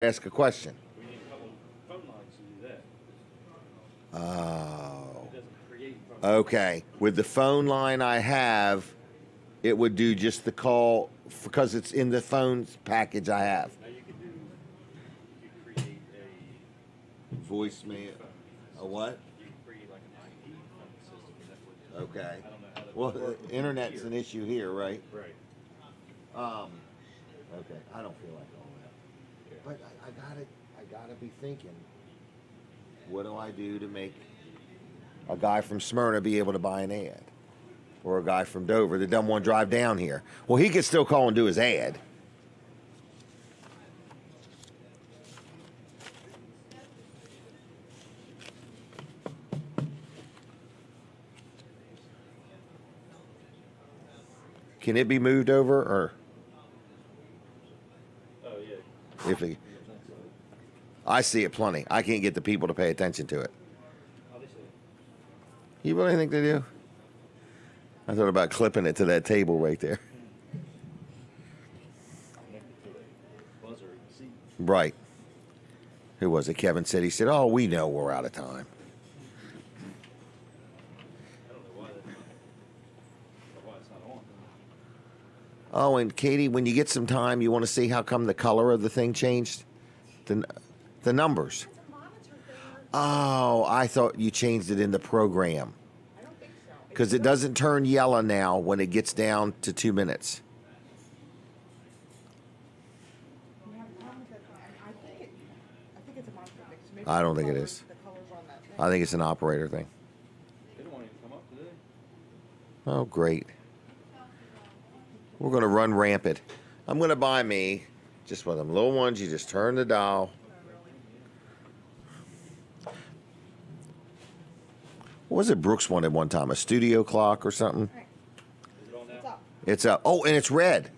ask a question. We need a couple phone lines to do that. Oh. It doesn't create phone lines. Okay. With the phone line I have, it would do just the call because it's in the phone package I have. Now you could create a Voicemail. A what? You can create like an IP phone system that would. Okay. I don't know how that Well, would work the internet's here. an issue here, right? Right. Okay. I don't feel like all that. Yeah. But I gotta be thinking, what do I do to make a guy from Smyrna be able to buy an ad? Or a guy from Dover that doesn't want to drive down here. Well, he could still call and do his ad. Can it be moved over, or Oh yeah. if it, I see it plenty. I can't get the people to pay attention to it. Oh, they say You really think they do? I thought about clipping it to that table right there. connected to a buzzer you can see. Right. Who was it? Kevin said, he said, oh, we know we're out of time. I don't know why it's not on. Oh, and Katie, when you get some time, you want to see how come the color of the thing changed? The numbers. It's a monitor thing. Oh, I thought you changed it in the program. I don't think so. Because it doesn't turn yellow now when it gets down to 2 minutes. You have a problem with it? I think it's a monitor thing. So maybe I don't the think it colors- is. The colors on that thing. I think it's an operator thing. They don't want to come up today. Oh, great. We're going to run rampant. I'm going to buy me just one of them little ones. You just turn the dial. What was it Brooks wanted one time? A studio clock or something? Right. Is it on What's now? up? It's up. Oh, and it's red.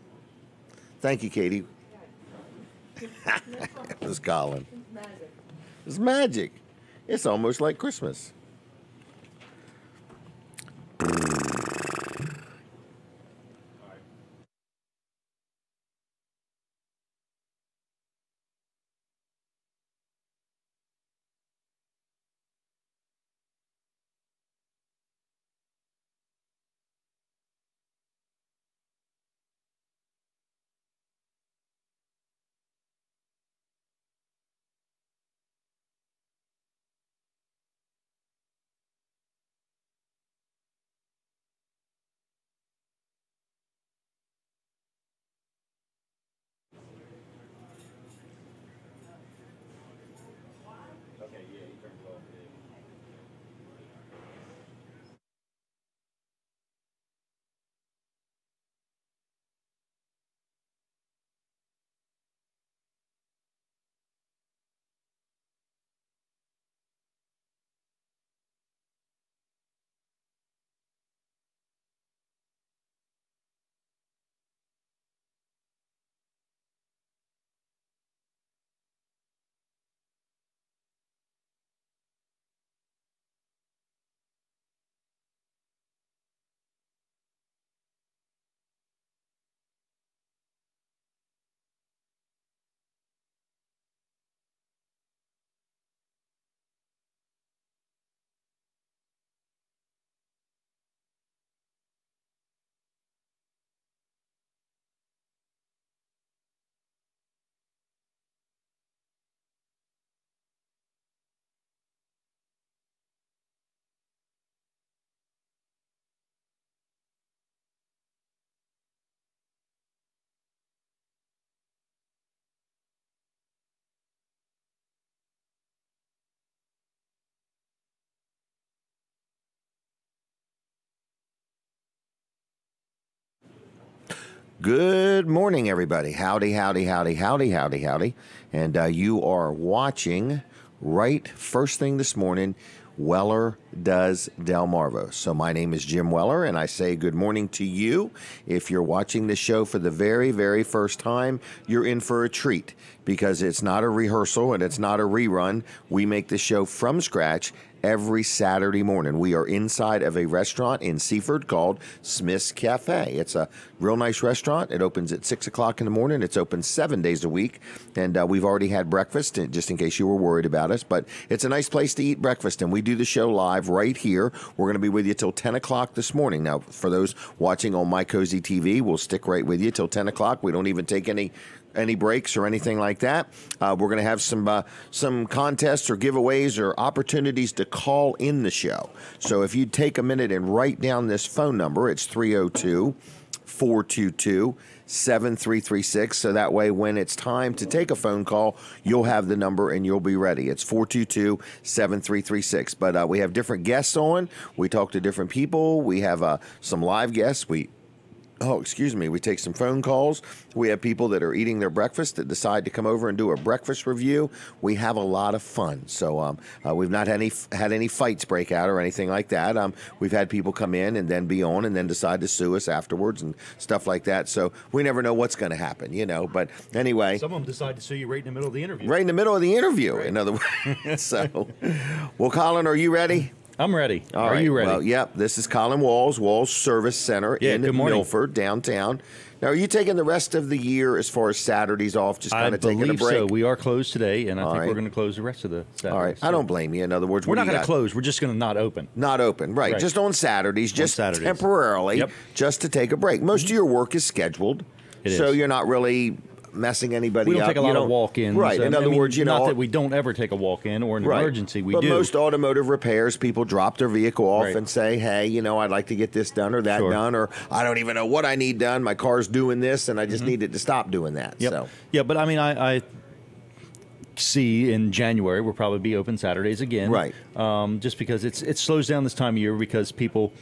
Thank you, Katie. It was Colin. It's magic. It's magic. It's almost like Christmas. All right. Okay, yeah, he turned it off. Yeah. Good morning, everybody. Howdy, howdy, howdy, howdy, howdy, howdy. And you are watching right first thing this morning, Weller does Delmarva. So my name is Jim Weller, and I say good morning to you. If you're watching this show for the very, very first time, you're in for a treat because it's not a rehearsal and it's not a rerun. We make the show from scratch every Saturday morning. We are inside of a restaurant in Seaford called Smith's Cafe. It's a real nice restaurant. It opens at 6 o'clock in the morning. It's open 7 days a week, and we've already had breakfast, just in case you were worried about us. But it's a nice place to eat breakfast, and we do the show live right here. We're going to be with you till 10 o'clock this morning. Now, for those watching on My Cozy TV, we'll stick right with you till 10 o'clock. We don't even take any breaks or anything like that. We're going to have some contests or giveaways or opportunities to call in the show. So if you take a minute and write down this phone number, it's 302-422-7336. So that way when it's time to take a phone call, you'll have the number and you'll be ready. It's 422-7336. But we have different guests on. We talk to different people. We have some live guests. We take some phone calls. We have people that are eating their breakfast that decide to come over and do a breakfast review. We have a lot of fun. So we've not had any fights break out or anything like that. We've had people come in and then be on and then decide to sue us afterwards and stuff like that. So we never know what's going to happen, you know. But anyway. Some of them decide to sue you right in the middle of the interview. Right in the middle of the interview, right. In other words. So, well, Colin, are you ready? I'm ready. All Are right. you ready? Well, yep. This is Colin Walls Service Center in Milford, downtown. Now, are you taking the rest of the year as far as Saturdays off, just kind of taking a break? I believe so. We are closed today, and I think right. We're going to close the rest of the Saturdays. All right. So I don't blame you. In other words, we're what not do you going to got? close. We're just going to not open. Not open, right. Just on Saturdays, just Saturdays. temporarily, Yep. just to take a break. Most of your work is scheduled, so is. you're not really messing anybody We don't up. take a lot of walk-ins. Right. In other words, you know. Not that we don't ever take a walk-in or an emergency. We but do. Most automotive repairs, people drop their vehicle off Right. and say, hey, you know, I'd like to get this done or that Sure. done, or I don't even know what I need done. My car's doing this, and I just need it to stop doing that. Yep. So. Yeah, but I mean, I see in January we'll probably be open Saturdays again. Right. Just because it slows down this time of year because people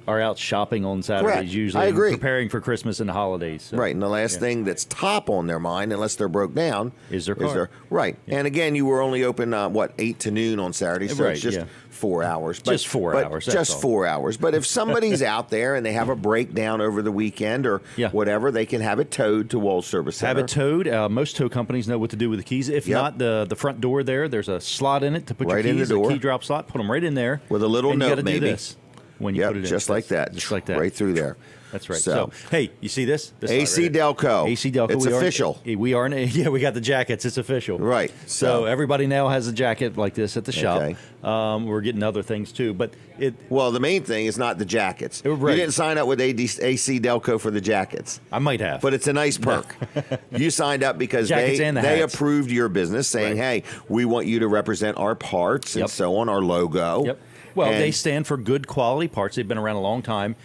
are out shopping on Saturdays Correct. usually. I agree. Preparing for Christmas and the holidays. So, Right, and the last thing that's top on their mind, unless they're broke down, is their car. Right, Yeah. and again, you were only open 8 to noon on Saturdays, so Right, it's just yeah. 4 hours. Just 4 hours, that's just all. 4 hours. But if somebody's out there and they have a breakdown over the weekend or Yeah. whatever, they can have it towed to Walls Service Center. Have it towed. Most tow companies know what to do with the keys. If Yep. not, the front door there's a slot in it to put Right your in keys. the door. A key drop slot. Put them right in there With a little and note, you gotta maybe. do this when you Yep, put it in. just like that. Just like that. Right through there. That's right. So, So, hey, you see this? AC light right here. Delco. AC Delco. It's we official. We are. Yeah, we got the jackets. It's official. Right. So everybody now has a jacket like this at the shop. Okay. We're getting other things too, but Well, the main thing is not the jackets. Right. You didn't sign up with AC Delco for the jackets. I might have. But it's a nice perk. You signed up because Jackets they and the hats. approved your business, saying, Right. hey, we want you to represent our parts and Yep. so on, our logo. Yep. Well, And- they stand for good quality parts. They've been around a long time.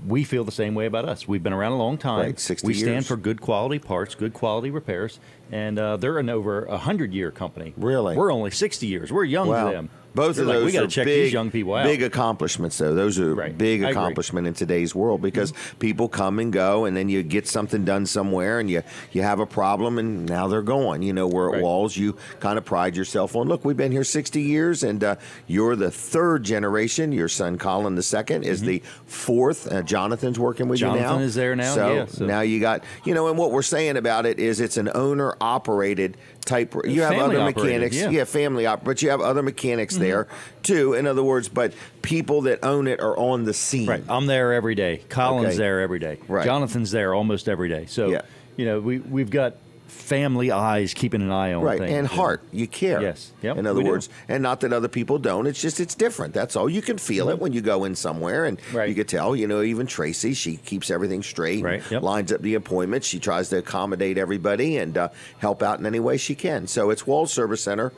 We feel the same way about us. We've been around a long time. Right, 60 we stand years. for good quality parts, good quality repairs, and they're an over 100-year company. Really? We're only 60 years. We're young Wow. to them. Both They're of like, those we got are to check big, these young people out. big accomplishments, though. Those are Right. big I agree. accomplishment in today's world because people come and go, and then you get something done somewhere, and you have a problem, and now they're gone. You know, where at Right. Walls, you kind of pride yourself on. Look, we've been here 60 years, and you're the third generation. Your son Colin the second is the fourth. Jonathan's working with you now. Jonathan is there now, So, yeah, so- now you got, you know, and what we're saying about it is it's an owner operated type. You have Family other operated, mechanics, yeah. family but you have other mechanics there too. In other words, but people that own it are on the scene. Right. I'm there every day. Colin's Okay. there every day. Right. Jonathan's there almost every day. So, Yeah. you know, we've got family eyes keeping an eye on Right, things. and heart, you care. Yes. Yep, In other we do. words, and not that other people don't. It's just it's different. That's all. You can feel it when you go in somewhere, and Right. you could tell. You know, even Tracy, she keeps everything straight. Right, yep. Lines up the appointments. She tries to accommodate everybody and help out in any way she can. So it's Walls Service Center,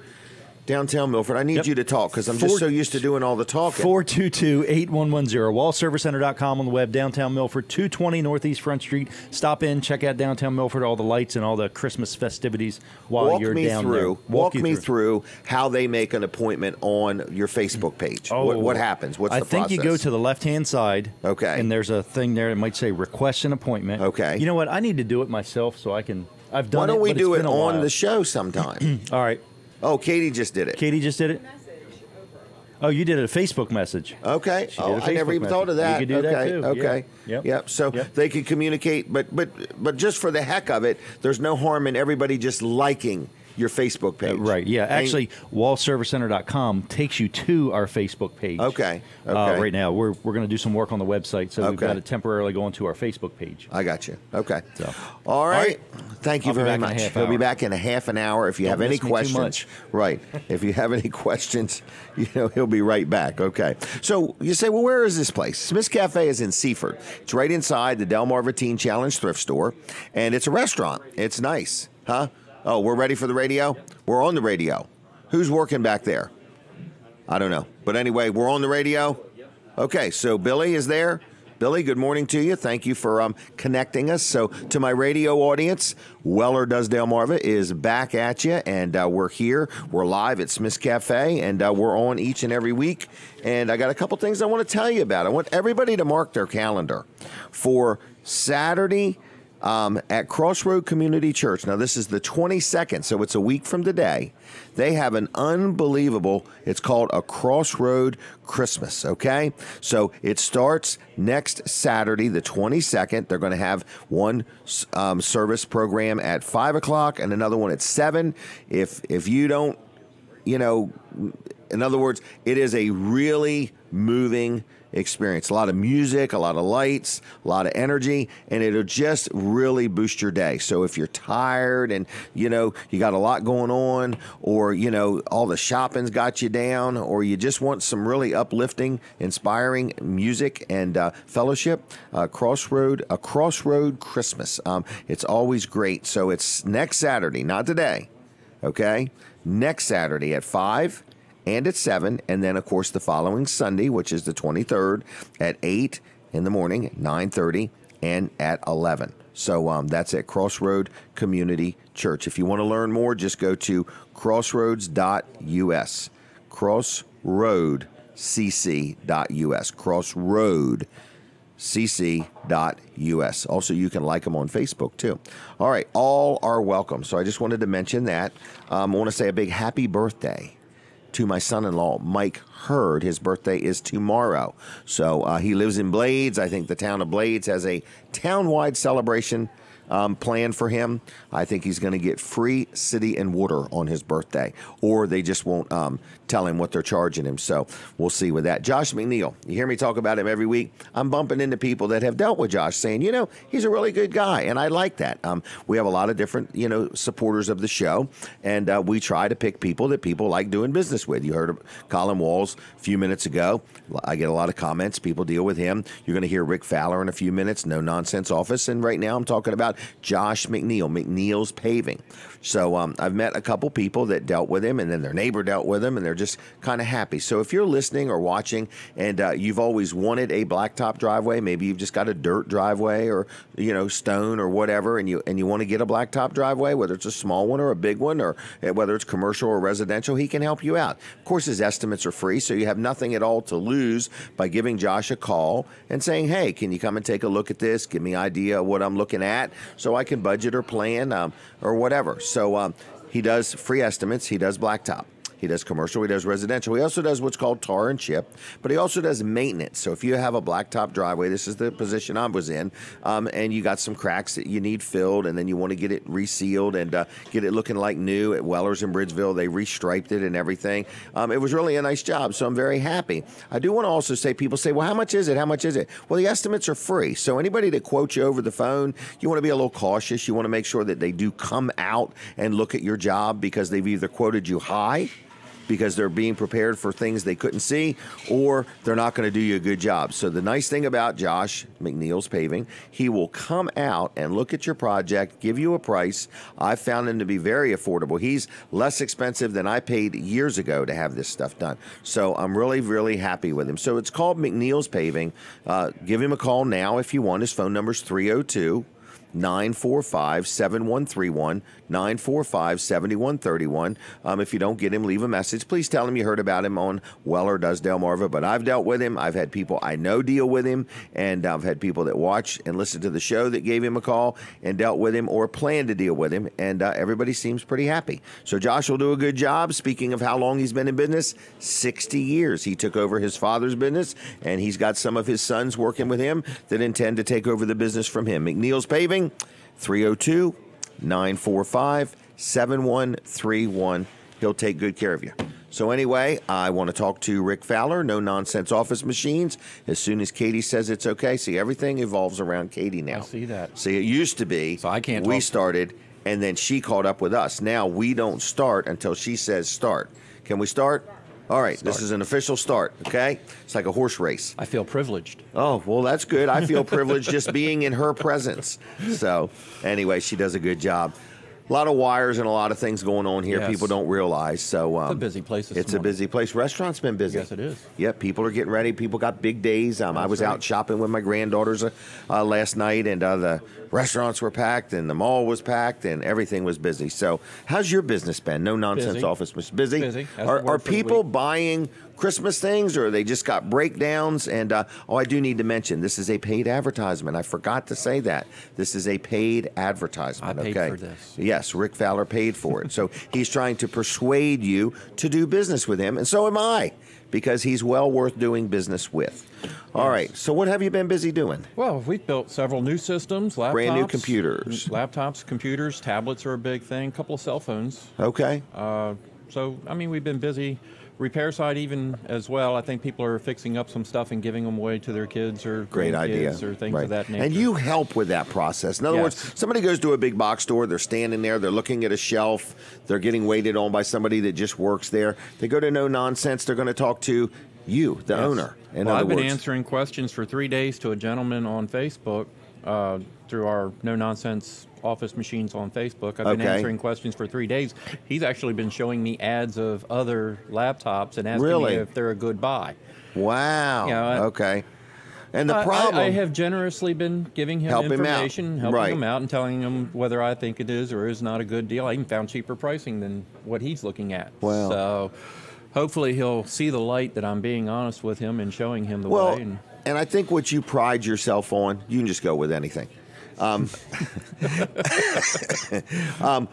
downtown Milford. I need Yep. you to talk because I'm just so used to doing all the talking. 422-8110. WallServiceCenter.com on the web, downtown Milford, 220 Northeast Front Street. Stop in, check out downtown Milford, all the lights and all the Christmas festivities while Walk you're me down through. there. Walk me through how they make an appointment on your Facebook page. Oh, What happens? What's I the think process? you go to the left-hand side. Okay. And there's a thing there that might say request an appointment. Okay. You know what? I need to do it myself so I can. I've done Why it. don't we but do it's it been a on while. the show sometime? All right. Oh, Katie just did it. Katie just did it. Oh, you did a Facebook message. Okay. She did Oh, a I never Facebook even thought of that. message. You could do okay. that too. Okay. Yeah. Yep. Yep. So Yep. they could communicate, but just for the heck of it, there's no harm in everybody just liking your Facebook page. Right. Yeah. And- Actually, wallservicecenter.com takes you to our Facebook page. Okay. Okay. Right now, we're going to do some work on the website, so we've Okay. got to temporarily go onto our Facebook page. I got you. Okay. So. All right. Thank you I'll be very back in a much. half He'll be hour. back in a half an hour. If you have Don't any miss me too questions, much. right? If you have any questions, he'll be right back. Okay. So you say, well, where is this place? Smith's Cafe is in Seaford. It's right inside the Delmarva Teen Challenge thrift store, and it's a restaurant. It's nice, huh? Oh, we're ready for the radio? We're on the radio. Who's working back there? I don't know. But anyway, we're on the radio. Okay, so Billy is there. Billy, good morning to you. Thank you for connecting us. So to my radio audience, Weller Does Delmarva is back at you, and we're here. We're live at Smith's Cafe, and we're on each and every week. And I got a couple things I want to tell you about. I want everybody to mark their calendar for Saturday at Crossroad Community Church. Now, this is the 22nd, so it's a week from today. They have an unbelievable, it's called a Crossroad Christmas, okay? So it starts next Saturday, the 22nd. They're going to have one service program at 5 o'clock and another one at 7. If you don't, in other words, it is a really moving experience. A lot of music, a lot of lights, a lot of energy, and it'll just really boost your day. So if you're tired and, you got a lot going on, or, all the shopping's got you down, or you just want some really uplifting, inspiring music and fellowship, a Crossroad Christmas. It's always great. So it's next Saturday, not today, okay? Next Saturday at 5 and at 7, and then, of course, the following Sunday, which is the 23rd, at 8 in the morning, 9:30, and at 11. So that's at Crossroad Community Church. If you want to learn more, just go to crossroads.us. Crossroadcc.us. Crossroadcc.us. Also, you can like them on Facebook, too. All right, all are welcome. So I just wanted to mention that. I want to say a big happy birthday to my son-in-law, Mike Hurd. His birthday is tomorrow. So he lives in Blades. I think the town of Blades has a town-wide celebration planned for him. I think he's going to get free city and water on his birthday, or they just won't tell him what they're charging him. So we'll see with that. Josh McNeil, you hear me talk about him every week. I'm bumping into people that have dealt with Josh saying, he's a really good guy, and I like that. We have a lot of different, supporters of the show, and we try to pick people that people like doing business with. You heard of Colin Walls a few minutes ago. I get a lot of comments. People deal with him. You're going to hear Rick Fowler in a few minutes, No Nonsense Office, and right now I'm talking about Josh McNeil, McNeil's Paving. So I've met a couple people that dealt with him, and then their neighbor dealt with him, and they're just kind of happy. So if you're listening or watching, and you've always wanted a blacktop driveway, maybe you've just got a dirt driveway, or stone or whatever, and you want to get a blacktop driveway, whether it's a small one or a big one, or whether it's commercial or residential, he can help you out. Of course, his estimates are free, so you have nothing at all to lose by giving Josh a call and saying, hey, can you come and take a look at this? Give me an idea of what I'm looking at so I can budget or plan or whatever. So he does free estimates. He does blacktop. He does commercial. He does residential. He also does what's called tar and chip, but he also does maintenance. So if you have a blacktop driveway, this is the position I was in, and you got some cracks that you need filled, and then you want to get it resealed and get it looking like new. At Weller's in Bridgeville, they restriped it and everything. It was really a nice job, so I'm very happy. I do want to also say, people say, well, how much is it? How much is it? Well, the estimates are free. So anybody that quotes you over the phone, you want to be a little cautious. You want to make sure that they do come out and look at your job, because they've either quoted you high because they're being prepared for things they couldn't see, or they're not going to do you a good job. So the nice thing about Josh McNeil's Paving, he will come out and look at your project, give you a price. I found him to be very affordable. He's less expensive than I paid years ago to have this stuff done. So I'm really, really happy with him. So it's called McNeil's Paving. Give him a call now if you want. His phone number is 302 945-7131, 945-7131. If you don't get him, leave a message. Please tell him you heard about him on Weller Does Delmarva. But I've dealt with him. I've had people I know deal with him, and I've had people that watch and listen to the show that gave him a call and dealt with him or plan to deal with him, and everybody seems pretty happy. So Josh will do a good job. Speaking of how long he's been in business, 60 years. He took over his father's business, and he's got some of his sons working with him that intend to take over the business from him. McNeil's Paving, 302-945-7131. He'll take good care of you. So anyway, I want to talk to Rick Fowler, No Nonsense Office Machines, as soon as Katie says it's okay. See, everything evolves around Katie now. I see that. See, it used to be So I can't we talk. started, and then she caught up with us. Now we don't start until she says start. Can we start? All right, this is an official start, okay? It's like a horse race. I feel privileged. Oh, well, that's good. I feel privileged just being in her presence. So, anyway, she does a good job. A lot of wires and a lot of things going on here. Yes. People don't realize. So It's a busy place this It's a morning. busy place. Restaurant's been busy. Yes, it is. Yep, people are getting ready. People got big days. I was out shopping with my granddaughters last night, and the restaurants were packed, and the mall was packed, and everything was busy. So, how's your business been? No Nonsense Busy. Office. Busy? Busy. That's the Are word for the people week. buying Christmas things, or they just got breakdowns? And I do need to mention, this is a paid advertisement. I forgot to say that. This is a paid advertisement. I paid okay? for this. Yes, Rick Fowler paid for it. So he's trying to persuade you to do business with him, and so am I, because he's well worth doing business with. All right, so what have you been busy doing? Well, we've built several new systems, laptops. Brand new computers. Laptops, computers, tablets are a big thing, a couple of cell phones. Okay. So, I mean, we've been busy. Repair side even as well. I think people are fixing up some stuff and giving them away to their kids or Great idea. grandkids or things Right. of that nature. And you help with that process. In other Yes. words, somebody goes to a big box store, they're standing there, they're looking at a shelf, they're getting waited on by somebody that just works there. They go to No Nonsense, they're going to talk to you, the Yes. owner. In Well, other I've been words. answering questions for 3 days to a gentleman on Facebook through our No Nonsense Office Machines on Facebook. I've been Okay. answering questions for 3 days. He's actually been showing me ads of other laptops and asking Really? me if they're a good buy. Wow. Yeah, Okay. And the I- problem. I have generously been giving him Help him out. information, helping Right. him out, and telling him whether I think it is or is not a good deal. I even found cheaper pricing than what he's looking at. Wow. So hopefully he'll see the light that I'm being honest with him and showing him the Well, way. and I think what you pride yourself on, you can just go with anything.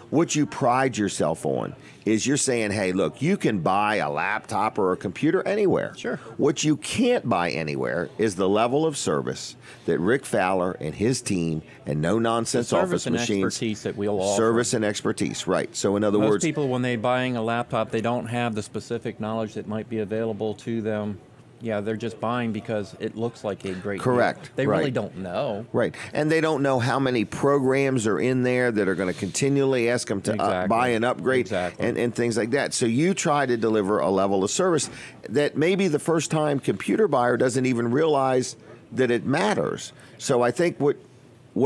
What you pride yourself on is you're saying, hey, look, you can buy a laptop or a computer anywhere. Sure. What you can't buy anywhere is the level of service that Rick Fowler and his team and No Nonsense The Office service and Machines. expertise that we'll offer. Service and expertise, right. So in other Most words, people, when they're buying a laptop, they don't have the specific knowledge that might be available to them. Yeah, they're just buying because it looks like a great deal. Correct. They really Right. don't know. right. And they don't know how many programs are in there that are going to continually ask them to Exactly. buy and upgrade Exactly. and things like that. So you try to deliver a level of service that maybe the first time computer buyer doesn't even realize that it matters. So I think what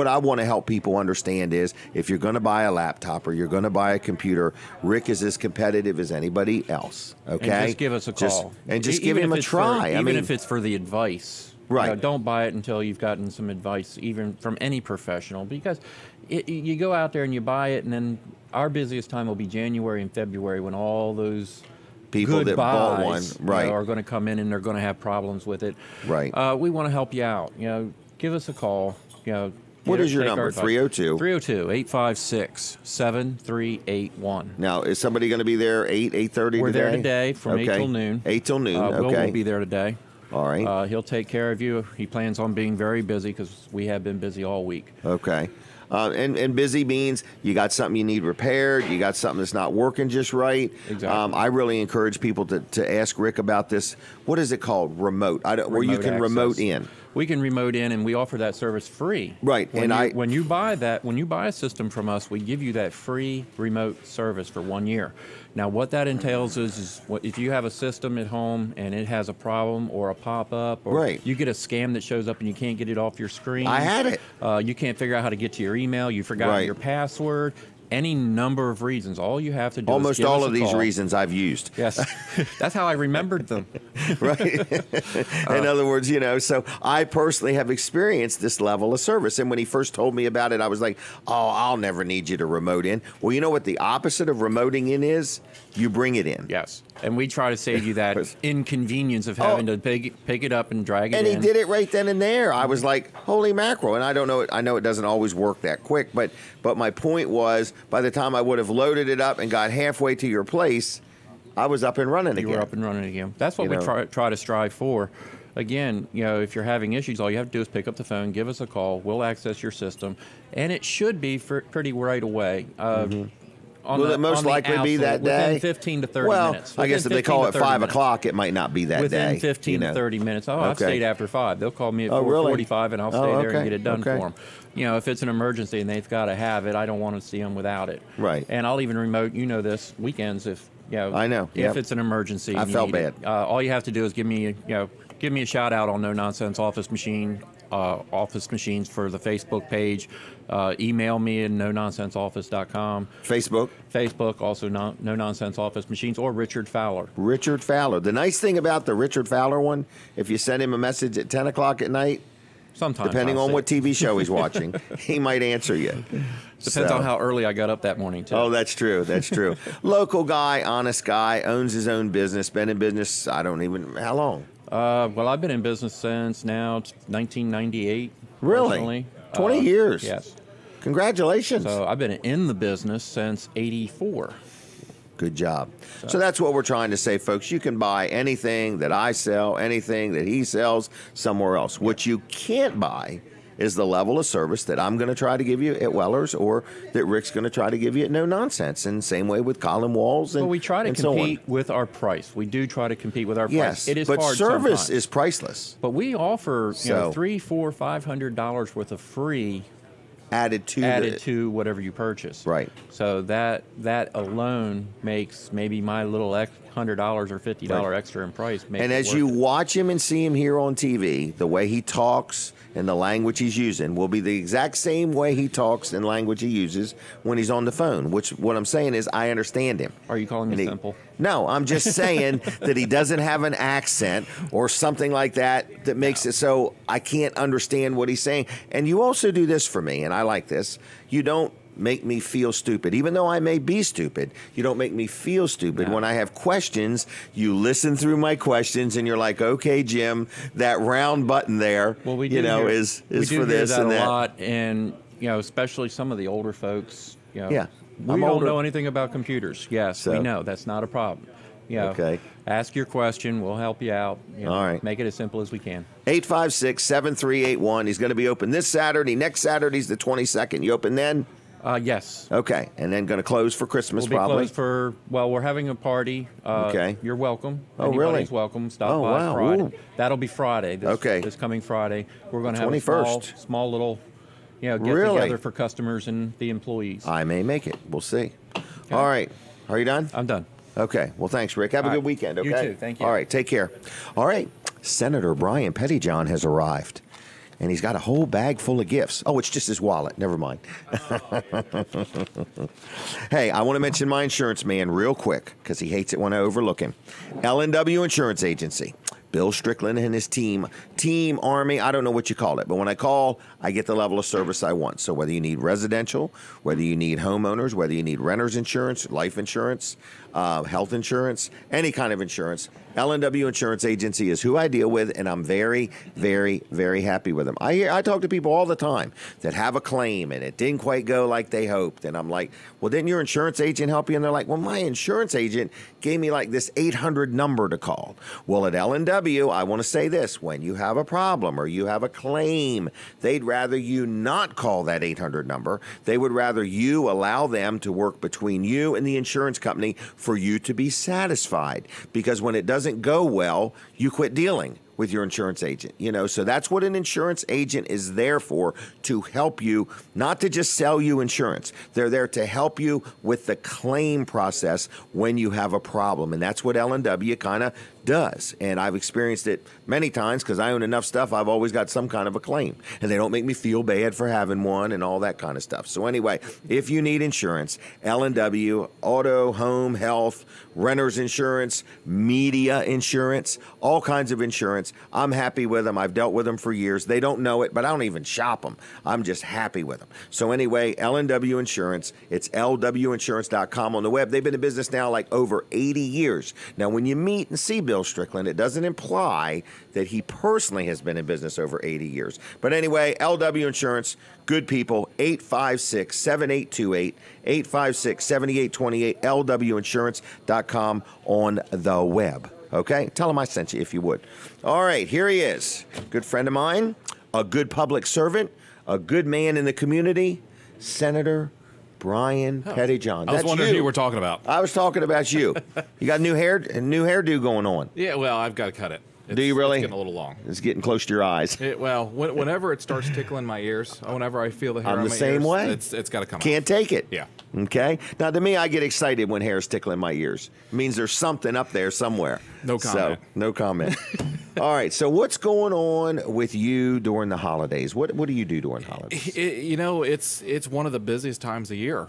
I want to help people understand is if you're going to buy a laptop or you're going to buy a computer, Rick is as competitive as anybody else. Okay? And just give us a call. And just Even give him if a it's try. even if it's for the advice. Right. You know, don't buy it until you've gotten some advice, even from any professional, because you go out there and you buy it, and then our busiest time will be January and February when all those people good that bought one, buys, right. are going to come in and they're going to have problems with it. Right. We want to help you out. You know, give us a call. You know. What is your take our number? advice. 302? 302-856-7381. Now, is somebody going to be there 8:30 We're today? there today from 8 till noon. 8 till noon, Will okay. will be there today. All right. He'll take care of you. He plans on being very busy because we have been busy all week. Okay. And busy means you got something you need repaired, you got something that's not working just right. Exactly. I really encourage people to ask Rick about this. What is it called? Remote. Where you Remote can access. remote in. We can remote in, and we offer that service free. Right, When and when you buy a system from us, we give you that free remote service for 1 year. Now, what that entails is if you have a system at home and it has a problem or a pop-up, or Right. you get a scam that shows up and you can't get it off your screen. I had it. You can't figure out how to get to your email. You forgot Right. your password. any number of reasons. All you have to do is Almost give all us of a these call. reasons I've used. Yes, that's how I remembered them. Right. In other words, so I personally have experienced this level of service. And when he first told me about it, I was like, oh, I'll never need you to remote in. Well, you know what the opposite of remoting in is? You bring it in. Yes, and we try to save you that inconvenience of having to pick it up and drag it And in. he did it right then and there. I was like, holy mackerel. And I don't know, I know it doesn't always work that quick, but my point was, by the time I would have loaded it up and got halfway to your place, I was up and running again. You were up and running again. That's what we try to strive for. Again, if you're having issues, all you have to do is pick up the phone, give us a call. We'll access your system, and it should be pretty right away. Will it most likely be that day? Within 15 to 30 minutes. I guess if they call at 5 o'clock, it might not be that within day. Within 15 to 30 minutes. Oh, I've Okay. stayed after 5. They'll call me at really? 4:45, and I'll stay there and get it done Okay. for them. If it's an emergency and they've got to have it, I don't want to see them without it. Right. And I'll even remote, this, weekends if, I know. if it's an emergency. I and you felt need it. bad. All you have to do is give me a shout out on No Nonsense Office Machine, Office Machines for the Facebook page. Email me at nononsenseoffice.com. Facebook, also No Nonsense Office Machines, or Richard Fowler. Richard Fowler. The nice thing about the Richard Fowler one, if you send him a message at 10 o'clock at night, Sometimes, depending on what TV show he's watching, he might answer you. Depends on how early I got up that morning, too. Oh, that's true. That's true. Local guy, honest guy, owns his own business, been in business, how long? Well, I've been in business since now 1998. Really? Personally. 20 years? Yes. Congratulations. So I've been in the business since 84. Good job. So that's what we're trying to say, folks. You can buy anything that I sell, anything that he sells somewhere else. What you can't buy is the level of service that I'm going to try to give you at Weller's, or that Rick's going to try to give you at No Nonsense. And same way with Colin Walls. And, Well, we try to and so on. compete with our price. We do try to compete with our price. Yes, It is but hard service sometimes. is priceless. But we offer So- $300, $400, $500 worth of free Added to whatever you purchase. Right. So that alone makes maybe my little $100 or $50 extra in price. And as you watch him and see him here on TV, the way he talks and the language he's using will be the exact same way he talks and language he uses when he's on the phone, which what I'm saying is I understand him. Are you calling me simple? No, I'm just saying that he doesn't have an accent or something like that makes it so I can't understand what he's saying. And you also do this for me, and I like this. You don't make me feel stupid. Even though I may be stupid, you don't make me feel stupid. No. When I have questions, you listen through my questions and you're like, okay, Jim, that round button there, Well, we do is we do for this hear and a that. lot, and especially some of the older folks. Yeah. We I'm don't older. know anything about computers. Yes, we So- know that's not a problem. Okay. Ask your question. We'll help you out. All right. Make it as simple as we can. 856-7381. He's going to be open this Saturday. Next Saturday's the 22nd. You open then? Yes. Okay. And then going to close for Christmas We'll be probably? closed for, we're having a party. Okay. You're welcome. Oh, really? Anybody's welcome. Stop Oh, by wow. Friday. Ooh. That'll be Friday. This coming Friday. We're going to have a 21st. small little, get Really? together for customers and the employees. I may make it. We'll see. All right. Are you done? I'm done. Okay. Well, thanks, Rick. Have a All good right. weekend, okay? You too. Thank you. All right. Take care. All right. Senator Brian Pettyjohn has arrived, and he's got a whole bag full of gifts. Oh, it's just his wallet. Never mind. Hey, I want to mention my insurance man real quick because he hates it when I overlook him. L&W Insurance Agency. Bill Strickland and his team army, I don't know what you call it, but when I call, I get the level of service I want. So whether you need residential, whether you need homeowners, whether you need renters insurance, life insurance, health insurance, any kind of insurance, L&W Insurance Agency is who I deal with, and I'm very, very, very happy with them. I talk to people all the time that have a claim and it didn't quite go like they hoped, and I'm like, well, didn't your insurance agent help you? And they're like, well, my insurance agent gave me like this 800 number to call. Well, at L&W, I want to say this: when you have a problem or you have a claim, they'd rather you not call that 800 number. They would rather you allow them to work between you and the insurance company for you to be satisfied. Because when it doesn't go well, you quit dealing with your insurance agent. You know, so that's what an insurance agent is there for, to help you, not to just sell you insurance. They're there to help you with the claim process when you have a problem. And that's what L&W kind of does. And I've experienced it many times because I own enough stuff. I've always got some kind of a claim, and they don't make me feel bad for having one and all that kind of stuff. So anyway, if you need insurance, L&W, auto, home, health, renter's insurance, media insurance, all kinds of insurance. I'm happy with them. I've dealt with them for years. They don't know it, but I don't even shop them. I'm just happy with them. So anyway, L&W Insurance, it's lwinsurance.com on the web. They've been in business now like over 80 years. Now, when you meet and see Bill Strickland, it doesn't imply that he personally has been in business over 80 years. But anyway, LW Insurance, good people, 856-7828, 856-7828, lwinsurance.com on the web. Okay? Tell him I sent you if you would. All right, here he is. Good friend of mine, a good public servant, a good man in the community, Senator Brian Pettyjohn. I was wondering who you were talking about. I was talking about you. You got new hairdo going on. Yeah, well, I've got to cut it. Do you really? It's getting a little long. It's getting close to your eyes. Whenever it starts tickling my ears, whenever I feel the hair I'm on the my same ears, way. It's got to come Can't off. take it. Yeah. Okay. Now, to me, I get excited when hair's tickling my ears. It means there's something up there somewhere. No comment. So, no comment. All right. So, what's going on with you during the holidays? What do you do during holidays? It's one of the busiest times of year.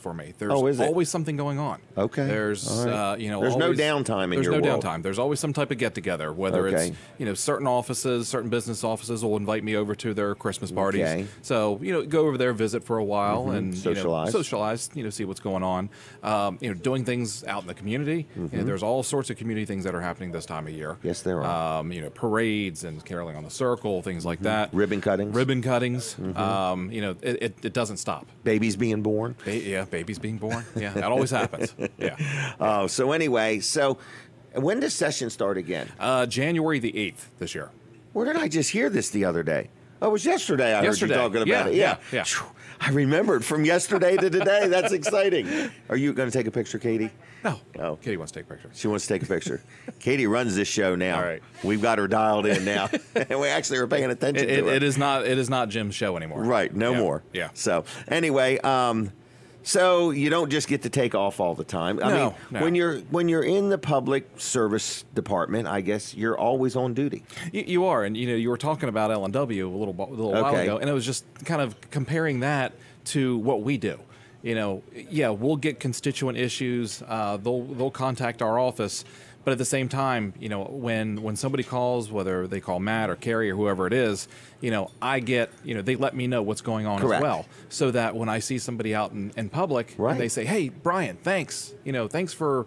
For me, there's is it? always something going on. Okay. There's All right. there's no downtime in your world. There's no downtime. There's always some type of get together. Whether Okay. it's certain offices, certain business offices will invite me over to their Christmas parties. Okay. So go over there, visit for a while, and Socialize. socialize. See what's going on. Doing things out in the community. There's all sorts of community things that are happening this time of year. Yes, there are. Parades and caroling on the circle, things like that. Ribbon cuttings. It doesn't stop. Babies being born. Babies being born. Yeah, that always happens. Yeah. So anyway, when does session start again? January the 8th this year. Where did I just hear this the other day? Oh, it was yesterday I heard you talking about it. Yeah. Phew, I remembered from yesterday to today. That's exciting. Are you going to take a picture, Katie? No. Oh. Katie wants to take pictures. She wants to take a picture. Katie runs this show now. All right. We've got her dialed in now. And we actually are paying attention to her. It is not Jim's show anymore. Right. No more. Yeah. So anyway, so you don't just get to take off all the time. No. When you're in the public service department, I guess you're always on duty. You are, and you were talking about L&W a little while ago, and it was just kind of comparing that to what we do. We'll get constituent issues. They'll contact our office, but at the same time, when somebody calls, whether they call Matt or Carrie or whoever it is, I get, they let me know what's going on Correct. as well, so that when I see somebody out in public, Right. and they say, "Hey, Brian, thanks, thanks for,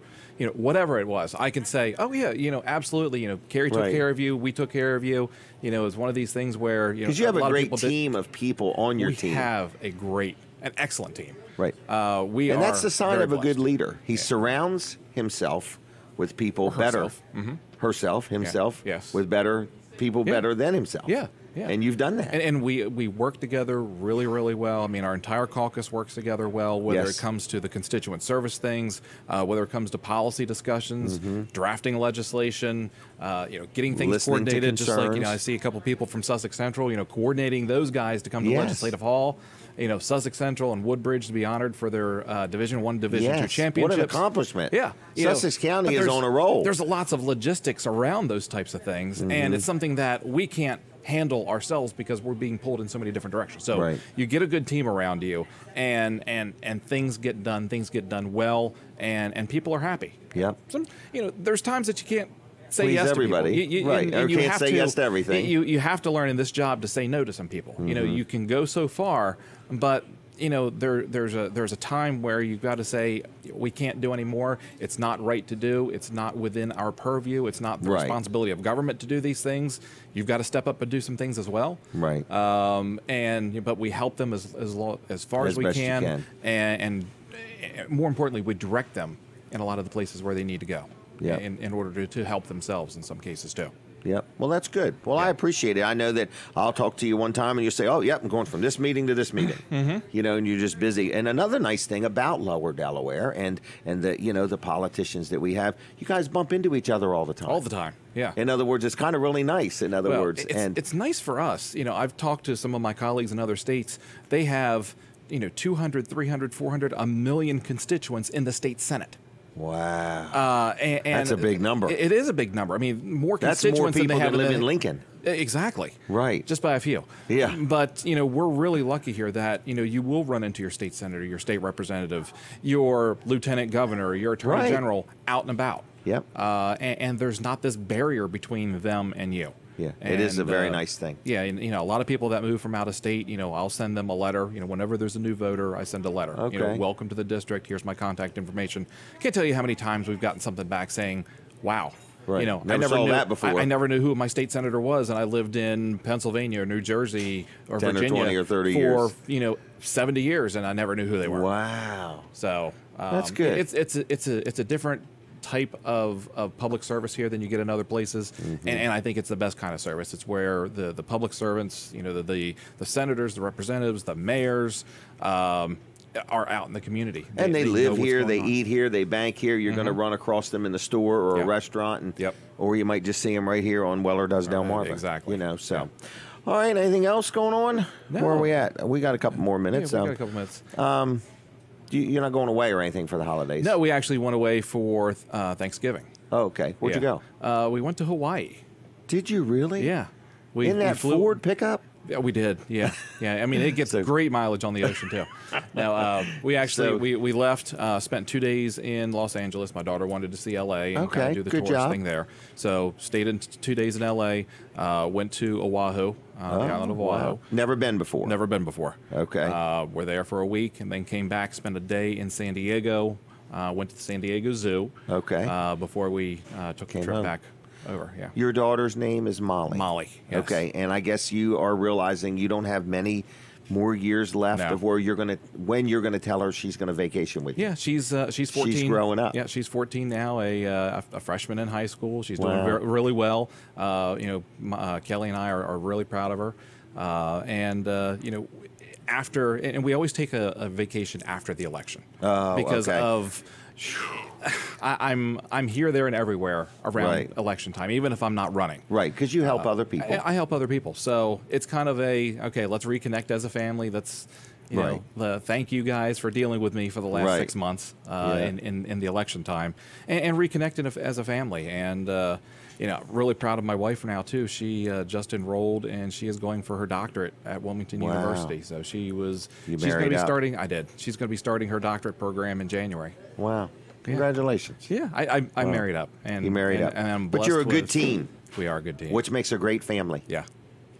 whatever it was," I can say, "Oh yeah, absolutely, Carrie took Right. care of you, we took care of you." It's one of these things where Because you have a lot of great people team of people on your team. We have an excellent team. Right. And that's the sign very of a good blessed. leader. He surrounds himself with people herself. better, herself, himself, Yes. with better people better than himself. Yeah. And you've done that. And we work together really, really well. I mean, our entire caucus works together well, whether Yes. it comes to the constituent service things, whether it comes to policy discussions, drafting legislation, getting things Listening to coordinated. Just like, concerns. I see a couple people from Sussex Central, coordinating those guys to come to Yes. Legislative Hall. Sussex Central and Woodbridge to be honored for their Division I, Division II Yes. championships. What an accomplishment. Yeah. Sussex County but is there's- on a roll. There's lots of logistics around those types of things, and it's something that we can't handle ourselves because we're being pulled in so many different directions. So Right. you get a good team around you, and things get done well, and people are happy. Yep. There's times that you can't say Please yes everybody. to people. Right. Or you can't have say yes to everything. You have to learn in this job to say no to some people. You can go so far, but there's a time where you've got to say we can't do any more. It's not right to do. It's not within our purview. It's not the Right. responsibility of government to do these things. You've got to step up and do some things as well. Right. But we help them as far as we best you can, and more importantly, we direct them in a lot of the places where they need to go. Yeah. In order to help themselves in some cases too. Yep. Well, that's good. Well, I appreciate it. I know that I'll talk to you one time and you'll say, oh, yep, I'm going from this meeting to this meeting. You know, and you're just busy. And another nice thing about Lower Delaware and the, you know, the politicians that we have, you guys bump into each other all the time. All the time, yeah. In other words, it's kind of really nice, in other words. It's nice for us. You know, I've talked to some of my colleagues in other states. They have, you know, 200, 300, 400, a million constituents in the state Senate. Wow. And that's a big number. It is a big number. I mean, more that's constituents more people than they have that live in Lincoln. Exactly. Right. Just by a few. Yeah. But, you know, we're really lucky here that, you know, you will run into your state senator, your state representative, your lieutenant governor, your attorney general out and about. Yep. And there's not this barrier between them and you. Yeah, it is a very nice thing. Yeah, and, you know, a lot of people that move from out of state, you know, I'll send them a letter. You know, whenever there's a new voter, I send a letter. Okay. You know, welcome to the district. Here's my contact information. Can't tell you how many times we've gotten something back saying, wow. Right. You know, Never I never saw knew that before. I never knew who my state senator was, and I lived in Pennsylvania or New Jersey or 10 Virginia or 20 or 30 for years. You know 70 years, and I never knew who they were. Wow. So that's good. It's a different type of public service here than you get in other places, and I think it's the best kind of service. It's where the public servants, you know, the senators, the representatives, the mayors, are out in the community. And they live here, they on. eat here, they bank here. You're going to run across them in the store or a Yep. restaurant, and Yep. or you might just see them right here on Weller Does Delmarva. Exactly. You know, so. Yeah. All right, anything else going on? No. Where are we at? We got a couple more Yeah, minutes. we got a couple minutes. You're not going away or anything for the holidays? No, we actually went away for Thanksgiving. Oh, okay. Where'd you go? We went to Hawaii. Did you really? Yeah. In that flew. Ford pickup? Yeah, we did. Yeah, yeah. I mean, it gets great mileage on the ocean too. Now, we actually we left, spent 2 days in Los Angeles. My daughter wanted to see L.A. and kind of do the good tourist job. thing there. So stayed in 2 days in L.A. Went to Oahu, the island of Oahu. Wow. Never been before? Never been before. Okay. We're there for a week and then came back, spent a day in San Diego. Went to the San Diego Zoo. Okay. Before we took the trip home. back over. Yeah. Your daughter's name is Molly. Molly. Yes. Okay, and I guess you are realizing you don't have many more years left No. of where you're going to when you're going to tell her she's going to vacation with you. Yeah, she's 14. She's growing up. Yeah, she's 14 now, a freshman in high school. She's Wow. doing really well. Kelly and I are really proud of her. After and we always take a vacation after the election because okay. of. I'm here, there, and everywhere around Right. election time, even if I'm not running. Right, because you help other people. I help other people, so it's kind of let's reconnect as a family. Let's thank you guys for dealing with me for the last Right. 6 months in the election time, and reconnecting as a family. And really proud of my wife now too. She just enrolled and she is going for her doctorate at Wilmington Wow. University. So she's going to married be up. starting. I did. She's going to be starting her doctorate program in January. Wow. Congratulations. Yeah, I married up. And You married up. and I'm But you're a blessed good with- team. We are a good team. Which makes a great family. Yeah.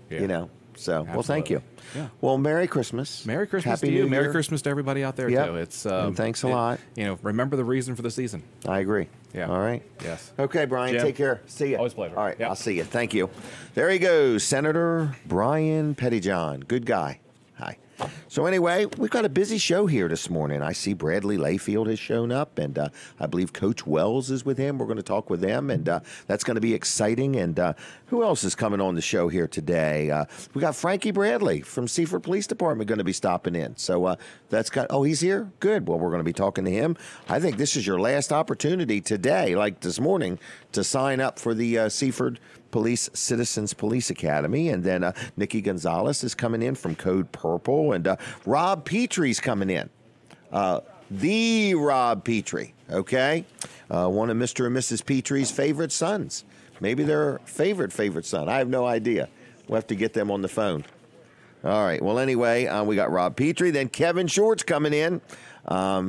You know. So, well, thank you. Absolutely. Yeah. Well, Merry Christmas. Merry Christmas Happy to you. New Merry Year. Christmas to everybody out there Yep. too. It's And thanks a lot. Remember the reason for the season. I agree. Yeah. All right. Yes. Okay, Brian, Jim, take care. See you. always a pleasure. All right, Yep. I'll see you. Thank you. There he goes, Senator Brian Pettyjohn. Good guy. Hi. So anyway, we've got a busy show here this morning. I see Bradley Layfield has shown up, and I believe Coach Wells is with him. We're going to talk with them, and that's going to be exciting. And who else is coming on the show here today? We got Frankie Bradley from Seaford Police Department going to be stopping in. So he's here? Good. Well, we're going to be talking to him. I think this is your last opportunity today, like this morning, to sign up for the Seaford Police Citizens Police Academy. And then Nikki Gonzalez is coming in from Code Purple, and Rob Petrie's coming in. The Rob Petrie, okay? One of Mr. and Mrs. Petrie's favorite sons. Maybe their favorite son. I have no idea. We'll have to get them on the phone. All right. Well, anyway, we got Rob Petrie. Then Kevin Short's coming in.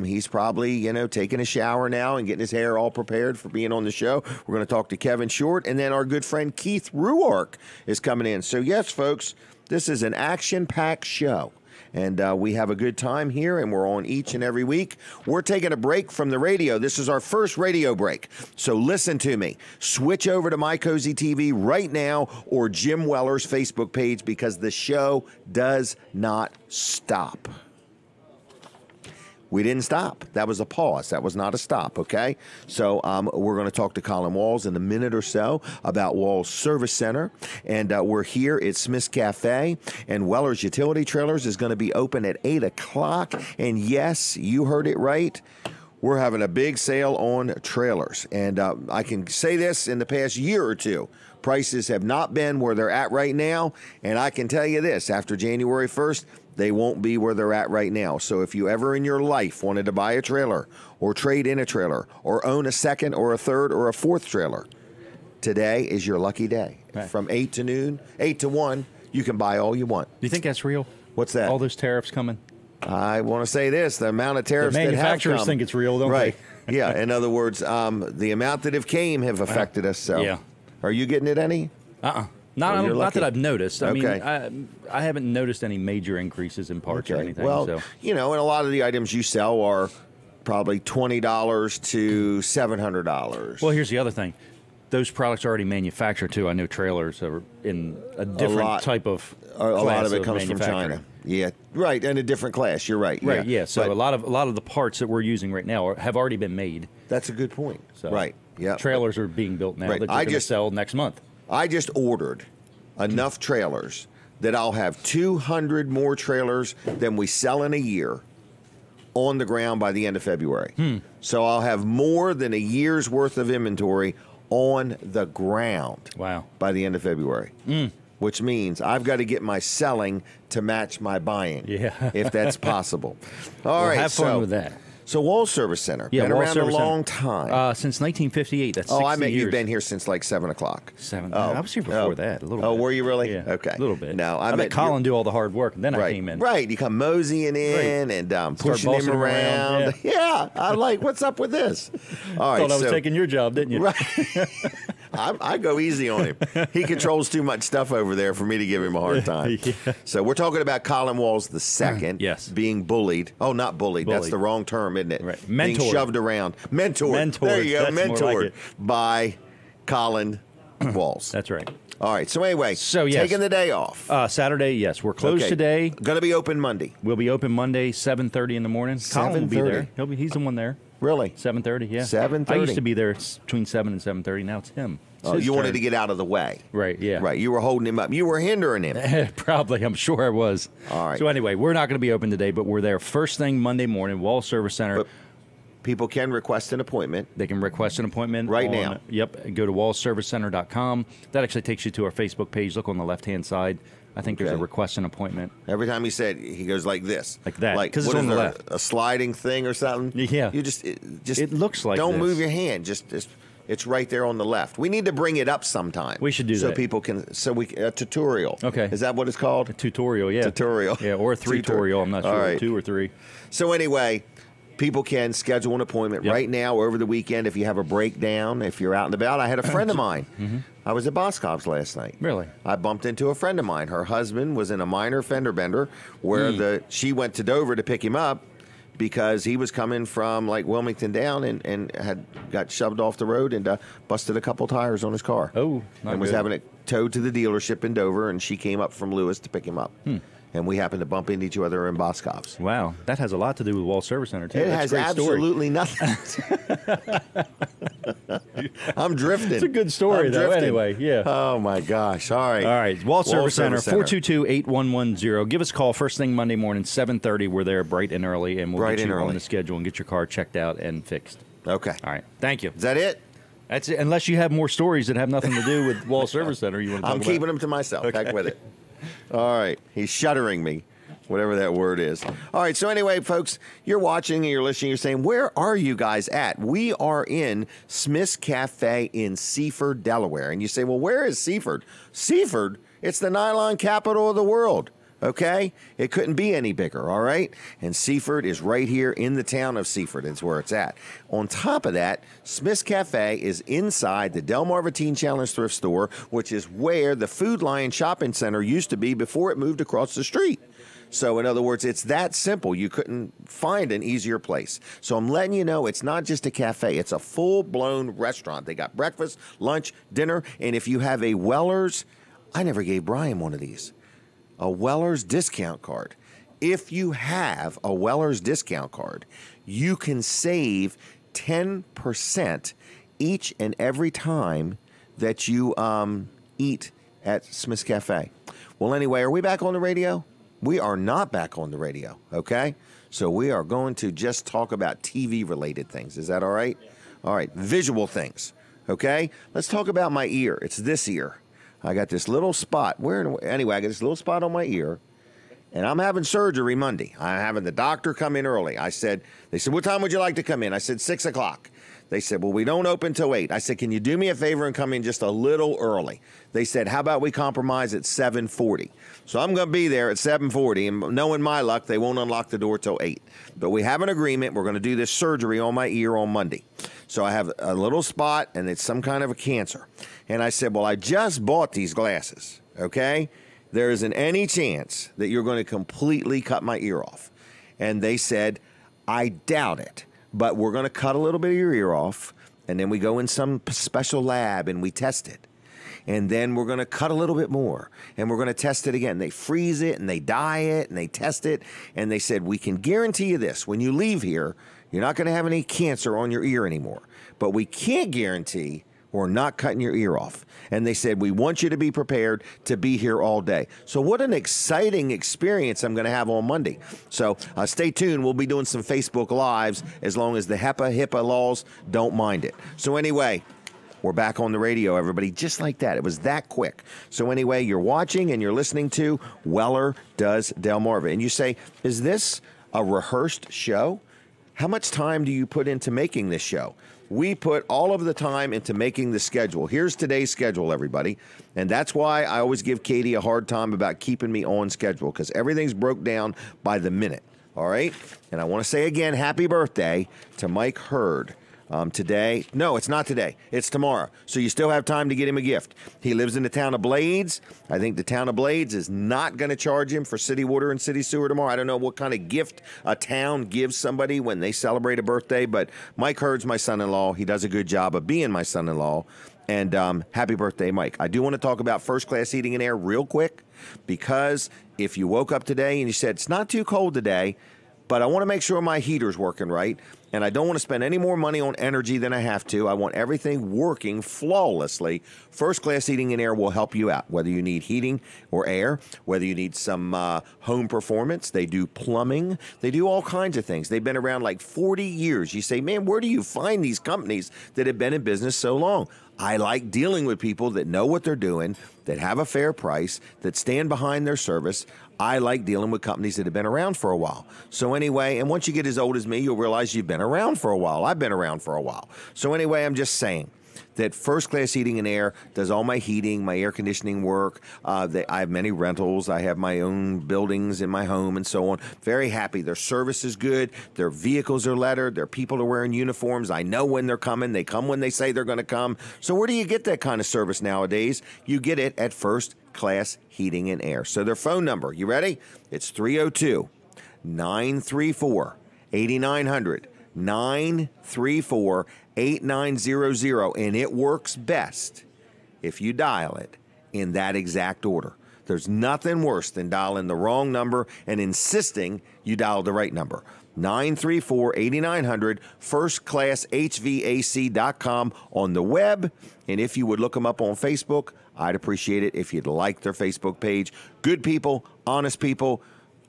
He's probably, taking a shower now and getting his hair all prepared for being on the show. We're going to talk to Kevin Short. And then our good friend Keith Ruark is coming in. So, yes, folks, this is an action-packed show. And we have a good time here, and we're on each and every week. We're taking a break from the radio. This is our first radio break. So listen to me. Switch over to My Cozy TV right now or Jim Weller's Facebook page, because the show does not stop. We didn't stop. That was a pause. That was not a stop, okay? So we're going to talk to Colin Walls in a minute or so about Walls Service Center. And we're here at Smith's Cafe. And Weller's Utility Trailers is going to be open at 8 o'clock. And yes, you heard it right. We're having a big sale on trailers. And I can say this, in the past year or two, prices have not been where they're at right now. And I can tell you this, after January 1st, they won't be where they're at right now. So if you ever in your life wanted to buy a trailer or trade in a trailer or own a second or a third or a fourth trailer, today is your lucky day. Right. From 8 to noon, 8 to 1, you can buy all you want. Do you think that's real? What's that? All those tariffs coming? I want to say this, the amount of tariffs The that have manufacturers come, think it's real, don't right. Yeah, in other words, the amount that have affected us. So. Yeah. Are you getting it any? Not that I've noticed. I Okay. mean, I haven't noticed any major increases in parts or anything. Well, so. and a lot of the items you sell are probably $20 to $700. Well, here's the other thing. Those products are already manufactured, too. I know trailers are in a different type of a lot class of it comes from manufacturing. China. Yeah, right, and a different class. You're right. Right, yeah. So But a lot of the parts that we're using right now have already been made. that's a good point. So Right, yeah. Trailers are being built now Right. that you're going to sell next month. I just ordered enough trailers that I'll have 200 more trailers than we sell in a year on the ground by the end of February. So I'll have more than a year's worth of inventory on the ground. Wow. By the end of February. Which means I've got to get my selling to match my buying. Yeah. If that's possible. All right. Have fun with that. So Walls Service Center. Yeah, been Walls around Service a Center. long time. Since 1958. That's 60 oh, I meant years. you've been here since like 7 o'clock. I was here before that, a little bit. Oh, were you really? Yeah, Okay. a little bit. No, I let Colin do all the hard work, and then I came in. Right. You come moseying in and pushing him bossing him around. around, Yeah. I'm like, what's up with this? All right. Thought I was taking your job, didn't you? Right. I go easy on him. He controls too much stuff over there for me to give him a hard time. Yeah. So we're talking about Colin Walls II. Yes. Being bullied. Oh, not bullied. That's Bullied. the wrong term, isn't it? Right. Being Mentored. shoved around. Mentored. There you go. That's more like Mentored it. by Colin Walls. That's right. All right. So anyway, yes. taking the day off. Saturday, yes. We're closed Okay. today. Going to be open Monday. We'll be open Monday, 7:30 in the morning. Colin will be 7:30. there. He's the one there. Really? 7:30, yeah. 7:30. I used to be there between 7 and 7:30. Now it's him. It's Oh, his you wanted turn. to get out of the way. Right, yeah. Right. You were holding him up. You were hindering him. Probably, I'm sure I was. All right. So anyway, we're not going to be open today, but we're there first thing Monday morning, Wall Service Center. But people can request an appointment. They can request an appointment Right now. Yep. Go to wallservicecenter.com. That actually takes you to our Facebook page. Look on the left-hand side. I think there's a Okay. request an appointment. Every time he said, he goes like this. Like that, Like, 'cause it's what on is the there, left. A sliding thing or something? Yeah. You just It looks like Don't this. move your hand. Just it's right there on the left. We need to bring it up sometime. We should do so that. people can. A tutorial. Okay. Is that what it's called? A tutorial, yeah. Tutorial. Yeah, or a three-torial. I'm not sure. All right. 2 or 3. So anyway, people can schedule an appointment Yep. right now or over the weekend if you have a breakdown, if you're out and about. I had a friend of mine. I was at Boscov's last night. Really? I bumped into a friend of mine. Her husband was in a minor fender bender where she went to Dover to pick him up because he was coming from like Wilmington down and had got shoved off the road and busted a couple tires on his car. Oh, not and was good. having it towed to the dealership in Dover, and she came up from Lewis to pick him up. And we happened to bump into each other in Boscov's. Wow. That has a lot to do with Wall Service Center, too. It That's has a great story. absolutely nothing. I'm drifting. It's a good story, I'm though. drifting. Anyway, yeah. Oh, my gosh. All right. All right, Wall Service Center, 422-8110. Give us a call first thing Monday morning, 7:30. We're there bright and early, and we'll Bright get and you on early. the schedule and get your car checked out and fixed. Okay. All right, thank you. Is that it? That's it. Unless you have more stories that have nothing to do with Wall Service Center, you want to talk I'm about. keeping them to myself. Heck with it. All right. He's shuddering me, whatever that word is. All right. So anyway, folks, you're watching and you're listening. You're saying, where are you guys at? We are in Smith's Cafe in Seaford, Delaware. And you say, well, where is Seaford? Seaford, it's the nylon capital of the world. Okay? It couldn't be any bigger, all right? And Seaford is right here in the town of Seaford. It's where it's at. On top of that, Smith's Cafe is inside the Delmarva Teen Challenge Thrift Store, which is where the Food Lion Shopping Center used to be before it moved across the street. So, in other words, it's that simple. You couldn't find an easier place. So I'm letting you know it's not just a cafe. It's a full-blown restaurant. They got breakfast, lunch, dinner, and if you have a Weller's, I never gave Brian one of these, a Weller's discount card. if you have a Weller's discount card, you can save 10% each and every time that you eat at Smith's Cafe. Well, anyway, are we back on the radio? We are not back on the radio, okay? So we are going to just talk about TV-related things. Is that all right? Yeah. All right, visual things, okay? Let's talk about my ear. It's this ear. I got this little spot. Anyway, I got this little spot on my ear, and I'm having surgery Monday. I'm having the doctor come in early. They said, what time would you like to come in? I said, 6 o'clock. They said, well, we don't open till 8. I said, can you do me a favor and come in just a little early? They said, how about we compromise at 7:40? So I'm going to be there at 7:40, and knowing my luck, they won't unlock the door till 8. But we have an agreement. We're going to do this surgery on my ear on Monday. So I have a little spot, and it's some kind of a cancer. And I said, well, I just bought these glasses, okay? There isn't any chance that you're going to completely cut my ear off. And they said, I doubt it. But we're going to cut a little bit of your ear off, and then we go in some special lab and we test it. And then we're going to cut a little bit more, and we're going to test it again. They freeze it, and they dye it, and they test it. And they said, we can guarantee you this. When you leave here, you're not going to have any cancer on your ear anymore. But we can't guarantee we're not cutting your ear off. And they said, we want you to be prepared to be here all day. So what an exciting experience I'm going to have on Monday. So stay tuned. We'll be doing some Facebook Lives as long as the HIPAA laws don't mind it. So anyway, we're back on the radio, everybody, just like that. It was that quick. So anyway, you're watching and you're listening to Weller Does Delmarva. And you say, is this a rehearsed show? How much time do you put into making this show? We put all of the time into making the schedule. Here's today's schedule, everybody. And that's why I always give Katie a hard time about keeping me on schedule, because everything's broke down by the minute. All right? And I want to say again, happy birthday to Mike Hurd. Today. No, it's not today. It's tomorrow. So you still have time to get him a gift. He lives in the town of Blades. I think the town of Blades is not going to charge him for city water and city sewer tomorrow. I don't know what kind of gift a town gives somebody when they celebrate a birthday, but Mike Hurd's my son-in-law. He does a good job of being my son-in-law. And happy birthday, Mike. I do want to talk about first-class heating and air real quick, because if you woke up today and you said, it's not too cold today, but I want to make sure my heater's working right, and I don't want to spend any more money on energy than I have to. I want everything working flawlessly. First Class Heating and Air will help you out, whether you need heating or air, whether you need some home performance. They do plumbing. They do all kinds of things. They've been around like 40 years. You say, man, where do you find these companies that have been in business so long? I like dealing with people that know what they're doing, that have a fair price, that stand behind their service. I like dealing with companies that have been around for a while. So anyway, and once you get as old as me, you'll realize you've been around for a while. I've been around for a while. So anyway, I'm just saying that First Class Heating and Air does all my heating, my air conditioning work. I have many rentals. I have my own buildings in my home and so on. Very happy. Their service is good. Their vehicles are lettered. Their people are wearing uniforms. I know when they're coming. They come when they say they're going to come. So where do you get that kind of service nowadays? You get it at First Class Heating and Air. So their phone number, you ready? It's 302-934-8900. 934-8900, and it works best if you dial it in that exact order. There's nothing worse than dialing the wrong number and insisting you dial the right number. 934-8900, firstclasshvac.com on the web. And if you would look them up on Facebook, I'd appreciate it if you'd like their Facebook page. Good people, honest people.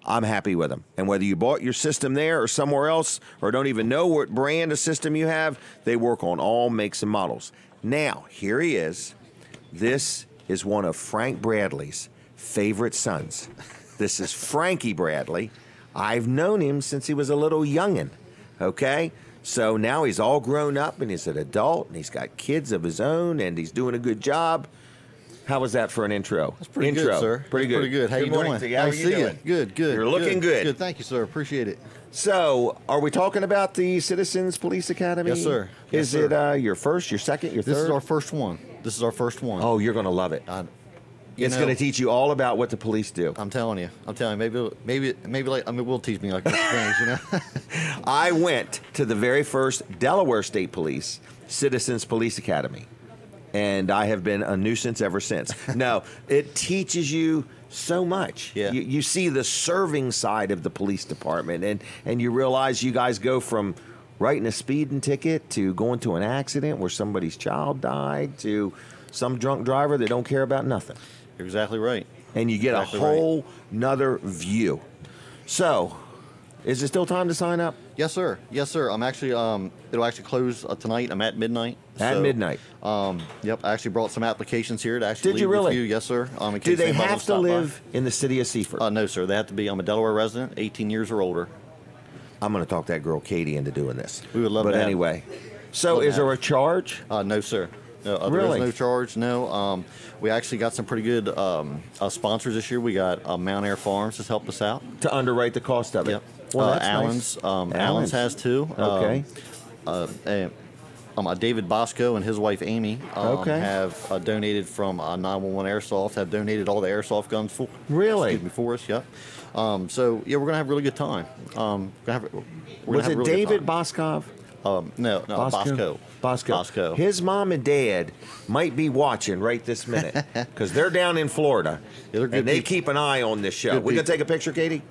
I'm happy with them. And whether you bought your system there or somewhere else, or don't even know what brand of system you have, they work on all makes and models. Now, here he is. This is one of Frank Bradley's favorite sons. This is Frankie Bradley. I've known him since he was a little youngin', okay? So now he's all grown up, and he's an adult, and he's got kids of his own, and he's doing a good job. How was that for an intro? That's pretty good, sir. Pretty good. Pretty good. How you doing? To you. How nice are you doing? Good, good. You're looking good. Good. Thank you, sir. Appreciate it. So, are we talking about the Citizens Police Academy? Yes, sir. Is it your first, your second, your third? This is our first one. This is our first one. Oh, you're going to love it. It's going to teach you all about what the police do. I'm telling you. Maybe like, it will teach me like things, you know. I went to the very first Delaware State Police Citizens Police Academy. and I have been a nuisance ever since. No, it teaches you so much. Yeah. You see the serving side of the police department, and you realize you guys go from writing a speeding ticket to going to an accident where somebody's child died to some drunk driver that don't care about nothing. You're exactly right. And you get Exactly a whole nother view. So, is it still time to sign up? Yes, sir. Yes, sir. I'm actually it'll actually close tonight. I'm at midnight. At midnight. Yep. I actually brought some applications here to actually Did you leave with really? you. Yes, sir. In Do case they anybody have wants to stop by. live in the city of Seaford? No, sir. They have to be. I'm a Delaware resident, 18 years or older. I'm going to talk that girl Katie into doing this. We would love but to have- anyway, so love to is there have- a charge? No, sir. No, Really? There's no charge. No. We actually got some pretty good sponsors this year. We got Mount Air Farms has helped us out. To underwrite the cost of it? Yep. Well, that's Allen's. nice. Allen's has two. Okay. David Bosco and his wife Amy Okay. have donated from 911 Airsoft. Have donated all the airsoft guns for. Really? Excuse me, for us. Yep. So yeah, we're gonna have a really good time. Was it David Boskov? No, Bosco. Bosco. His mom and dad might be watching right this minute because they're down in Florida, Yeah, they're good and they people. keep an eye on this show. Good We gonna people. take a picture, Katie?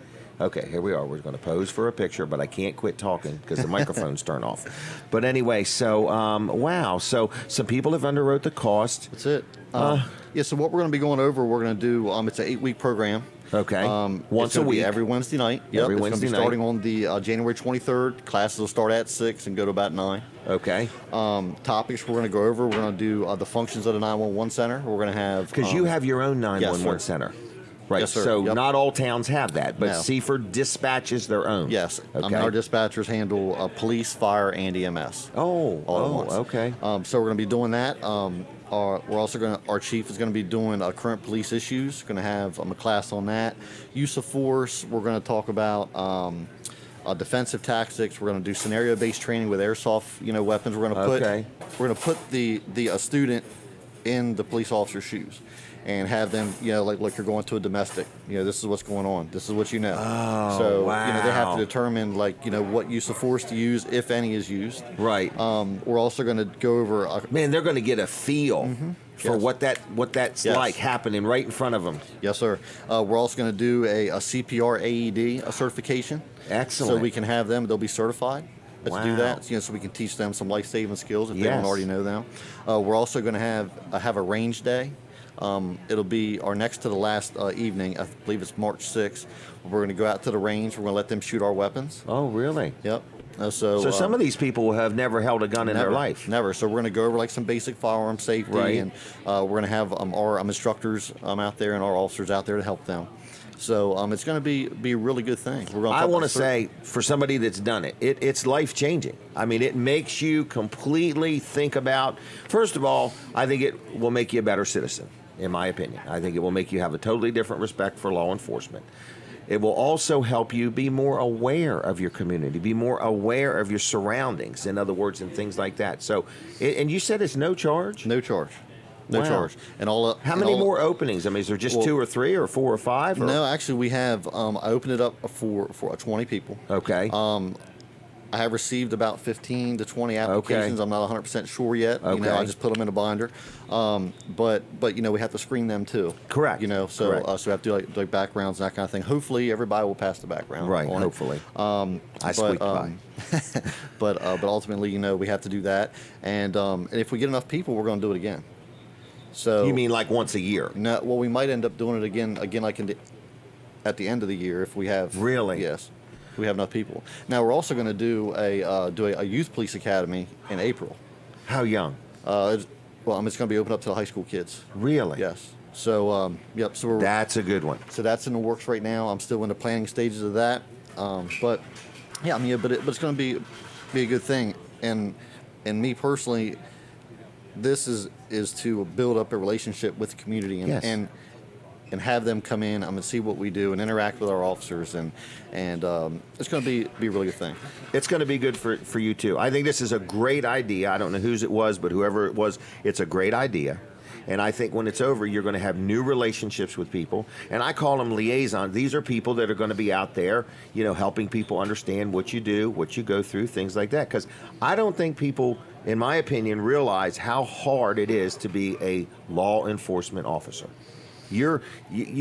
Okay, here we are. We're going to pose for a picture, but I can't quit talking because the microphone's turned off. But anyway, so wow, so some people have underwrote the cost. That's it. Yeah. So what we're going to be going over, we're going to do. It's an 8-week program. Okay. It's Once a gonna be week. every Wednesday night. Yep. Every it's Wednesday gonna be night. starting on the January 23rd. Classes will start at 6 and go to about 9. Okay. Topics we're going to go over. We're going to do the functions of the 911 center. We're going to have Because you have your own 911 sir. center. Right. Yes, sir. So Yep. not all towns have that, but No. Seaford dispatches their own. Yes. Okay. Our dispatchers handle police, fire, and EMS. Oh. all at once. Okay. So we're going to be doing that. We're also going to. Our chief is going to be doing current police issues. Going to have a class on that. Use of force. We're going to talk about defensive tactics. We're going to do scenario-based training with airsoft, weapons. We're going to put. Okay. We're going to put a student in the police officer's shoes. And have them, like you're going to a domestic. This is what's going on. This is what you know. Oh, so, wow. they have to determine, what use of force to use, if any is used. Right. We're also going to go over. Man, they're going to get a feel for Yes. what that's Yes. like happening right in front of them. Yes, sir. We're also going to do a CPR AED certification. Excellent. So we can have them. They'll be certified to Wow. do that. So we can teach them some life-saving skills if they Yes. don't already know them. We're also going to have a range day. It'll be our next to the last evening. I believe it's March 6th. We're going to go out to the range. We're going to let them shoot our weapons. Oh, really? Yep. So some of these people have never held a gun in their life. Never. So we're going to go over some basic firearm safety, Right. and we're going to have our instructors out there and our officers out there to help them. So it's going to be a really good thing. We're going I want to say, for somebody that's done it, it's life-changing. I mean, it makes you completely think about, first of all, I think it will make you a better citizen, in my opinion. I think it will make you have a totally different respect for law enforcement. It will also help you be more aware of your community, be more aware of your surroundings, in other words, and things like that. So, and you said it's no charge? No charge. No Wow. charge. And How many more openings? I mean, is there just 2 or 3 or 4 or 5? Or? No, actually, we have. I opened it up for 20 people. Okay. I have received about 15 to 20 applications. Okay. I'm not 100% sure yet. Okay. I just put them in a binder. But we have to screen them too. Correct. So Correct. so we have to do like backgrounds and that kind of thing. Hopefully, everybody will pass the background. Right, on it. hopefully. I squeaked by. But ultimately, we have to do that. And if we get enough people, we're going to do it again. So You mean like once a year? No, well, we might end up doing it again like at the end of the year if we have. Really? Yes, if we have enough people. Now we're also going to do a youth police academy in April. How young? It's going to be open up to the high school kids. Really? Yes. So yep. So we're, That's a good one. so that's in the works right now. I'm still in the planning stages of that. But yeah, but it's going to be a good thing. And me personally, this is to build up a relationship with the community Yes. and have them come in. I'm going to see what we do and interact with our officers, and it's going to be a really good thing. It's going to be good for you too. I think this is a great idea. I don't know whose it was, but whoever it was, it's a great idea. And I think when it's over, you're going to have new relationships with people. And I call them liaisons. These are people that are going to be out there, you know, helping people understand what you do, what you go through, things like that. Because I don't think people, in my opinion, realize how hard it is to be a law enforcement officer. You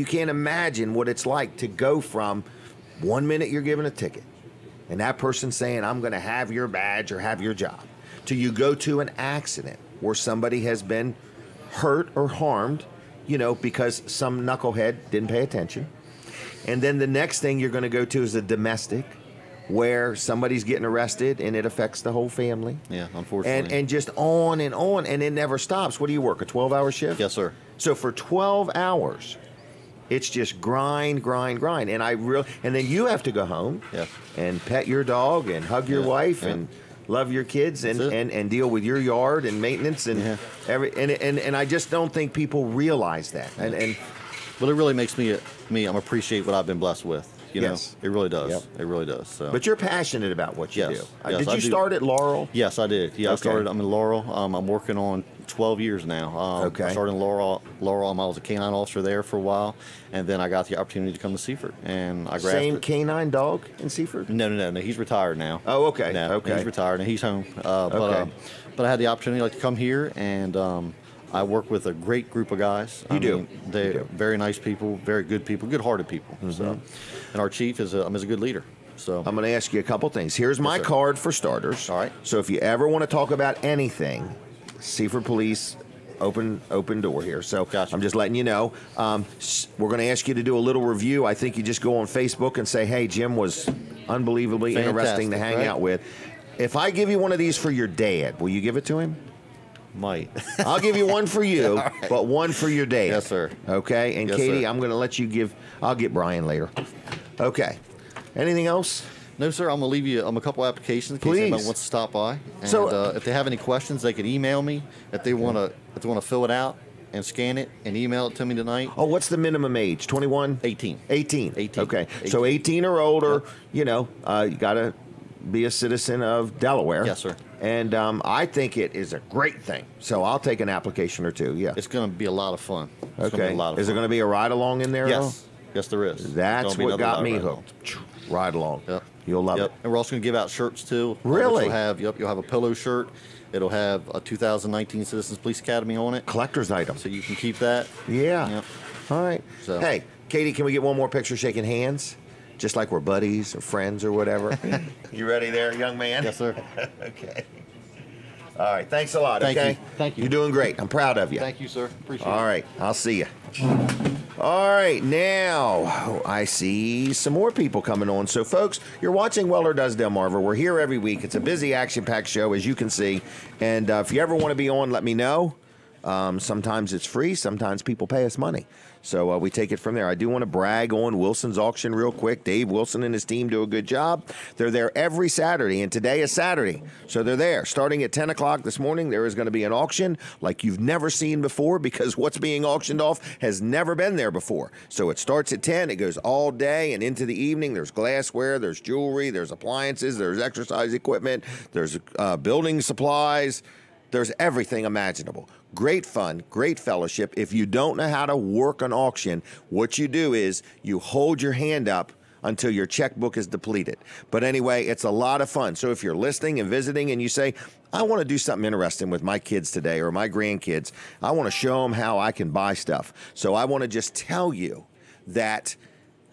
can't imagine what it's like to go from 1 minute you're given a ticket and that person saying, I'm going to have your badge or have your job, to you go to an accident where somebody has been hurt or harmed, you know, because some knucklehead didn't pay attention. And then the next thing you're going to go to is a domestic where somebody's getting arrested and it affects the whole family. Yeah, unfortunately. And just on, and it never stops. What do you work, a 12-hour shift? Yes, sir. So for 12 hours, it's just grind. And and then you have to go home and pet your dog and hug your wife and love your kids and deal with your yard and maintenance and and I just don't think people realize that. But it really makes me appreciate what I've been blessed with. You know, it really does. Yep. It really does. So. But you're passionate about what you do. Yes, Did you start at Laurel? Yes, I did. Yeah, Okay. I'm in Laurel. I'm working on 12 years now. Okay. I started in Laurel. I was a canine officer there for a while, and then I got the opportunity to come to Seaford, and I grasped Same it. canine dog in Seaford? No. He's retired now. Oh, okay. No, Okay. he's retired and he's home. Okay. But I had the opportunity to come here, and I work with a great group of guys. They're very nice people, very good people, good-hearted people. Mm-hmm. So, and our chief is a good leader. So I'm going to ask you a couple things. Here's my sir. card for starters. All right. So if you ever want to talk about anything, Seaford Police, open door here. So Gotcha. I'm just letting you know. We're going to ask you to do a little review. I think you just go on Facebook and say, hey, Jim was unbelievably interesting to hang out with. If I give you one of these for your dad, will you give it to him? Might. I'll give you one for you, but one for your dad. Yes, sir. Okay? And Yes, Katie, sir. I'm going to let you I'll get Brian later. Okay. Anything else? No, sir. I'm gonna leave you a couple applications in case Please. anybody wants to stop by. And So- if they have any questions, they can email me. If they want to fill it out and scan it and email it to me tonight. Oh, what's the minimum age? 21? 18. 18. 18. Okay. So 18 or older, you know, you got to be a citizen of Delaware. Yes, sir. And I think it is a great thing. So I'll take an application or two. Yeah. It's going to be a lot of fun. It's gonna Okay. be a lot of Is there fun. going to be a ride along in there? Yes. Yes, there is. Though? That's Gonna be what another got me ride along. hooked. Ride along. Yep. You'll love it. And we're also going to give out shirts too. Really? You'll have a polo shirt. It'll have a 2019 Citizens Police Academy on it. Collector's item. So you can keep that. Yeah. Yep. All right. So- Hey, Katie, can we get one more picture shaking hands? Just like we're buddies or friends or whatever. You ready there, young man? Yes, sir. Okay. All right. Thanks a lot. Thank okay. you. Thank you. You're doing great. I'm proud of you. Thank you, sir. Appreciate it. All right. I'll see you. All right. Now I see some more people coming on. So, folks, you're watching Weller Does Delmarva. We're here every week. It's a busy, action-packed show, as you can see. And if you ever want to be on, let me know. Sometimes it's free. Sometimes people pay us money. So we take it from there. I do want to brag on Wilson's Auction real quick. Dave Wilson and his team do a good job. They're there every Saturday, and today is Saturday. So they're there. Starting at 10 o'clock this morning, there is going to be an auction like you've never seen before, because what's being auctioned off has never been there before. So it starts at 10. It goes all day and into the evening. There's glassware, there's jewelry, there's appliances, there's exercise equipment, there's building supplies. There's everything imaginable. Great fun, great fellowship. If you don't know how to work an auction, what you do is you hold your hand up until your checkbook is depleted. But anyway, it's a lot of fun. So if you're listening and visiting and you say, I want to do something interesting with my kids today or my grandkids, I want to show them how I can buy stuff. So I want to just tell you that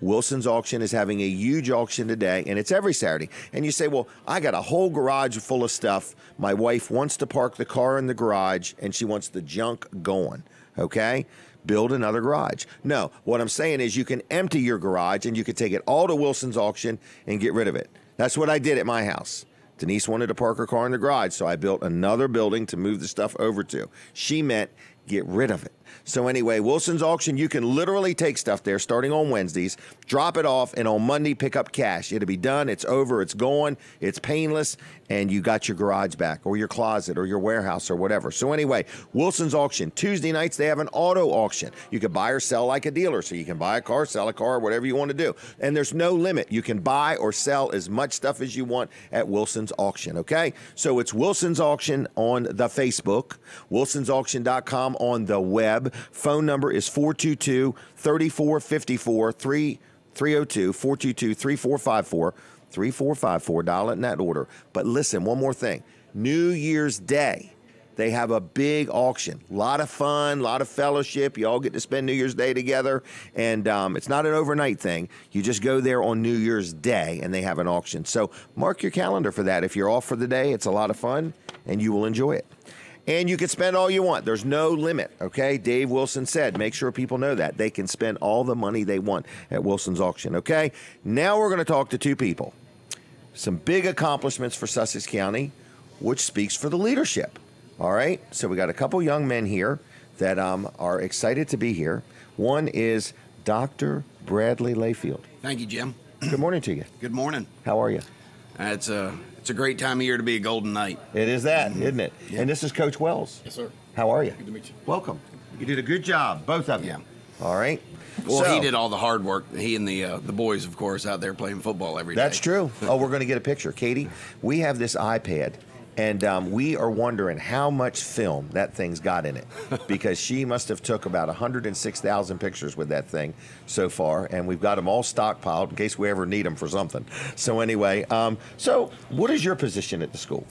Wilson's Auction is having a huge auction today, and it's every Saturday. And you say, well, I got a whole garage full of stuff. My wife wants to park the car in the garage, and she wants the junk going, okay? Build another garage. No, what I'm saying is you can empty your garage, and you can take it all to Wilson's Auction and get rid of it. That's what I did at my house. Denise wanted to park her car in the garage, so I built another building to move the stuff over to. She meant get rid of it. So anyway, Wilson's Auction, you can literally take stuff there starting on Wednesdays, drop it off, and on Monday pick up cash. It'll be done. It's over. It's gone. It's painless, and you got your garage back or your closet or your warehouse or whatever. So anyway, Wilson's Auction. Tuesday nights, they have an auto auction. You can buy or sell like a dealer. So you can buy a car, sell a car, whatever you want to do. And there's no limit. You can buy or sell as much stuff as you want at Wilson's Auction, okay? So it's Wilson's Auction on the Facebook, wilsonsauction.com on the web. Phone number is 422-3454, 302-422-3454, dial it in that order. But listen, one more thing. New Year's Day, they have a big auction. A lot of fun, a lot of fellowship. You all get to spend New Year's Day together. And it's not an overnight thing. You just go there on New Year's Day, and they have an auction. So mark your calendar for that. If you're off for the day, it's a lot of fun, and you will enjoy it. And you can spend all you want. There's no limit, okay? Dave Wilson said, make sure people know that. They can spend all the money they want at Wilson's Auction, okay? Now we're going to talk to two people. Some big accomplishments for Sussex County, which speaks for the leadership, all right? So we got a couple young men here that are excited to be here. One is Dr. Bradley Layfield. Thank you, Jim. Good morning to you. Good morning. How are you? It's a great time of year to be a Golden Knight. It is that, isn't it? Yeah. And this is Coach Wells. Yes, sir. How are you? Good to meet you. Welcome. You did a good job, both of you. Yeah. All right. Well, So- he did all the hard work. He and the boys, of course, out there playing football every day. That's true. Oh, we're going to get a picture. Katie, we have this iPad, and we are wondering how much film that thing's got in it, because she must have took about 106,000 pictures with that thing so far, and we've got them all stockpiled in case we ever need them for something. So anyway, so what is your position at the school?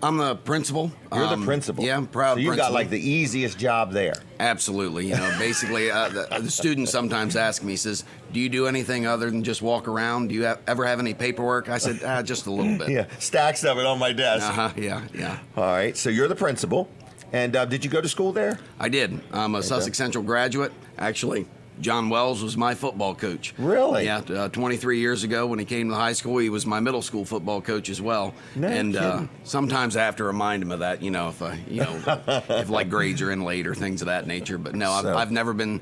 I'm the principal. You're the principal. Yeah, I'm proud So you've got principal. like the easiest job there. Absolutely. You know, basically, the students sometimes ask me, says, do you do anything other than just walk around? Do you ever have any paperwork? I said, just a little bit. Yeah, stacks of it on my desk. Yeah. All right, so you're the principal. And did you go to school there? I did. I'm a Sussex Central graduate. Actually, John Wells was my football coach. Really? Yeah, 23 years ago when he came to high school, he was my middle school football coach as well. No and kidding. sometimes I have to remind him of that, if like grades are in late or things of that nature. But no, So- I've never been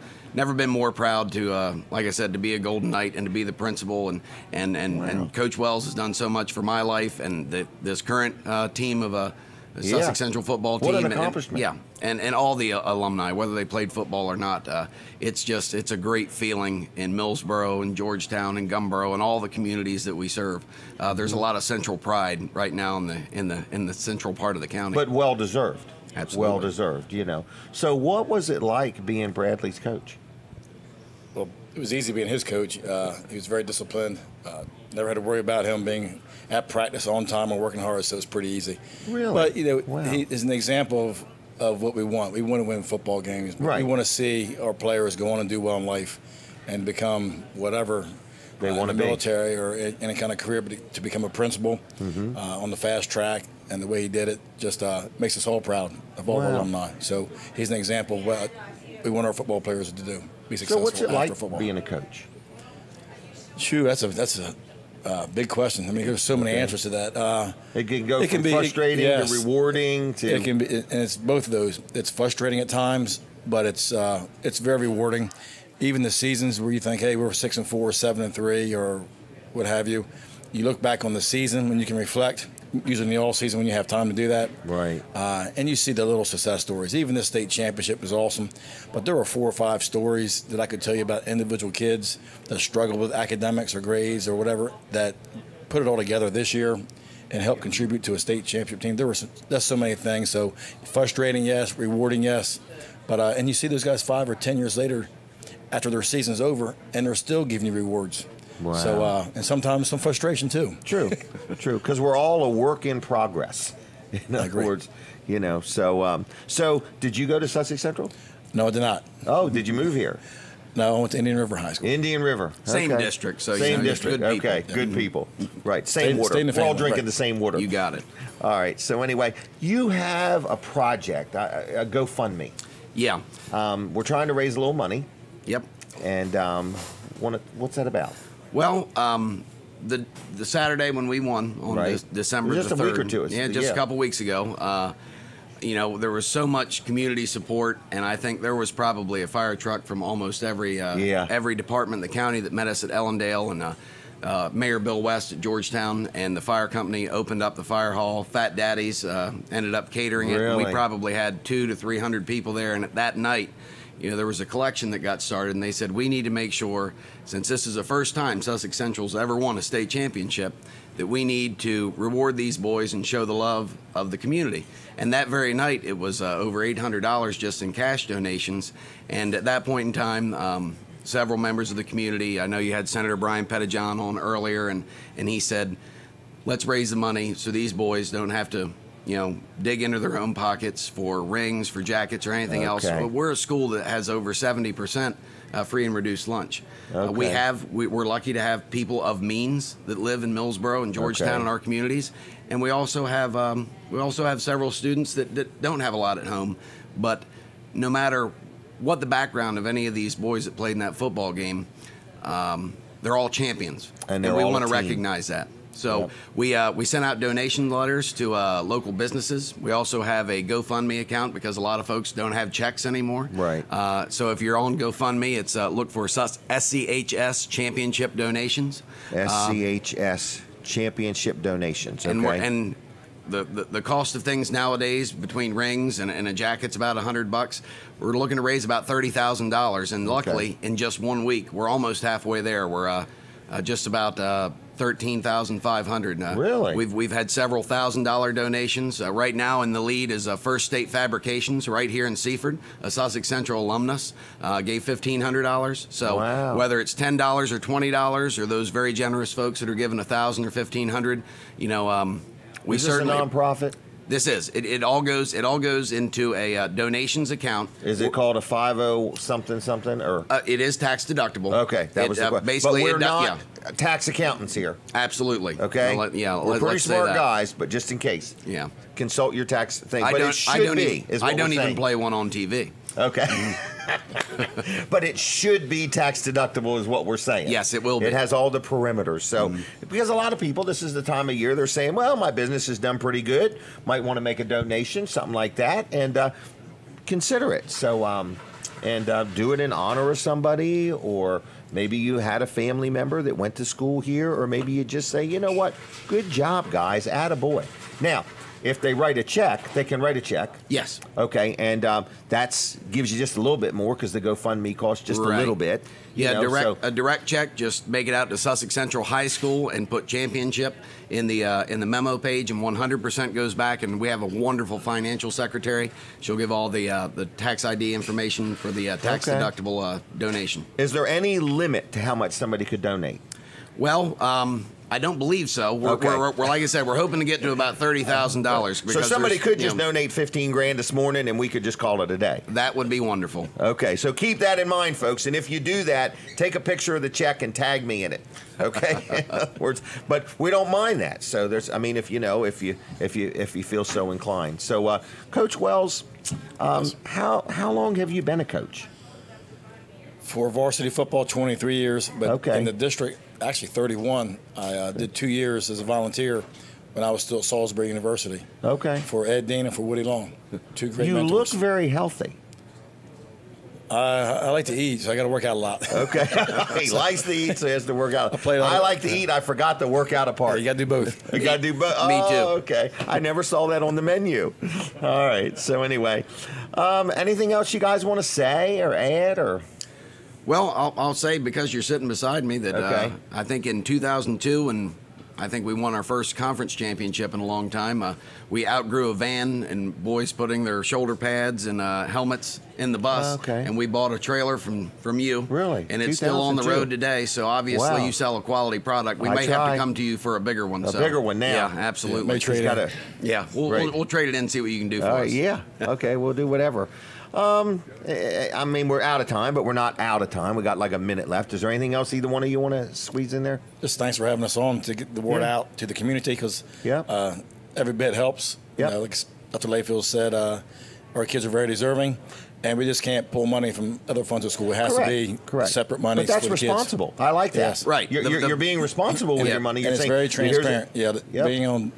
more proud to, like I said, to be a Golden Knight and to be the principal. And Coach Wells has done so much for my life and this current team of the Yeah. Sussex Central football What team. an accomplishment. And all the alumni, whether they played football or not, it's a great feeling in Millsboro and Georgetown and Gumboro and all the communities that we serve. There's a lot of central pride right now in the central part of the county. But well deserved. Absolutely. Well deserved, So what was it like being Bradley's coach? Well, it was easy being his coach. He was very disciplined. Never had to worry about him being at practice on time and working hard, so it was pretty easy. Really? But, Wow. he is an example of what we want. We want to win football games. Right. We want to see our players go on and do well in life and become whatever They want to in be. the military or in any kind of career, but to become a principal on the fast track. And the way he did it just makes us all proud of all our Wow. alumni. So he's an example of what we want our football players to do, be So successful what's it after like football. being a coach? Shoo, that's a big question. I mean, there's so many answers to that. It can go It from can be- frustrating yes. to rewarding to... It can be, and it's both of those. It's frustrating at times, but it's very rewarding. Even the seasons where you think, hey, we're 6-4, 7-3, or what have you. You look back on the season when you can reflect. Usually in the all season when you have time to do that. Right. And you see the little success stories. Even the state championship was awesome, but there were 4 or 5 stories that I could tell you about individual kids that struggled with academics or grades or whatever that put it all together this year and helped contribute to a state championship team. That's so many things. So frustrating, yes. Rewarding, yes. But and you see those guys 5 or 10 years later, after their season's over, and they're still giving you rewards. Wow. So and sometimes some frustration too. True, because we're all a work in progress. In other agree. words, So did you go to Sussex Central? No, I did not. Oh, did you move here? No, I went to Indian River High School. Indian River. Same Okay. district, so, same you're district. good people. Okay, good people. Right, same Stay- water. stay in the We're all family, drinking right. the same water. You got it. All right. So anyway, you have a project, a GoFundMe. Yeah. We're trying to raise a little money, Yep. and what's that about? Well, the Saturday when we won on Right. December Just the a week 3rd, or two, yeah, just yeah. a couple weeks ago, you know, there was so much community support, and I think there was probably a fire truck from almost every department in the county that met us at Ellendale, and Mayor Bill West at Georgetown, and the fire company opened up the fire hall. Fat Daddy's ended up catering it. Really? We probably had 200 to 300 people there, and that night, you know, there was a collection that got started, and they said, we need to make sure, since this is the first time Sussex Central's ever won a state championship, that we need to reward these boys and show the love of the community. And that very night, it was over $800 just in cash donations. And at that point in time, several members of the community, I know you had Senator Brian Pettijohn on earlier, and he said, let's raise the money so these boys don't have to, you know, dig into their own pockets for rings, for jackets, or anything else. But we're a school that has over 70% free and reduced lunch. We're lucky to have people of means that live in Millsboro and Georgetown in our communities, and we also have several students that don't have a lot at home. But no matter what the background of any of these boys that played in that football game, they're all champions, and we want to recognize that. So we sent out donation letters to local businesses. We also have a GoFundMe account because a lot of folks don't have checks anymore. Right. So if you're on GoFundMe, it's look for SCHS Championship Donations. SCHS Championship Donations. Okay. And the cost of things nowadays, between rings and a jacket's about $100. We're looking to raise about $30,000, and luckily, in just 1 week, we're almost halfway there. We're just about 13,500. Really? We've had several $1,000 donations. Right now in the lead is First State Fabrications right here in Seaford. A Sussex Central alumnus gave $1,500. So whether it's $10 or $20, or those very generous folks that are giving $1,000 or $1,500, you know, we certainly. Is this a nonprofit? This is. It all goes into a donations account. Is it called a 50 something or? It is tax deductible. Okay, that was the question. Basically, but we're not tax accountants here. Absolutely. Okay. We're pretty smart guys, but just in case. Yeah. Consult your tax thing. I but don't, it should be. I don't even play one on TV. Okay. But it should be tax deductible is what we're saying. Yes, it will be. It has all the perimeters. So, because a lot of people, this is the time of year, they're saying, well, my business has done pretty good. Might want to make a donation, something like that, and consider it. So, do it in honor of somebody, or maybe you had a family member that went to school here, or maybe you just say, you know what, good job, guys, attaboy. Now, if they write a check, they can write a check. Yes. Okay, and that gives you just a little bit more because the GoFundMe costs just a little bit. Yeah, a direct check. Just make it out to Sussex Central High School and put championship in the memo page, and 100% goes back. And we have a wonderful financial secretary. She'll give all the tax ID information for the tax deductible donation. Is there any limit to how much somebody could donate? Well, I don't believe so. We're like I said, we're hoping to get to about $30,000. So somebody could just donate $15,000 this morning, and we could just call it a day. That would be wonderful. Okay, so keep that in mind, folks. And if you do that, take a picture of the check and tag me in it. Okay, but we don't mind that. So there's, I mean, if you feel so inclined. So, Coach Wells, how long have you been a coach? For varsity football, 23 years, but in the district, actually 31. I did 2 years as a volunteer when I was still at Salisbury University. Okay. For Ed Dean and for Woody Long. Two great mentors. You look very healthy. I like to eat, so I got to work out a lot. Okay. He likes to eat, so he has to work out. I like to eat. I forgot the workout apart. You got to do both. You got to do both. Me too. Okay. I never saw that on the menu. All right. So anyway, anything else you guys want to say or add or? Well, I'll say, because you're sitting beside me, that I think in 2002, and I think we won our first conference championship in a long time, we outgrew a van and boys putting their shoulder pads and helmets in the bus. And we bought a trailer from you. Really? And it's still on the road today, so obviously you sell a quality product. We may have to come to you for a bigger one. A bigger one now. Yeah, absolutely. We'll trade it in and see what you can do for us. Yeah. Okay, we'll do whatever. I mean, we're out of time, but we're not out of time. We got like a minute left. Is there anything else either one of you want to squeeze in there? Just thanks for having us on to get the word out to the community, because every bit helps. You know, like Dr. Layfield said, our kids are very deserving, and we just can't pull money from other funds of school. It has to be separate money. But that's responsible. I like that. Right. You're being responsible with your money. And it's very transparent. Being on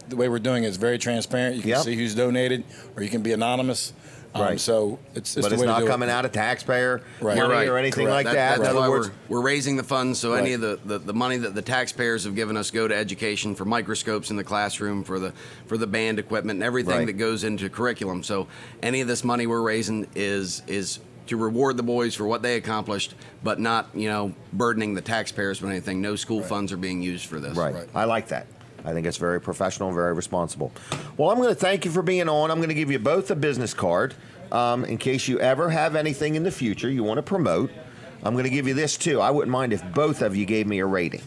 the way we're doing it is very transparent. You can see who's donated, or you can be anonymous. Right. So it's but the it's way not to do coming it. out of taxpayer money You're right. or anything Correct. like that. That's In other why words, we're raising the funds, so any of the money that the taxpayers have given us go to education, for microscopes in the classroom, for the band equipment and everything that goes into curriculum. So any of this money we're raising is to reward the boys for what they accomplished, but not, burdening the taxpayers with anything. No school funds are being used for this. Right. I like that. I think it's very professional and very responsible. Well, I'm going to thank you for being on. I'm going to give you both a business card in case you ever have anything in the future you want to promote. I'm going to give you this, too. I wouldn't mind if both of you gave me a rating,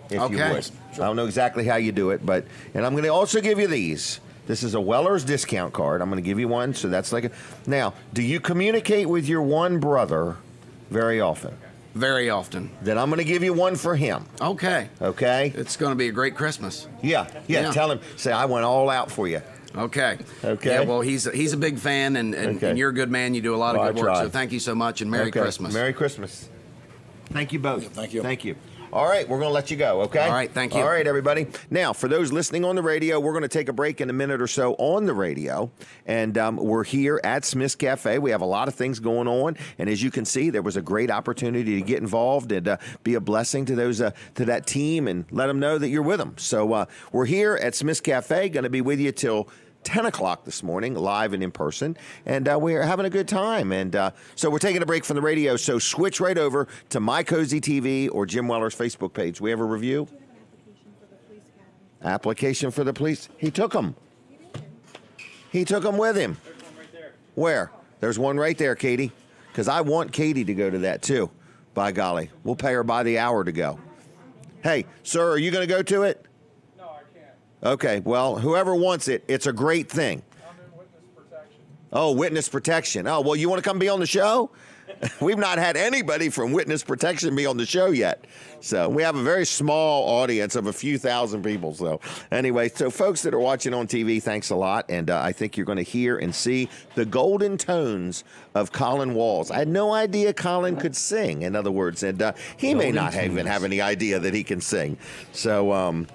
if you would. I don't know exactly how you do it, and I'm going to also give you these. This is a Weller's discount card. I'm going to give you one, so that's like a... Now, do you communicate with your one brother very often? Very often. Then I'm going to give you one for him. Okay. Okay? It's going to be a great Christmas. Yeah. Tell him, say, I went all out for you. Okay. Okay. Yeah, well, he's a big fan, and you're a good man. You do a lot of good work, so thank you so much, and Merry Christmas. Merry Christmas. Thank you both. Thank you. Thank you. All right, we're going to let you go, okay? All right, thank you. All right, everybody. Now, for those listening on the radio, we're going to take a break in a minute or so on the radio, and we're here at Smith's Cafe. We have a lot of things going on, and as you can see, there was a great opportunity to get involved and be a blessing to those to that team and let them know that you're with them. So we're here at Smith's Cafe, going to be with you till 10 o'clock this morning, live and in person, and we're having a good time. And so we're taking a break from the radio, so switch right over to My Cozy TV or Jim Weller's Facebook page. We have a review? Application for the police? He took them. He took them with him. There's one right there. Where? There's one right there, Katie, because I want Katie to go to that too. By golly, we'll pay her by the hour to go. Hey, sir, are you going to go to it? Okay, well, whoever wants it, it's a great thing. I'm in witness protection. Oh, witness protection. Oh, well, you want to come be on the show? We've not had anybody from witness protection be on the show yet. So we have a very small audience of a few thousand people. So anyway, so folks that are watching on TV, thanks a lot. And I think you're going to hear and see the golden tones of Colin Walls. I had no idea Colin could sing, in other words. And he may not even have any idea that he can sing. So,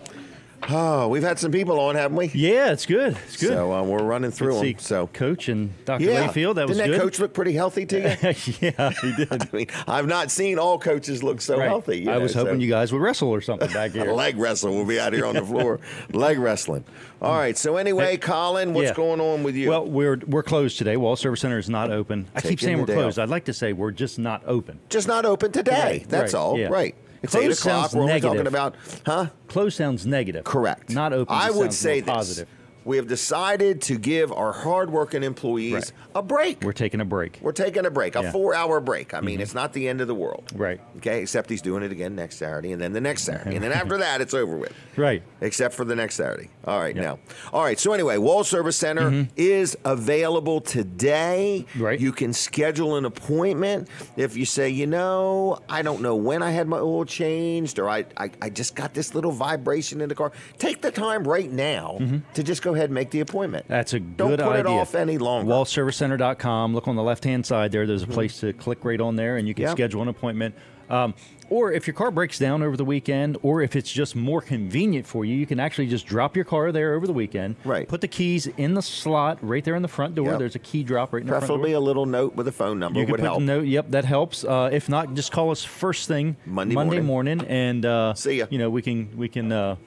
we've had some people on, haven't we? Yeah, it's good. It's good. So we're running through them. So Coach and Dr. Layfield, that was Didn't good. that coach look pretty healthy to you? Yeah, he did. I mean, I've not seen all coaches look so healthy. I was hoping you guys would wrestle or something back here. Leg wrestle. We'll be out here on the floor. Leg wrestling. All right. So anyway, Colin, what's going on with you? Well, we're closed today. Wall Service Center is not open. I keep saying we're closed. off. I'd like to say we're just not open. Just not open today. That's all. Yeah. Right. It's Closed 8 o'clock. sounds We're only negative. talking about, Closed sounds negative. Correct. Not open. I just would sounds say more this. positive. We have decided to give our hardworking employees a break. We're taking a break. We're taking a break, a Yeah. 4-hour break. I mean, it's not the end of the world. Right. Okay, except he's doing it again next Saturday, and then the next Saturday. And then after that, it's over with. Right. Except for the next Saturday. All right, now. All right, so anyway, Wall Service Center is available today. Right. You can schedule an appointment if you say, I don't know when I had my oil changed, or I just got this little vibration in the car. Take the time right now to just go ahead and make the appointment. That's a Don't good idea. put it off any longer. Wallservicecenter.com. Look on the left-hand side there. There's a place to click right on there, and you can schedule an appointment. Or if your car breaks down over the weekend, or if it's just more convenient for you, you can actually just drop your car there over the weekend. Right. Put the keys in the slot right there in the front door. Yep. There's a key drop right in the front door. Preferably a little note with a phone number You can would put help. a note. Yep, that helps. If not, just call us first thing Monday morning, and see ya. We can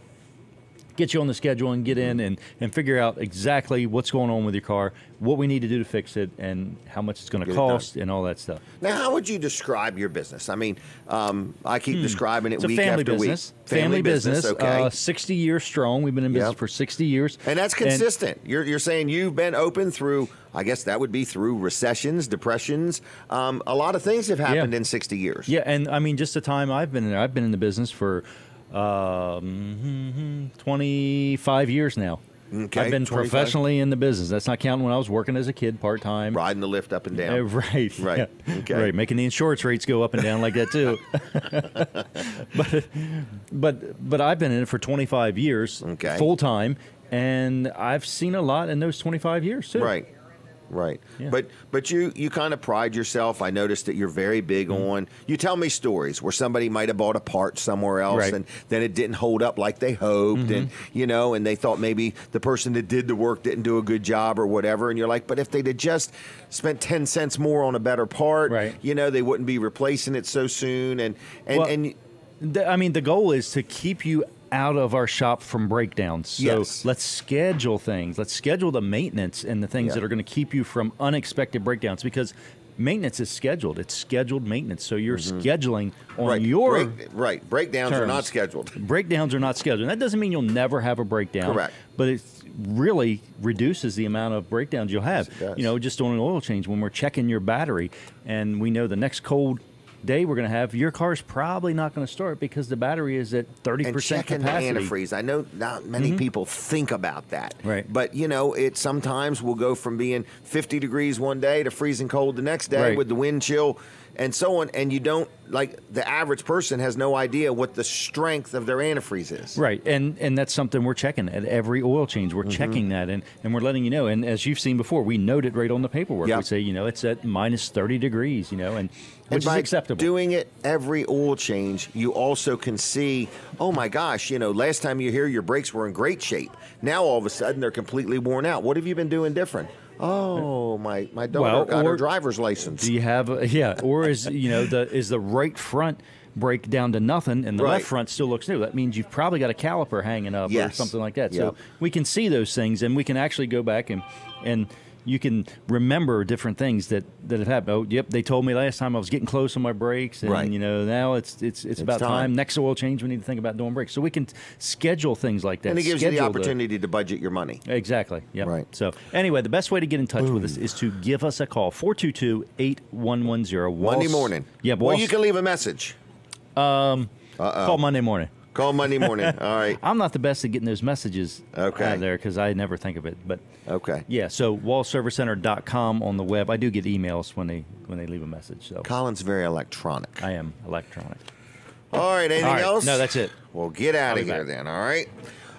get you on the schedule and get in and figure out exactly what's going on with your car, what we need to do to fix it, and how much it's going to cost, and all that stuff. Now, how would you describe your business? I mean, I keep describing it It's week a family after business. week. Family business. Okay. 60 years strong. We've been in business for 60 years. And that's consistent. You're saying you've been open through, I guess that would be through recessions, depressions. A lot of things have happened in 60 years. Yeah, and I mean, just the time I've been in there, I've been in the business for 25 years now. Okay, I've been 25. professionally in the business. That's not counting when I was working as a kid part-time. Riding the lift up and down. Right. Right. Yeah. Okay. Right. Making the insurance rates go up and down like that too. but I've been in it for 25 years, Okay. full time, and I've seen a lot in those 25 years too. Right. Right. Yeah. But you kind of pride yourself. I noticed that you're very big on, you tell me stories where somebody might have bought a part somewhere else Right. and then it didn't hold up like they hoped, and and they thought maybe the person that did the work didn't do a good job or whatever, and you're like, but if they'd have just spent 10 cents more on a better part, right. They wouldn't be replacing it so soon, the goal is to keep you out of our shop from breakdowns. So let's schedule things. Let's schedule the maintenance and the things that are going to keep you from unexpected breakdowns, because maintenance is scheduled. It's scheduled maintenance. So you're scheduling on your breakdowns terms. are not scheduled. Breakdowns are not scheduled. And that doesn't mean you'll never have a breakdown. Correct. But it really reduces the amount of breakdowns you'll have. Yes, it does. Just on an oil change, when we're checking your battery and we know the next cold day we're going to have, your car's probably not going to start because the battery is at 30% and checking capacity. the antifreeze. I know not many people think about that. Right. But, it sometimes will go from being 50 degrees one day to freezing cold the next day with the wind chill and so on. And you don't, like, the average person has no idea what the strength of their antifreeze is. Right. And that's something we're checking at every oil change. We're checking that and we're letting you know. And as you've seen before, we note it right on the paperwork. Yep. We say, it's at minus 30 degrees, and which by is acceptable. Doing it every oil change, you also can see, oh my gosh, last time you hear your brakes were in great shape. Now all of a sudden they're completely worn out. What have you been doing different? Oh, my daughter got her driver's license. Do you have or is the right front brake down to nothing and the left front still looks new? That means you've probably got a caliper hanging up or something like that. So we can see those things and we can actually go back and you can remember different things that have happened. Oh, yep, they told me last time I was getting close on my brakes, and now it's about time. Next oil change, we need to think about doing brakes. So we can schedule things like that. And it gives you the opportunity to budget your money. Exactly. Yeah. Right. So anyway, the best way to get in touch with us is to give us a call, 422-8110. Monday morning. Yeah. Well, you can leave a message. Call Monday morning. Call Monday morning. All right. I'm not the best at getting those messages out there because I never think of it. But yeah. So wallservicecenter.com on the web. I do get emails when they leave a message. So Colin's very electronic. I am electronic. All right. Anything else? No, that's it. Well, get out of here then. All right.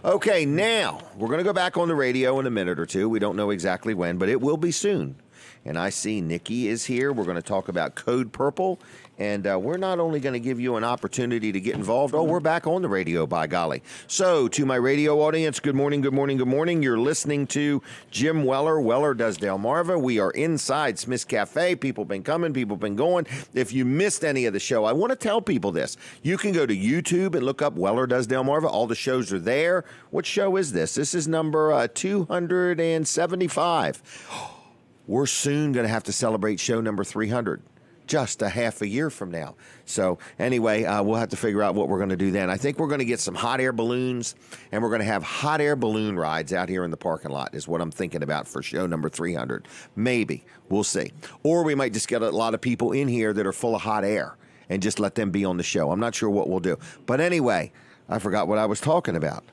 Okay. Now we're going to go back on the radio in a minute or two. We don't know exactly when, but it will be soon. And I see Nikki is here. We're going to talk about Code Purple. And we're not only going to give you an opportunity to get involved. Oh, we're back on the radio, by golly. So, to my radio audience, good morning, good morning, good morning. You're listening to Jim Weller. Weller does Delmarva. We are inside Smith's Cafe. People been coming, people been going. If you missed any of the show, I want to tell people this. You can go to YouTube and look up Weller does Delmarva. All the shows are there. What show is this? This is number 275. We're soon going to have to celebrate show number 300. Just a half a year from now. So anyway, we'll have to figure out what we're going to do then. I think we're going to get some hot air balloons, and we're going to have hot air balloon rides out here in the parking lot is what I'm thinking about for show number 300. Maybe. We'll see. Or we might just get a lot of people in here that are full of hot air and just let them be on the show. I'm not sure what we'll do. But anyway, I forgot what I was talking about.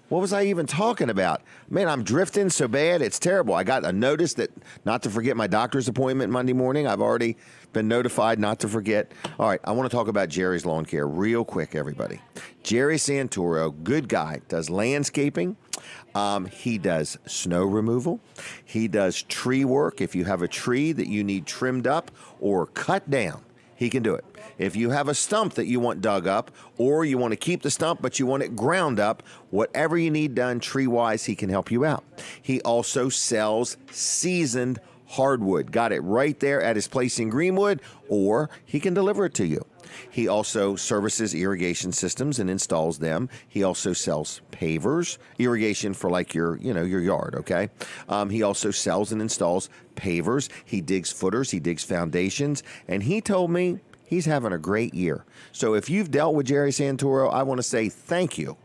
What was I even talking about? Man, I'm drifting so bad. It's terrible. I got a notice that not to forget my doctor's appointment Monday morning. I've already been notified not to forget. All right, I want to talk about Jerry's Lawn Care real quick, everybody. Jerry Santoro, good guy, does landscaping. He does snow removal. He does tree work. If you have a tree that you need trimmed up or cut down, he can do it. If you have a stump that you want dug up, or you want to keep the stump but you want it ground up, whatever you need done tree-wise, he can help you out. He also sells seasoned hardwood. Got it right there at his place in Greenwood, or he can deliver it to you. He also services irrigation systems and installs them. He also sells pavers, irrigation for like your yard, okay? He also sells and installs pavers. He digs footers, he digs foundations, and he told me he's having a great year. So if you've dealt with Jerry Santoro, I want to say thank you.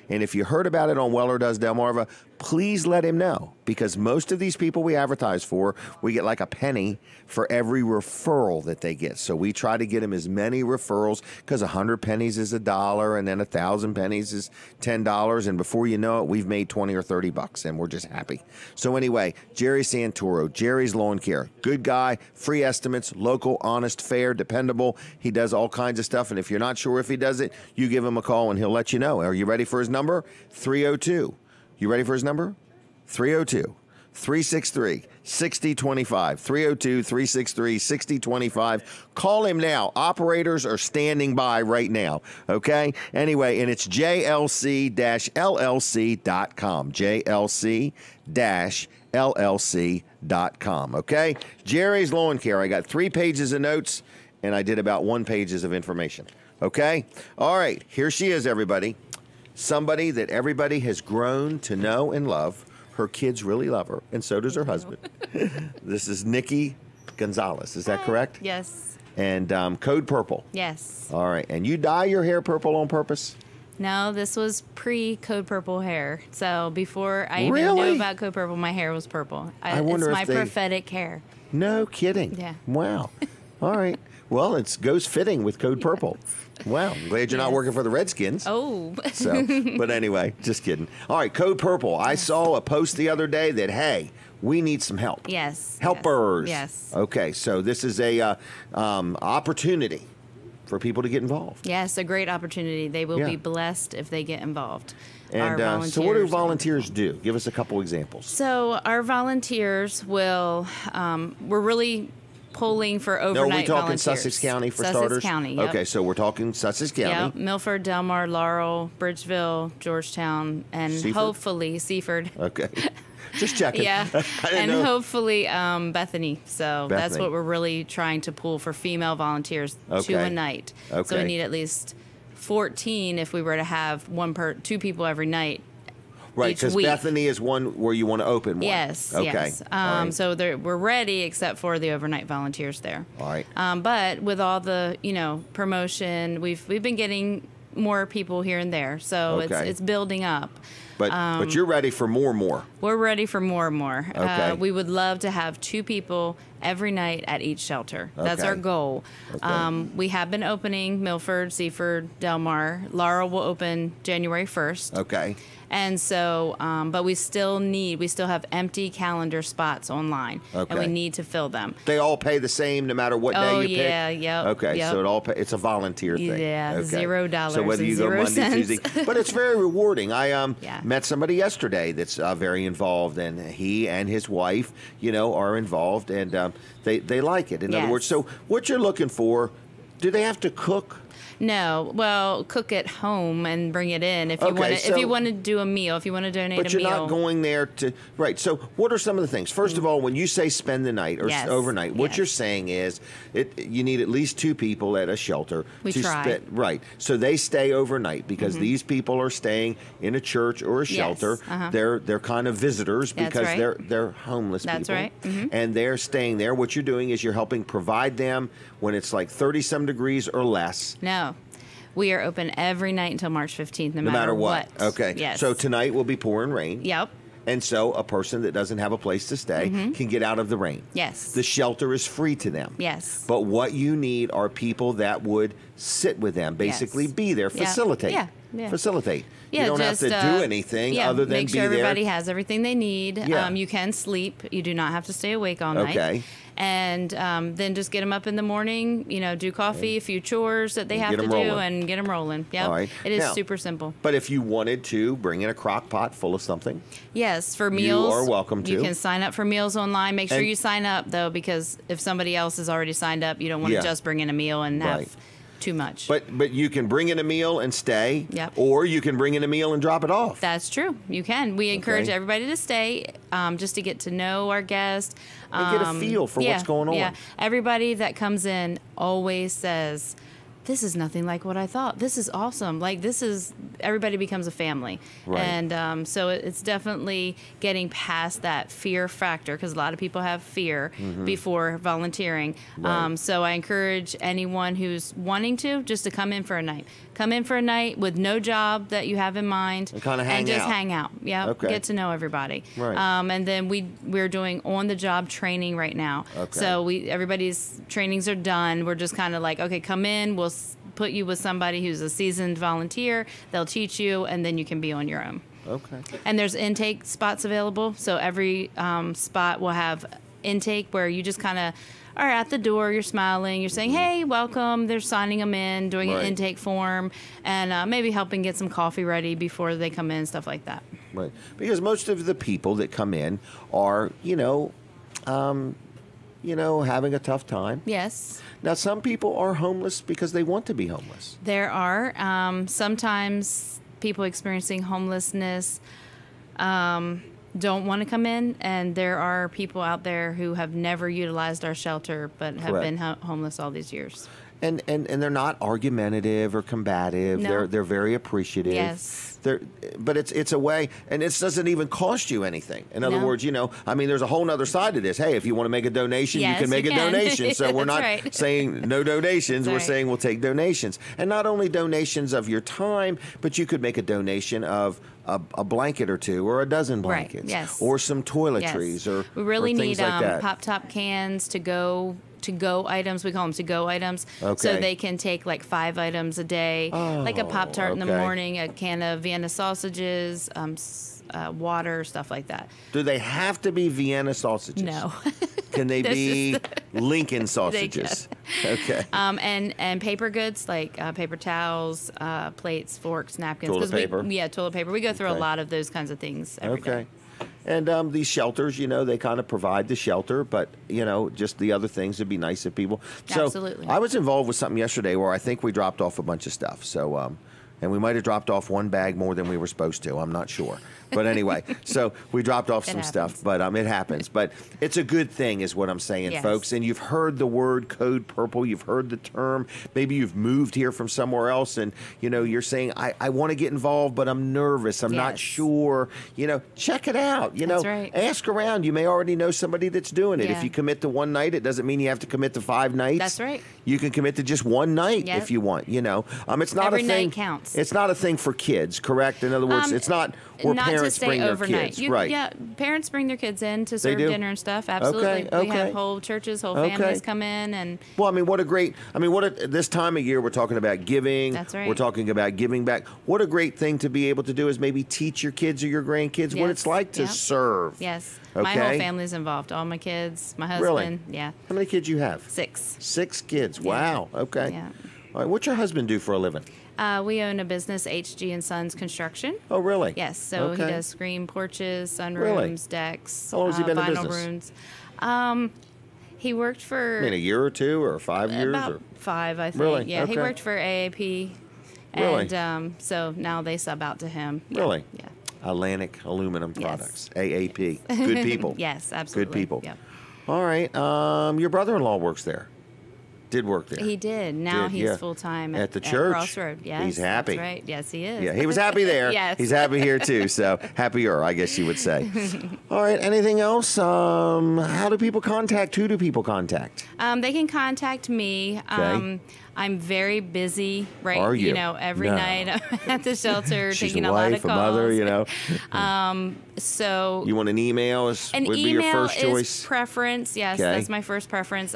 And if you heard about it on Weller Does Delmarva, please let him know, because most of these people we advertise for, we get like a penny for every referral that they get. So we try to get them as many referrals, because 100 pennies is $1, and then 1,000 pennies is $10, and before you know it, we've made 20 or 30 bucks, and we're just happy. So anyway, Jerry Santoro, Jerry's Lawn Care, good guy, free estimates, local, honest, fair, dependable. He does all kinds of stuff, and if you're not sure if he does it, you give him a call, and he'll let you know. Are you ready for his number? 302. You ready for his number? 302 363-6025. 302-363-6025. Call him now. Operators are standing by right now. Okay? Anyway, and it's jlc-llc.com. jlc-llc.com. Okay? Jerry's Lawn Care. I got 3 pages of notes, and I did about 1 page of information. Okay? All right. Here she is, everybody. Somebody that everybody has grown to know and love. Her kids really love her, and so does her husband. This is Nikki Gonzalez. Is that correct? Yes. And Code Purple. Yes. All right. And you dye your hair purple on purpose? No, this was pre-Code Purple hair. So before I even knew about Code Purple, my hair was purple. I wonder it's if my prophetic hair. No kidding. Yeah. Wow. All right. Well, it goes fitting with Code Purple. Wow. I'm glad you're not working for the Redskins. Oh. So, but anyway, just kidding. All right, Code Purple. I saw a post the other day that, hey, we need some help. Yes. Helpers. Yes. Okay, so this is a opportunity for people to get involved. Yes, a great opportunity. They will be blessed if they get involved. And so what do volunteers do? Give us a couple examples. So our volunteers will, we're really pulling for overnight volunteers. No, are we talking Sussex County for starters? Sussex County, yep. Okay, so we're talking Sussex County. Yep, Milford, Delmar, Laurel, Bridgeville, Georgetown, and hopefully Seaford. Okay. Just checking. Yeah, and hopefully Bethany. So that's Bethany. what we're really trying to pull for female volunteers, 2 a night. Okay. So we need at least 14 if we were to have 2 people every night. Right, because Bethany is one where you want to open one. Yes. Okay. Yes. Right. So we're ready, except for the overnight volunteers there. All right. But with all the promotion, we've been getting more people here and there, so it's building up. But you're ready for more and more. We're ready for more and more. Okay. We would love to have 2 people every night at each shelter. That's Okay. our goal. Okay. We have been opening Milford, Seaford, Delmar. Laurel will open January 1st. Okay. And so, but we still have empty calendar spots online, and we Okay. need to fill them. They all pay the same no matter what day you pick? Yep. Okay, yep. so it's a volunteer thing. Yeah, Okay. $0 So whether and you go 0 Monday, cents. Tuesday, but it's very rewarding. I Yeah. met somebody yesterday that's very involved, and he and his wife, are involved, and they like it. In other Yes. words, so what you're looking for, do they have to cook? No, well, cook at home and bring it in if you Okay, want to. so- If you want to do a meal, if you want to donate But a you're meal. not going there to right. So, what are some of the things? First of all, when you say spend the night or Yes. overnight, what Yes. you're saying is you need at least 2 people at a shelter. We to try. spend right. So they stay overnight because these people are staying in a church or a Yes. shelter. Uh-huh. They're kind of visitors That's because right. they're homeless That's people. right. Mhm. And they're staying there. What you're doing is you're helping provide them when it's like 30-some degrees or less. No. We are open every night until March 15th, no matter what. Okay. Yes. So tonight will be pouring rain. Yep. And so a person that doesn't have a place to stay can get out of the rain. Yes. The shelter is free to them. Yes. But what you need are people that would sit with them, basically Yes. be there, Yeah. facilitate. Yeah. Yeah. Facilitate. Yeah, you don't just, have to do anything other than make be sure everybody there. has everything they need. Yeah. You can sleep. You do not have to stay awake all night. Okay. And then just get them up in the morning, do coffee, a few chores that they have get to 'em do, rolling. and get them rolling. Yep. All right. It is Now- super simple. But if you wanted to bring in a crock pot full of something, Yes, for meals. are welcome to. You can sign up for meals online. Make sure And- you sign up, though, because if somebody else has already signed up, you don't want to Yeah. just bring in a meal and Right. have too much. but you can bring in a meal and stay, Yep. or you can bring in a meal and drop it off. That's true. You can. We encourage Okay. everybody to stay, just to get to know our guest. And get a feel for what's going on. Yeah. Everybody that comes in always says, "This is nothing like what I thought. This is awesome. Everybody becomes a family." Right. And so it's definitely getting past that fear factor, because a lot of people have fear before volunteering. Right. So I encourage anyone who's wanting to just to come in for a night. Come in for a night with no job that you have in mind. And kinda hang just out. hang out. Yeah. Okay. Get to know everybody. Right. And then we're doing on-the-job training right now. Okay. So everybody's trainings are done. We're just kind of like, okay, come in. We'll put you with somebody who's a seasoned volunteer. They'll teach you, and then you can be on your own. Okay. And there's intake spots available. So every spot will have intake where you just kind of are at the door. You're smiling. You're saying, "Hey, welcome." They're signing them in, doing an intake form, and maybe helping get some coffee ready before they come in, stuff like that. Right, because most of the people that come in are, having a tough time. Yes. Now, some people are homeless because they want to be homeless. There are sometimes people experiencing homelessness don't want to come in, and there are people out there who have never utilized our shelter but have been homeless all these years. And they're not argumentative or combative. No. They're very appreciative. Yes. But it's a way, and it doesn't even cost you anything. In other words, there's a whole other side to this. Hey, if you want to make a donation, you can make a donation. So we're not saying no donations. We're saying we'll take donations. And not only donations of your time, but you could make a donation of a blanket or two, or a dozen blankets, or some toiletries, or we really or things need like that. pop-top cans to go items. We call them to-go items. Okay. So they can take like 5 items a day, like a Pop-Tart in the morning, a can of Vienna sausages, water, stuff like that. Do they have to be Vienna sausages? No. Can they be Lincoln sausages? Okay. And paper goods like paper towels, plates, forks, napkins. Toilet paper? Toilet paper. We go through a lot of those kinds of things every day. And these shelters, they kind of provide the shelter, but, just the other things would be nice if people. So Absolutely. I was involved with something yesterday where I think we dropped off a bunch of stuff. So, and we might have dropped off one bag more than we were supposed to. I'm not sure. But anyway, so we dropped off some stuff, but it happens. But it's a good thing is what I'm saying, folks. And you've heard the word Code Purple. You've heard the term. Maybe you've moved here from somewhere else and, you're saying, I want to get involved, but I'm nervous. I'm not sure. Check it out. That's right. Ask around. You may already know somebody that's doing it. Yeah. If you commit to one night, it doesn't mean you have to commit to 5 nights. That's right. You can commit to just one night if you want, It's not Every a thing. night counts. It's not a thing for kids, correct? In other words, it's not where not parents to stay bring their overnight. kids. Right. Yeah, parents bring their kids in to serve do? dinner and stuff. Absolutely. Okay, We have whole churches, whole families come in, and Well, this time of year we're talking about giving. That's right. We're talking about giving back. What a great thing to be able to do is maybe teach your kids or your grandkids what it's like to serve. Yes. Okay? My whole family's involved. All my kids, my husband. Really? Yeah. How many kids you have? 6. 6 kids. Yeah. Wow. Okay. Yeah. All right. What's your husband do for a living? We own a business, HG and Sons Construction. Oh, really? Yes. So he does screen porches, sunrooms, Really? decks, How long has he been in vinyl business? rooms. He worked for A year or 2 or 5 years? about or? 5, I think. Really? Yeah. He Okay. worked for AAP. Really? And so now they sub out to him. Yeah. Really? Yeah. Atlantic Aluminum Yes. Products, AAP. Good people. Yes, absolutely. Good people. Yep. All right. Your brother-in-law works there. Did work there. He did. Now Did, he's yeah. full-time At the church. Crossroad. Yes. He's happy. That's right. Yes, he is. Yeah, he was happy there. Yes. He's happy here too. So happier, I guess you would say. All right. Anything else? How do people contact? Who do people contact? They can contact me. Okay. I'm very busy, right? Are you? Every No. night I'm at the shelter She's taking a a lot wife, of a calls. mother, So You want an email? an Would be email your first is choice? preference. Yes, Okay. that's my first preference.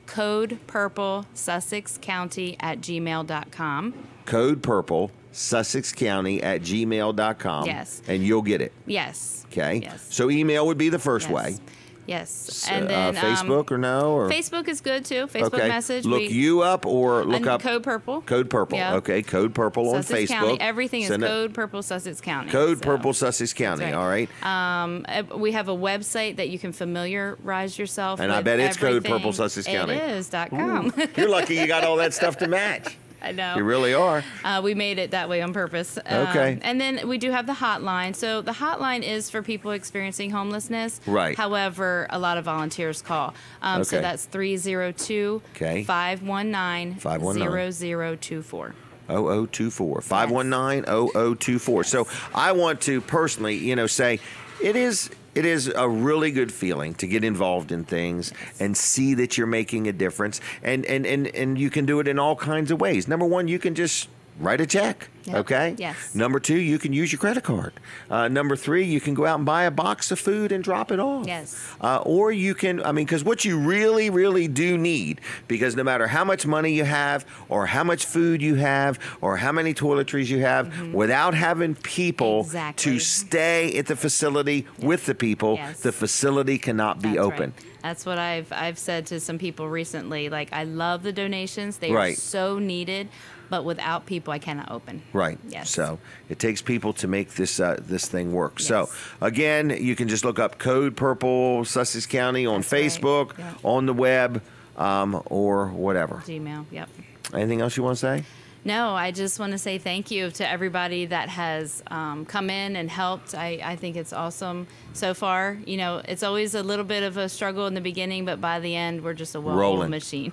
Code Purple Sussex County at gmail.com. Code Purple, Sussex County at gmail.com. Yes. And you'll get it. Yes. Okay. Yes. So email would be the first Yes. way. Yes. And then Facebook or no? Or? Facebook is good too. Facebook Okay. message. Look you up or look up Code Purple. Code Purple. Yeah. Okay. Code Purple on Sussex Facebook. County. Everything is Send it- Code Purple Sussex County. Code So, Purple Sussex County. that's All right. We have a website that you can familiarize yourself And with. I bet it's Code everything. Purple Sussex County. It is .com. You're lucky you got all that stuff to match. I know. You really are. We made it that way on purpose. Okay. And then we do have the hotline. So the hotline is for people experiencing homelessness. Right. However, a lot of volunteers call. So Okay. that's 302 Okay. 519 0024. 0024 519-0024. So I want to personally, say it is a really good feeling to get involved in things and see that you're making a difference. And you can do it in all kinds of ways. Number one, you can just write a check. Yep. Okay? Yes. Number two, you can use your credit card. Number three, you can go out and buy a box of food and drop it off. Yes. Or you can, because what you really, really do need, because no matter how much money you have or how much food you have or how many toiletries you have, without having people Exactly. to stay at the facility with the people, Yes. the facility cannot be That's open. right. That's what I've said to some people recently. Like, I love the donations; they are Right. so needed. But without people, I cannot open. Right. Yes. So it takes people to make this this thing work. Yes. So again, you can just look up Code Purple Sussex County on That's right. Facebook, Yep. on the web, or whatever. Gmail. Yep. Anything else you want to say? No, I just want to say thank you to everybody that has come in and helped. I think it's awesome so far. You know, it's always a little bit of a struggle in the beginning, but by the end, we're just a well-oiled Rolling. machine.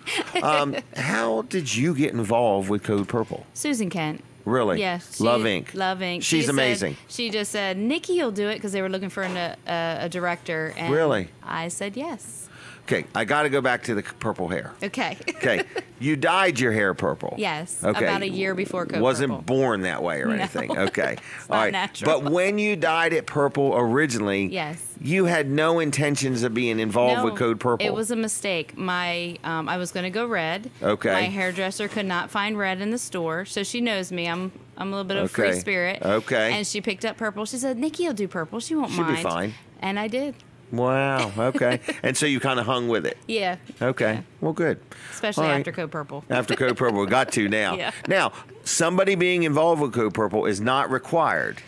How did you get involved with Code Purple? Susan Kent. Really? Yeah. Love Inc. Love Inc. She's She said- amazing. She just said, Nikki will do it because they were looking for a director. And Really? I said yes. Okay, I got to go back to the purple hair. Okay. Okay, you dyed your hair purple. Yes, Okay. about a year before Code Wasn't Purple. born that way or No. anything. Okay. It's not natural. But when you dyed it purple originally, Yes. you had no intentions of being involved with Code Purple. It was a mistake. I was going to go red. Okay. My hairdresser could not find red in the store, so she knows me. I'm a little bit of a free Okay. spirit. Okay. And she picked up purple. She said, Nikki will do purple. She won't She'll be mind. fine. And I did. Wow. Okay. And so you kind of hung with it. Yeah. Okay. Yeah. Well, good. Especially All right. after Code Purple. After Code Purple, we got to now. Yeah. Now, somebody being involved with Code Purple is not required,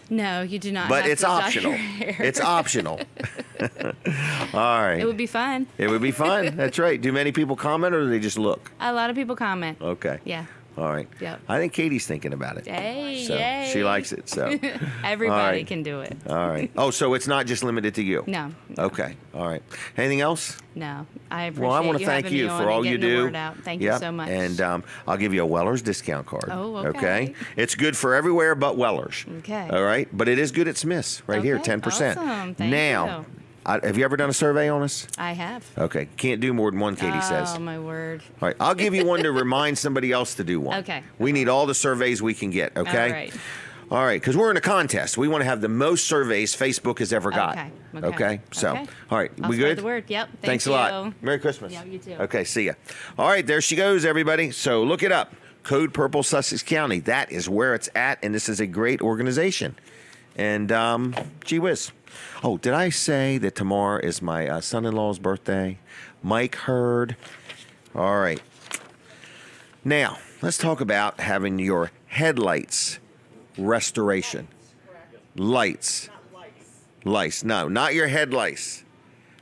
No, you do not. but have it's to dye optional. your hair. It's optional. All right. It would be fun. It would be fun. That's right. Do many people comment or do they just look? A lot of people comment. Okay. Yeah. All right. Yep. I think Katie's thinking about it. Hey, So yay. she likes it. So Everybody All right. can do it. all right. Oh, so it's not just limited to you. No. Okay. All right. Anything else? No. I appreciate Well, I want to thank having you me on for and all you getting the do. word out. Thank you Yep. so much. And I'll give you a Weller's discount card. Oh, okay. It's good for everywhere but Weller's. Okay. All right. But it is good at Smith's right here, Okay, 10%. awesome. Thank now, you. have you ever done a survey on us? I have. Okay. Can't do more than one, Katie says. Oh, my word. All right. I'll give you one to remind somebody else to do one. Okay. We need all the surveys we can get, okay? All right. All right, because we're in a contest. We want to have the most surveys Facebook has ever got. Okay. So, Okay. all right. I'll We spread good? the word. Yep. Thanks Thank a lot. you. Merry Christmas. Yeah, you too. Okay, see ya. All right, there she goes, everybody. So look it up. Code Purple Sussex County. That is where it's at, and this is a great organization. And gee whiz. Oh, did I say that tomorrow is my son-in-law's birthday? Mike Hurd. All right. Now, let's talk about having your headlights restoration. Lights. Lice. No, not your head lice.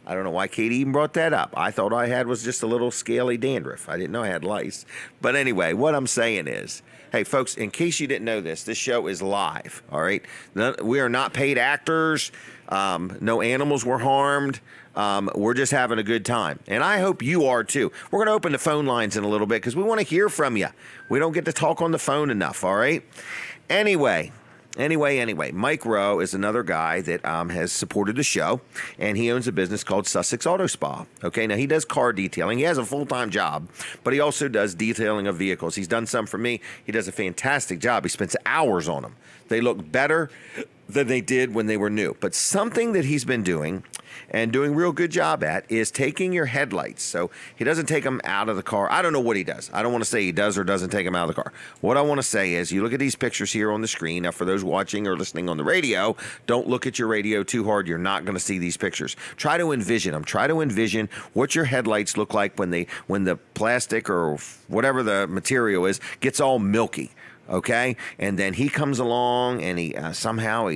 I don't know why Katie even brought that up. I thought I had was just a little scaly dandruff. I didn't know I had lice. But anyway, what I'm saying is, hey, folks, in case you didn't know this show is live, all right? We are not paid actors. No animals were harmed. We're just having a good time. And I hope you are, too. We're going to open the phone lines in a little bit because we want to hear from you. We don't get to talk on the phone enough, all right? Anyway, Mike Rowe is another guy that has supported the show, and he owns a business called Sussex Auto Spa. Okay, now he does car detailing. He has a full-time job, but he also does detailing of vehicles. He's done some for me. He does a fantastic job. He spends hours on them. They look better than they did when they were new. But something that he's been doing and doing a real good job at is taking your headlights. So he doesn't take them out of the car. I don't know what he does. I don't want to say he does or doesn't take them out of the car. What I want to say is you look at these pictures here on the screen. Now, for those watching or listening on the radio, don't look at your radio too hard. You're not going to see these pictures. Try to envision them. Try to envision what your headlights look like when the plastic or whatever the material is gets all milky. Okay, and then he comes along and he somehow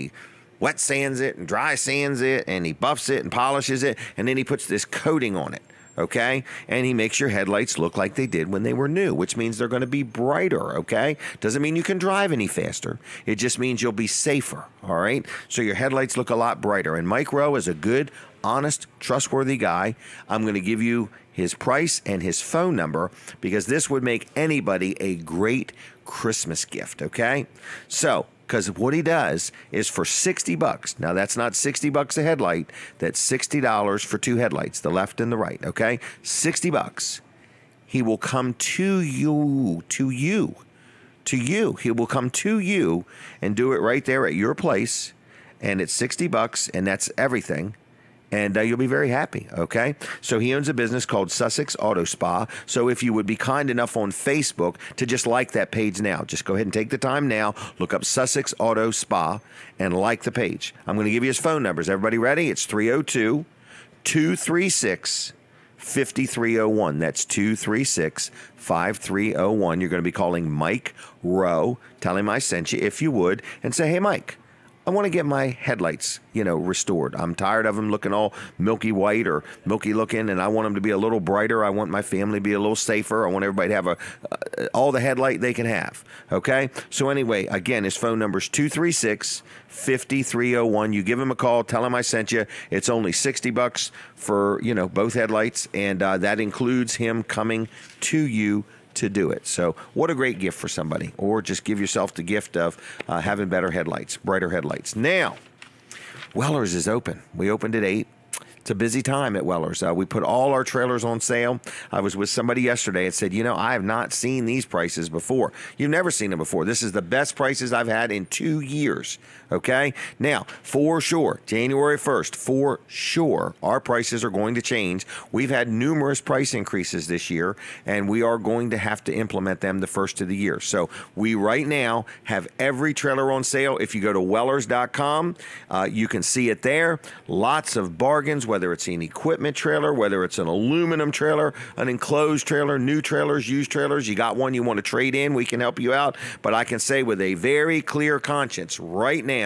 wet sands it and dry sands it and he buffs it and polishes it and then he puts this coating on it. Okay, and he makes your headlights look like they did when they were new, which means they're going to be brighter. Okay, doesn't mean you can drive any faster. It just means you'll be safer. All right, so your headlights look a lot brighter. And Mike Rowe is a good, honest, trustworthy guy. I'm going to give you his price and his phone number because this would make anybody a great Christmas gift, okay? So, because what he does is for $60. Now, that's not $60 a headlight. That's $60 for two headlights, the left and the right, okay? $60. He will come to you. He will come to you and do it right there at your place. And it's $60, and that's everything. And you'll be very happy, okay? So he owns a business called Sussex Auto Spa. So if you would be kind enough on Facebook to just like that page now, just go ahead and take the time now, look up Sussex Auto Spa and like the page. I'm going to give you his phone numbers. Everybody ready? It's 302 236-5301. That's 236-5301. You're going to be calling Mike Rowe. Tell him I sent you, if you would, and say, hey, Mike, I want to get my headlights, restored. I'm tired of them looking all milky white or milky looking, and I want them to be a little brighter. I want my family to be a little safer. I want everybody to have all the headlight they can have. Okay? So anyway, again, his phone number is 236-5301. You give him a call. Tell him I sent you. It's only $60 for, both headlights, and that includes him coming to you to do it. So what a great gift for somebody. Or just give yourself the gift of having better headlights, brighter headlights. Now, Weller's is open. We opened at 8. It's a busy time at Weller's. We put all our trailers on sale. I was with somebody yesterday and said, I have not seen these prices before. You've never seen them before. This is the best prices I've had in 2 years. Okay? Now, for sure, January 1st, for sure, our prices are going to change. We've had numerous price increases this year, and we are going to have to implement them the first of the year. So we right now have every trailer on sale. If you go to Wellers.com, you can see it there. Lots of bargains, whether it's an equipment trailer, whether it's an aluminum trailer, an enclosed trailer, new trailers, used trailers. You got one you want to trade in, we can help you out. But I can say with a very clear conscience, right now,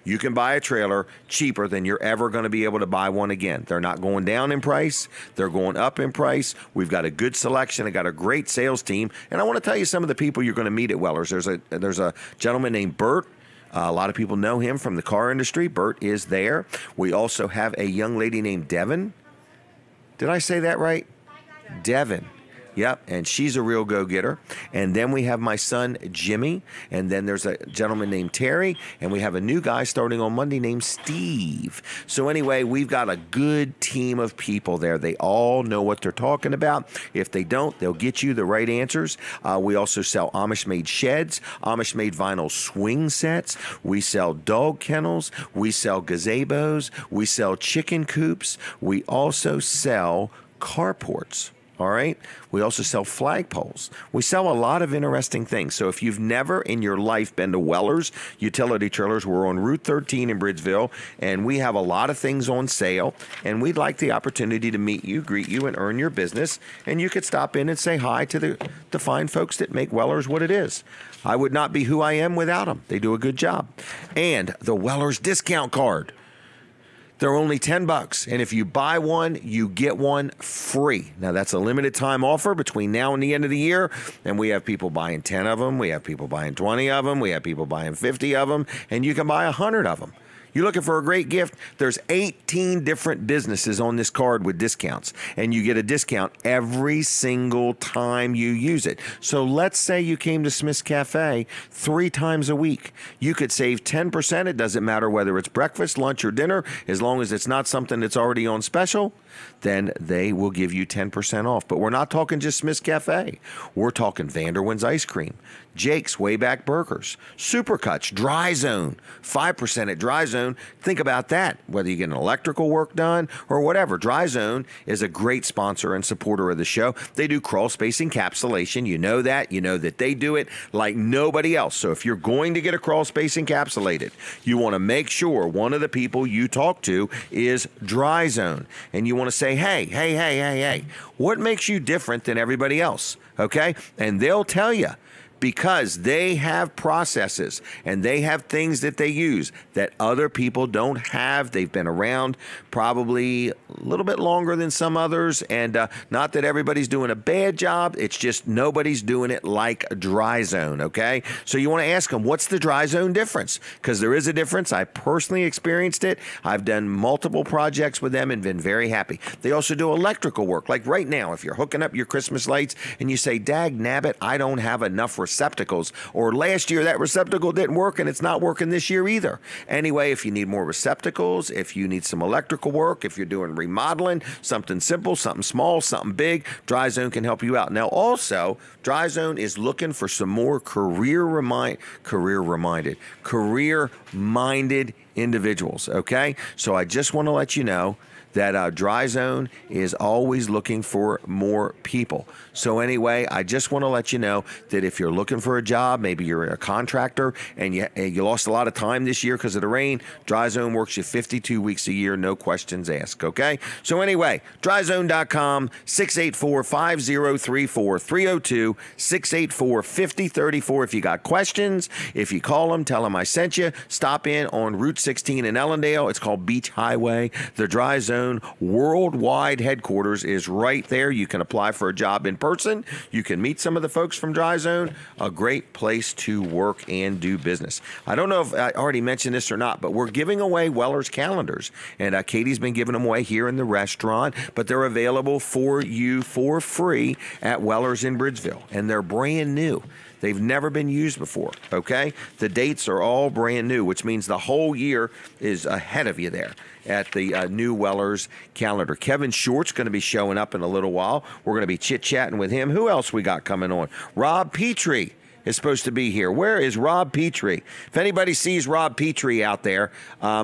you can buy a trailer cheaper than you're ever going to be able to buy one again. They're not going down in price. They're going up in price. We've got a good selection. I got a great sales team. And I want to tell you some of the people you're going to meet at Weller's. There's a gentleman named Bert. A lot of people know him from the car industry. Bert is there. We also have a young lady named Devin. Did I say that right? Devin. Yep, and she's a real go-getter. And then we have my son, Jimmy, and then there's a gentleman named Terry, and we have a new guy starting on Monday named Steve. So anyway, we've got a good team of people there. They all know what they're talking about. If they don't, they'll get you the right answers. We also sell Amish-made sheds, Amish-made vinyl swing sets. We sell dog kennels. We sell gazebos. We sell chicken coops. We also sell carports. All right. We also sell flagpoles. We sell a lot of interesting things. So if you've never in your life been to Weller's Utility Trailers, we're on Route 13 in Bridgeville, and we have a lot of things on sale. And we'd like the opportunity to meet you, greet you, and earn your business. And you could stop in and say hi to the fine folks that make Weller's what it is. I would not be who I am without them. They do a good job. And the Weller's discount card. They're only $10, and if you buy one, you get one free. Now, that's a limited time offer between now and the end of the year, and we have people buying 10 of them. We have people buying 20 of them. We have people buying 50 of them, and you can buy 100 of them. You're looking for a great gift? There's 18 different businesses on this card with discounts, and you get a discount every single time you use it. So let's say you came to Smith's Cafe 3 times a week. You could save 10%. It doesn't matter whether it's breakfast, lunch, or dinner. As long as it's not something that's already on special, then they will give you 10% off. But we're not talking just Smith's Cafe. We're talking Vanderwin's Ice Cream, Jake's Wayback Burgers, Supercuts, Dry Zone, 5% at Dry Zone. Think about that, whether you get an electrical work done or whatever. Dry Zone is a great sponsor and supporter of the show. They do crawl space encapsulation. You know that. You know that they do it like nobody else. So if you're going to get a crawl space encapsulated, you want to make sure one of the people you talk to is Dry Zone. And you want to say, hey, what makes you different than everybody else? Okay? And they'll tell you, because they have processes and they have things that they use that other people don't have. They've been around probably a little bit longer than some others, and not that everybody's doing a bad job. It's just nobody's doing it like Dry Zone, okay? So you want to ask them, what's the Dry Zone difference? Because there is a difference. I personally experienced it. I've done multiple projects with them and been very happy. They also do electrical work. Like right now, if you're hooking up your Christmas lights and you say, dag nabbit, I don't have enough receptacles, or last year that receptacle didn't work and it's not working this year either. Anyway, if you need more receptacles, if you need some electrical work, if you're doing remodeling, something simple, something small, something big, Dry Zone can help you out. Now also, Dry Zone is looking for some more career-minded individuals, okay? So I just want to let you know that Dry Zone is always looking for more people. So anyway, I just want to let you know that if you're looking for a job, maybe you're a contractor and you lost a lot of time this year because of the rain, Dry Zone works you 52 weeks a year, no questions asked, okay? So anyway, dryzone.com, 684-5034, 302-684-5034. If you got questions, if you call them, tell them I sent you. Stop in on Route 16 in Ellendale. It's called Beach Highway. The Dry Zone worldwide headquarters is right there. You can apply for a job in person. You can meet some of the folks from Dry Zone. A great place to work and do business. I don't know if I already mentioned this or not, but we're giving away Weller's calendars. And Katie's been giving them away here in the restaurant, but they're available for you for free at Weller's in Bridgeville. And they're brand new. They've never been used before, okay? The dates are all brand new, which means the whole year is ahead of you there at the new Weller's calendar. Kevin Short's going to be showing up in a little while. We're going to be chit-chatting with him. Who else we got coming on? Rob Petrie is supposed to be here. Where is Rob Petrie? If anybody sees Rob Petrie out there,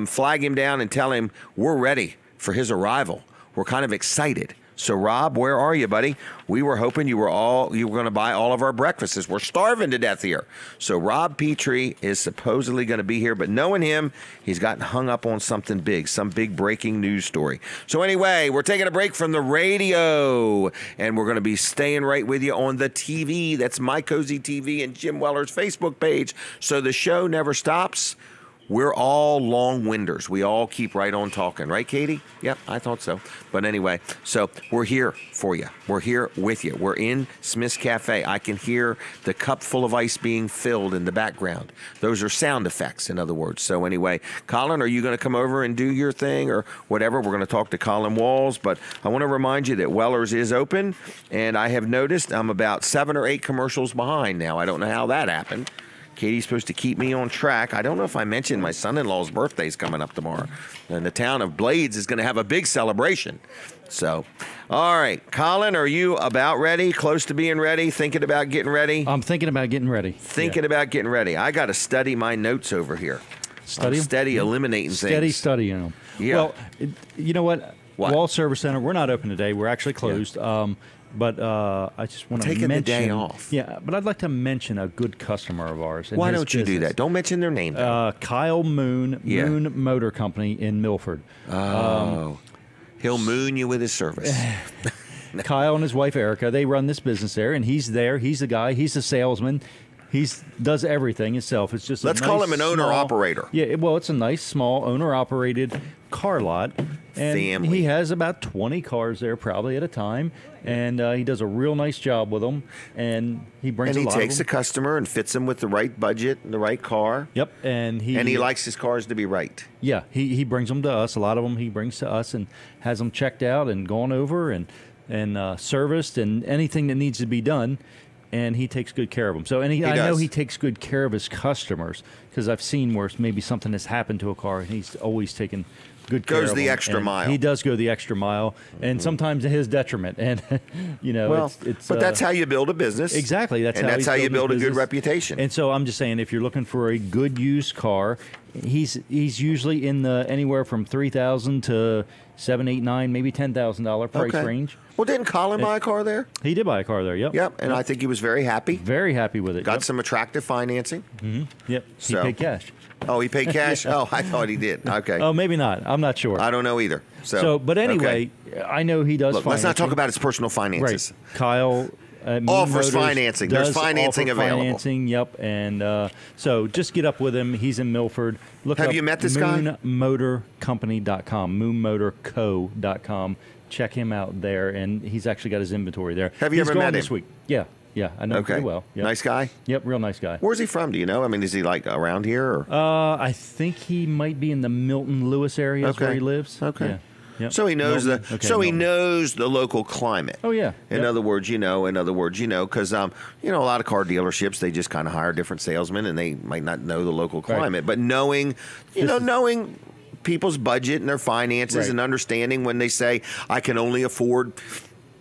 flag him down and tell him we're ready for his arrival. We're kind of excited. So, Rob, where are you, buddy? We were hoping you were going to buy all of our breakfasts. We're starving to death here. So, Rob Petrie is supposedly going to be here, but knowing him, he's gotten hung up on something big, some big breaking news story. So, anyway, we're taking a break from the radio, and we're going to be staying right with you on the TV. That's My Cozy TV and Jim Weller's Facebook page. So, the show never stops. We're all long-winders. We all keep right on talking. Right, Katie? Yep, I thought so. But anyway, so we're here for you. We're here with you. We're in Smith's Cafe. I can hear the cup full of ice being filled in the background. Those are sound effects, in other words. So anyway, Colin, are you going to come over and do your thing or whatever? We're going to talk to Colin Walls. But I want to remind you that Weller's is open. And I have noticed I'm about 7 or 8 commercials behind now. I don't know how that happened. Katie's supposed to keep me on track. I don't know if I mentioned my son-in-law's birthday is coming up tomorrow. And the town of Blades is going to have a big celebration. So, all right. Colin, are you about ready? Close to being ready? Thinking about getting ready? I'm thinking about getting ready. Thinking about getting ready. I got to study my notes over here. Steady eliminating things. Steady studying them. Yeah. Well, you know what? Wall Service Center, we're not open today. We're actually closed. Yeah. But I just want to mention... Taking the day off. Yeah, but I'd like to mention a good customer of ours. Why don't you do that? Don't mention their name, though. Kyle Moon, Moon Motor Company in Milford. Oh. He'll moon you with his service. Kyle and his wife, Erica, they run this business there, and he's there. He's the guy. He's the salesman. He does everything himself. It's just Let's call him an owner-operator. Yeah, well, it's a nice, small, owner-operated car lot. And family. He has about 20 cars there probably at a time, and he does a real nice job with them, and he brings a lot of them. And he takes a customer and fits them with the right budget and the right car. Yep, and he likes his cars to be right. Yeah, he brings them to us. A lot of them he brings to us and has them checked out and gone over and serviced and anything that needs to be done. And he takes good care of them. So, I know he takes good care of his customers because I've seen where maybe something has happened to a car, and he's always taken good care of them. Goes the extra mile. He does go the extra mile, and sometimes to his detriment. And but that's how you build a business. Exactly, that's how you build a good reputation. And so I'm just saying, if you're looking for a good used car, he's usually in the anywhere from $3,000 to $7,000, $8,000, $9,000, maybe $10,000 price range. Well, didn't Colin buy a car there? He did buy a car there, yep. Yep, and I think he was very happy. Very happy with it. Got some attractive financing. Mm-hmm. Yep, he paid cash. Oh, he paid cash? Oh, I thought he did. Okay. Oh, maybe not. I'm not sure. I don't know either. But anyway, I know he does financing. Let's not talk about his personal finances. Right. Kyle offers financing. There's financing available. Financing, yep. And so just get up with him. He's in Milford. Have you met this guy? MoonMotorCompany.com, MoonMotorCo.com. Check him out there, and he's actually got his inventory there. Have you ever met him? This week. Yeah, I know him pretty well. Yep. Nice guy? Yep, real nice guy. Where's he from? Do you know? I mean, is he like around here? Or? I think he might be in the Milton Lewis area where he lives. Okay. Yeah. Yep. So he knows he knows the local climate. Oh yeah. In other words, because a lot of car dealerships, they just kind of hire different salesmen, and they might not know the local climate. Right. But knowing people's budget and their finances and understanding when they say I can only afford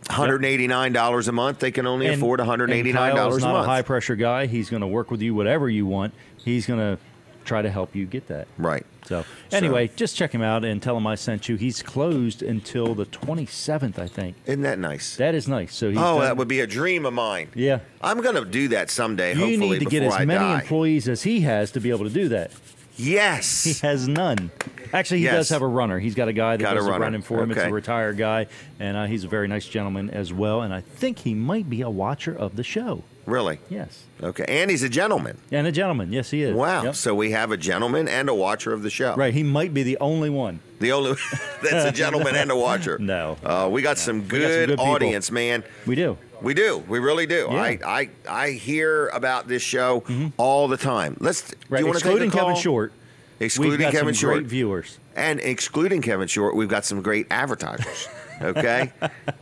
$189 a month, they can only afford $189 a month. Kyle's not a high pressure guy. He's going to work with you whatever you want. He's going to try to help you get that. Right. So anyway, just check him out and tell him I sent you. He's closed until the 27th, I think. Isn't that nice? That is nice. So that would be a dream of mine. Yeah. I'm going to do that someday, you hopefully, need to get as many employees as he has to be able to do that. Yes. He has none. Actually, he does have a runner. He's got a guy that does the running for him. It's a retired guy, and he's a very nice gentleman as well. And I think he might be a watcher of the show. Really? Yes. Okay. And he's a gentleman. And a gentleman. Yes, he is. Wow. Yep. So we have a gentleman and a watcher of the show. Right. He might be the only one. The only that's a gentleman and a watcher. No. We got some good audience, man. We do. We do. We really do. Yeah. I hear about this show all the time. Do you want to take a call? Kevin Short. Excluding Kevin Short. Great viewers. And excluding Kevin Short, we've got some great advertisers. Okay?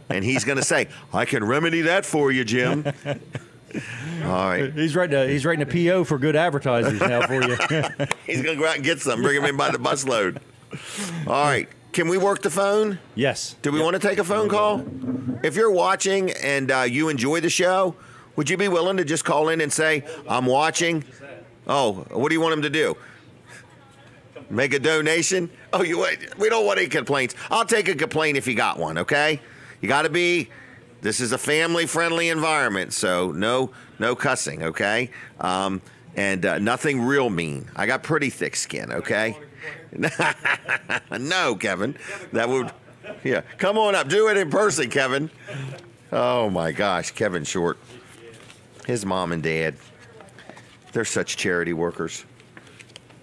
And he's going to say, I can remedy that for you, Jim. All right. He's writing a PO for good advertisers now for you. He's going to go out and get some, bring them in by the busload. All right. Can we work the phone? Yes. Do we want to take a phone call? If you're watching and you enjoy the show, would you be willing to just call in and say, I'm watching? Oh, what do you want him to do? Make a donation? Oh, we don't want any complaints. I'll take a complaint if you got one, okay? You got to be... This is a family-friendly environment, so no cussing, okay? And nothing real mean. I got pretty thick skin, okay? No, Kevin. That would, yeah. Come on up. Do it in person, Kevin. Oh, my gosh. Kevin Short. His mom and dad. They're such charity workers.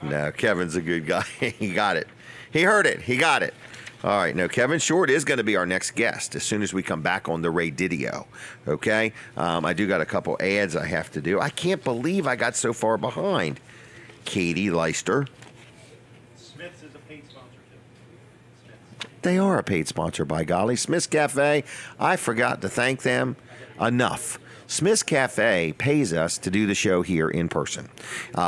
No, Kevin's a good guy. He got it. He heard it. He got it. All right, now Kevin Short is going to be our next guest as soon as we come back on the Ray Didio, okay? I do got a couple ads I have to do. I can't believe I got so far behind. Katie Leister. Smith's is a paid sponsor, too. Smith's. They are a paid sponsor, by golly. Smith's Cafe, I forgot to thank them enough. Smith's Cafe pays us to do the show here in person.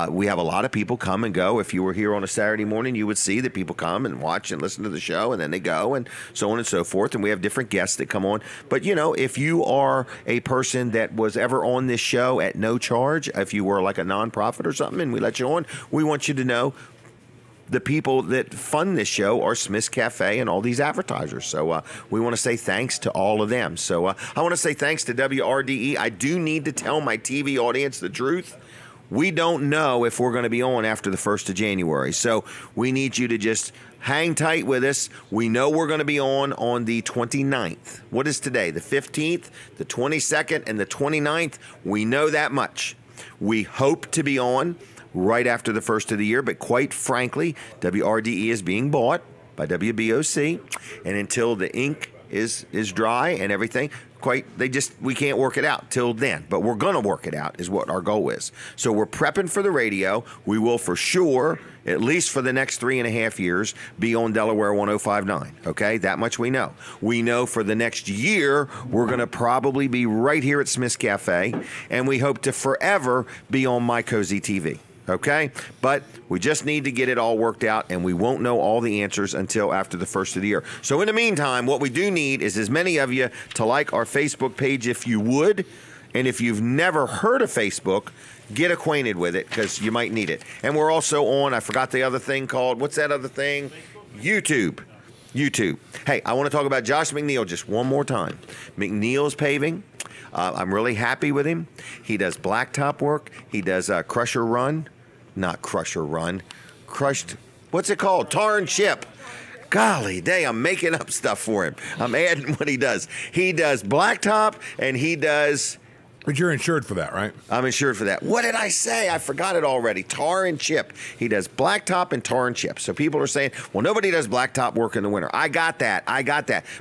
We have a lot of people come and go. If you were here on a Saturday morning, you would see that people come and watch and listen to the show, and then they go, and so on and so forth. And we have different guests that come on. But, you know, if you are a person that was ever on this show at no charge, if you were like a nonprofit or something and we let you on, we want you to know the people that fund this show are Smith's Cafe and all these advertisers. So we want to say thanks to all of them. So I want to say thanks to WRDE. I do need to tell my TV audience the truth. We don't know if we're going to be on after the 1st of January. So we need you to just hang tight with us. We know we're going to be on the 29th. What is today? The 15th, the 22nd, and the 29th. We know that much. We hope to be on right after the 1st of the year, but quite frankly, WRDE is being bought by WBOC, and until the ink is dry and everything, we can't work it out till then. But we're going to work it out is what our goal is. So we're prepping for the radio. We will for sure, at least for the next 3.5 years, be on Delaware 105.9. Okay, that much we know. We know for the next year, we're going to probably be right here at Smith's Cafe, and we hope to forever be on My Cozy TV. Okay? But we just need to get it all worked out, and we won't know all the answers until after the 1st of the year. So in the meantime, what we do need is as many of you to like our Facebook page if you would. And if you've never heard of Facebook, get acquainted with it because you might need it. And we're also on, I forgot the other thing called, what's that other thing? YouTube. Hey, I want to talk about Josh McNeil just one more time. McNeil's Paving. I'm really happy with him. He does blacktop work. He does crusher run. Not crusher run. Crushed, what's it called? Tar and chip. Golly day, I'm making up stuff for him. I'm adding what he does. He does blacktop and he does... But you're insured for that, right? I'm insured for that. What did I say? I forgot it already. Tar and chip. He does blacktop and tar and chip. So people are saying, well, nobody does blacktop work in the winter. I got that.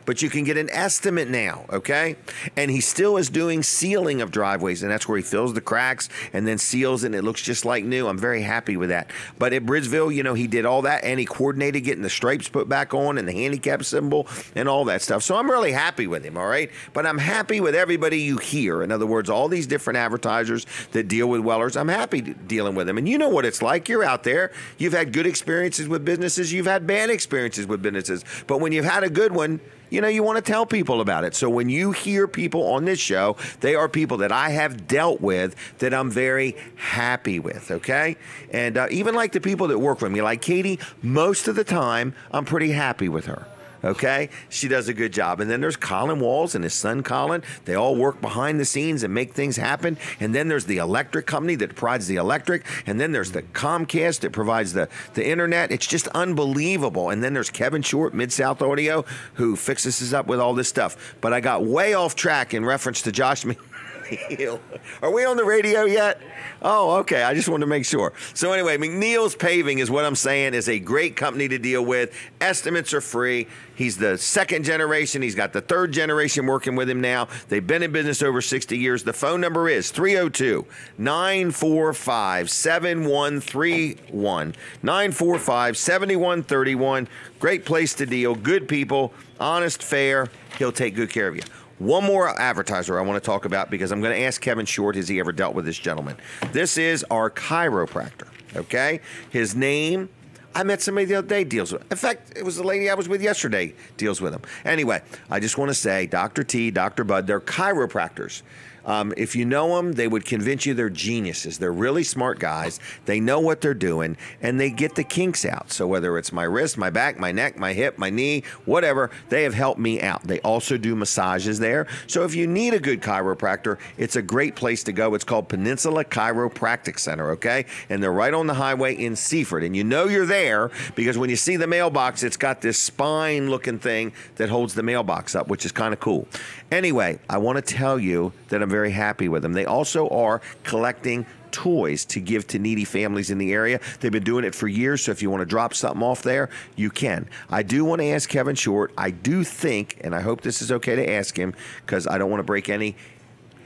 But you can get an estimate now, okay? And he still is doing sealing of driveways, and that's where he fills the cracks and then seals, and it looks just like new. I'm very happy with that. But at Bridgeville, you know, he did all that, and he coordinated getting the stripes put back on and the handicap symbol and all that stuff. So I'm really happy with him, all right? But I'm happy with everybody you hear. In other words, all these different advertisers that deal with wellers, I'm happy dealing with them. And you know what it's like. You're out there. You've had good experiences with businesses. You've had bad experiences with businesses. But when you've had a good one, you want to tell people about it. So when you hear people on this show, they are people that I have dealt with that I'm very happy with, okay? And even like the people that work with me, like Katie, most of the time, I'm pretty happy with her. Okay, she does a good job. And then there's Colin Walls and his son Colin. They all work behind the scenes and make things happen. And then there's the electric company that provides the electric. And then there's the Comcast that provides the internet. It's just unbelievable. And then there's Kevin Short, Mid-South Audio, who fixes us up with all this stuff. But I got way off track in reference to Josh McNeil. Are we on the radio yet? Oh, okay. I just wanted to make sure. So anyway, McNeil's Paving is what I'm saying is a great company to deal with. Estimates are free. He's the second generation. He's got the third generation working with him now. They've been in business over 60 years. The phone number is 302-945-7131. 945-7131. Great place to deal. Good people. Honest, fair. He'll take good care of you. One more advertiser I want to talk about because I'm going to ask Kevin Short, has he ever dealt with this gentleman? This is our chiropractor, okay? His name, I met somebody the other day deals with. In fact, it was the lady I was with yesterday deals with him. Anyway, I just want to say, Dr. T, Dr. Bud, they're chiropractors. If you know them, they would convince you they're geniuses. They're really smart guys. They know what they're doing, and they get the kinks out. So whether it's my wrist, my back, my neck, my hip, my knee, whatever, they have helped me out. They also do massages there. So if you need a good chiropractor, it's a great place to go. It's called Peninsula Chiropractic Center, okay? And they're right on the highway in Seaford. And you know you're there because when you see the mailbox, it's got this spine-looking thing that holds the mailbox up, which is kind of cool. Anyway, I want to tell you that I'm very happy with them. They also are collecting toys to give to needy families in the area. They've been doing it for years, so if you want to drop something off there, you can. I do want to ask Kevin Short, I do think, and I hope this is okay to ask him, because I don't want to break any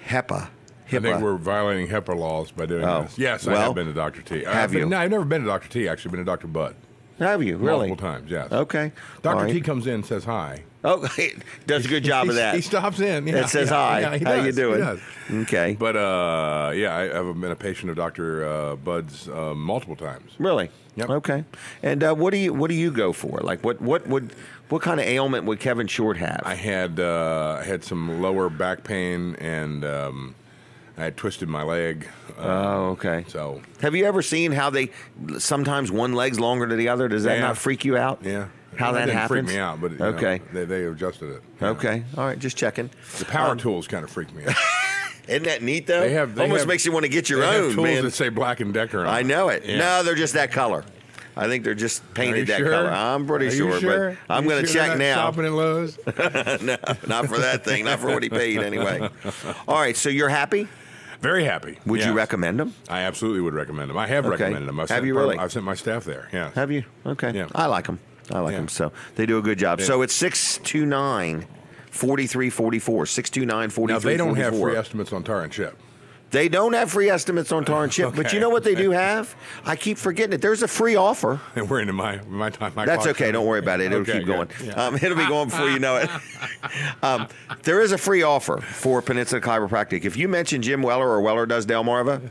HIPAA. I think we're violating HIPAA laws by doing this. Yes, I have been to Dr. T. Have you? No, I've never been to Dr. T, actually. I've been to Dr. Bud. Have you? Really? Multiple times, yes. Okay. Dr. T comes in and says hi. Oh, he does a good job of that. He stops in. Yeah, and says hi. Yeah, How you doing? He does. Okay. But, yeah, I've been a patient of Dr. Bud's multiple times. Really? Yep. Okay. And what do you go for? Like, what kind of ailment would Kevin Short have? I had some lower back pain, and I had twisted my leg. Oh, okay. So, have you ever seen how they sometimes one leg's longer than the other? Does that not freak you out? Yeah. How that didn't happens? freak me out, but okay, they adjusted it. Okay, all right, just checking. The power tools kind of freaked me out. Isn't that neat though? They almost makes you want to get your own. Have tools man. that say Black and Decker on I know it. Yeah. No, they're just that color. I think they're just painted that color. I'm pretty sure, but I'm going to check now. Shopping at Lowe's? No, not for that thing. Not for what he paid anyway. All right, so you're happy? Very happy. Would you recommend them? I absolutely would recommend them. I have recommended them. Have you really? I've sent my staff there. Yeah. Have you? Okay. Yeah. I like them. So they do a good job. Yeah. So it's 629-4344. 629-4344. Now, they don't have free estimates on tar and chip. They don't have free estimates on tar and chip, but you know what they do have? I keep forgetting it. There's a free offer. And we're into my time. That's okay. Don't worry about it. It'll keep going. Yeah. It'll be going before you know it. There is a free offer for Peninsula Chiropractic. If you mention Jim Weller or Weller Does Delmarva,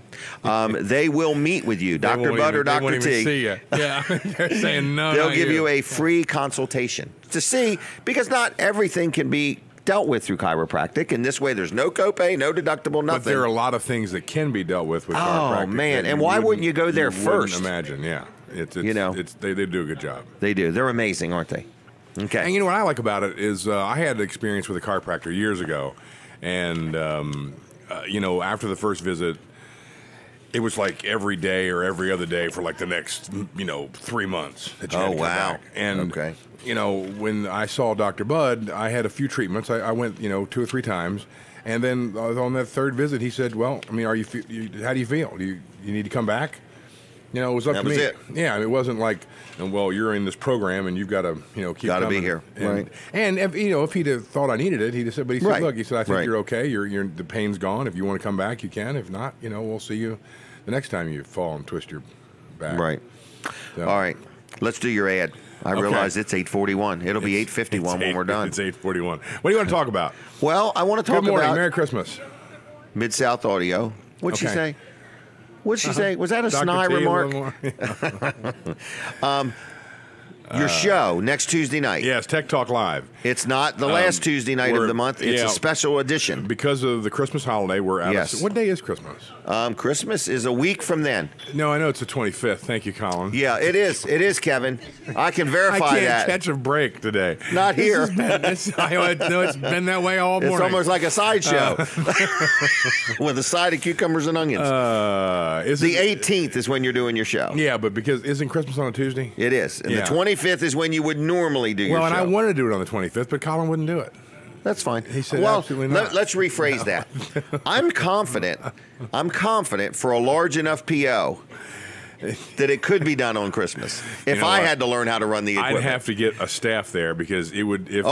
they will meet with you, Dr. Bud or Dr. They won't T. even see you. Yeah, they're saying no. They'll give you a free consultation to see, because not everything can be dealt with through chiropractic, and this way there's no copay, no deductible, nothing. But there are a lot of things that can be dealt with chiropractic. Oh man, and why wouldn't you go there first? Imagine, yeah. They do a good job. They do. They're amazing, aren't they? Okay. And you know what I like about it is I had an experience with a chiropractor years ago, and after the first visit, it was like every day or every other day for like the next 3 months. That you had to come back. And when I saw Dr. Bud, I had a few treatments. I went 2 or 3 times, and then on that third visit, he said, "Well, I mean, how do you feel? Do you need to come back?" It was up to me. It. Yeah, it wasn't like, well, you're in this program and you've got to, keep got to coming. be here, and, right? And if he'd have thought I needed it, he'd have said. But he said, right. "Look," he said, "I think right. you're okay. The pain's gone. If you want to come back, you can. If not, we'll see you the next time you fall and twist your back." Right. So. All right. Let's do your ad. I realize it's 8:41. It'll be 8:51 when we're done. It's 8:41. What do you want to talk about? Well, I want to talk Good morning. about Merry Christmas. Mid-South Audio. What'd she say? What'd she say? Was that a Dr. snide T, remark? Your show next Tuesday night. Yes, Tech Talk Live. It's not the last Tuesday night of the month. It's a special edition. Because of the Christmas holiday, we're out of... What day is Christmas? Christmas is a week from then. No, I know it's the 25th. Thank you, Colin. Yeah, it is. It is, Kevin. I can verify that. I can't catch a break today. Not here. I know it's been that way all morning. It's almost like a sideshow with a side of cucumbers and onions. The 18th is when you're doing your show. Yeah, but because isn't Christmas on a Tuesday? It is. And the 25th is when you would normally do your show. Well, and I wanted to do it on the 25th, but Colin wouldn't do it. That's fine. He said absolutely not. Let's rephrase that. I'm confident for a large enough PO that it could be done on Christmas. If I had to learn how to run the equipment. I'd have to get a staff there because it would. If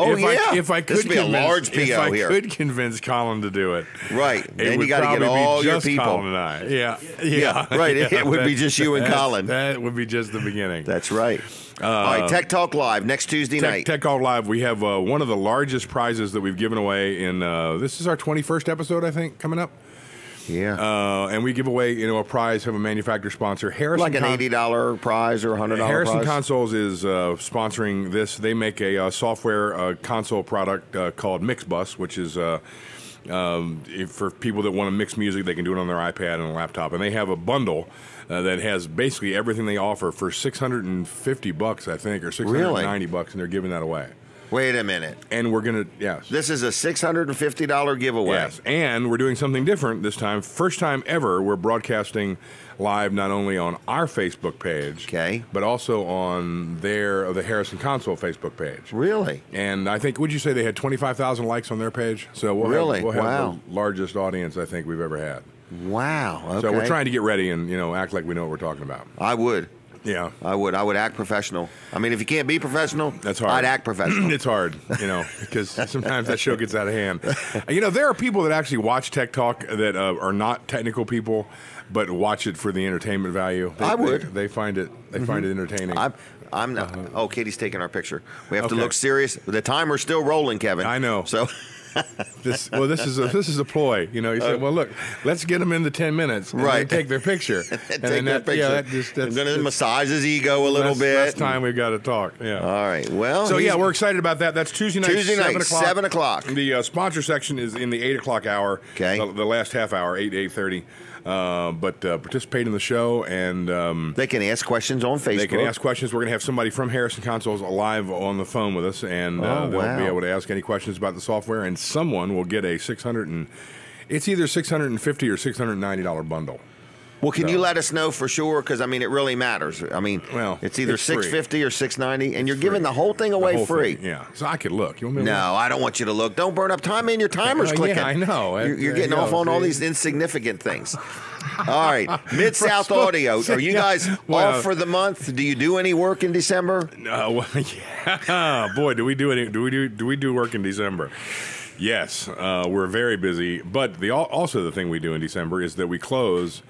I could, this would be a large PO if I here. could convince Colin to do it, right? Then you got to get all your people. Colin and I. Yeah, right. It would be just you and Colin. That would be just the beginning. That's right. All right, Tech Talk Live next Tuesday night. Tech Talk Live. We have one of the largest prizes that we've given away in. This is our 21st episode, I think, coming up. Yeah. And we give away, a prize from a manufacturer sponsor. Harrison, like an $80 prize or $100 Harrison prize. Consoles is sponsoring this. They make a software console product called Mixbus, which is for people that want to mix music, they can do it on their iPad and a laptop. And they have a bundle that has basically everything they offer for $650, I think, or $690, and they're giving that away. Wait a minute. And we're going to, yes. This is a $650 giveaway. Yes, and we're doing something different this time. First time ever, we're broadcasting live not only on our Facebook page, but also on the Harrison Console Facebook page. Really? And I think, would you say they had 25,000 likes on their page? So we'll have the largest audience I think we've ever had. Wow. Okay. So we're trying to get ready and, act like we know what we're talking about. I would. Yeah. I would act professional. I mean, if you can't be professional, that's hard. I'd act professional. It's hard, because sometimes that show gets out of hand. There are people that actually watch Tech Talk that are not technical people, but watch it for the entertainment value. I would. They find it entertaining. I'm not. Oh, Katie's taking our picture. We have to look serious. The timer's still rolling, Kevin. I know. So. This is a ploy. You said, well, look, let's get them in the 10 minutes, and then take their picture, and then I'm going to massage his ego a little bit. Last time we've got to talk. Yeah. All right. Well. So we're excited about that. That's Tuesday night, 7 o'clock. The sponsor section is in the 8 o'clock hour. Okay. The last half hour, 8:30. But participate in the show, and they can ask questions on Facebook. They can ask questions. We're going to have somebody from Harrison Consoles live on the phone with us, and they'll be able to ask any questions about the software. And someone will get it's either $650 or $690 bundle. Well, can you let us know for sure? Because it really matters. It's either $650 or $690, and you're giving the whole thing away free. Yeah, so I could look. You want me to look? I don't want you to look. Don't burn up time. Your timer's clicking. Yeah, I know. You're getting off on all these insignificant things. All right, Mid-South Audio. Are you guys off for the month? Do you do any work in December? No. Yeah. Boy, do we do work in December? Yes, we're very busy. But also the thing we do in December is that we close.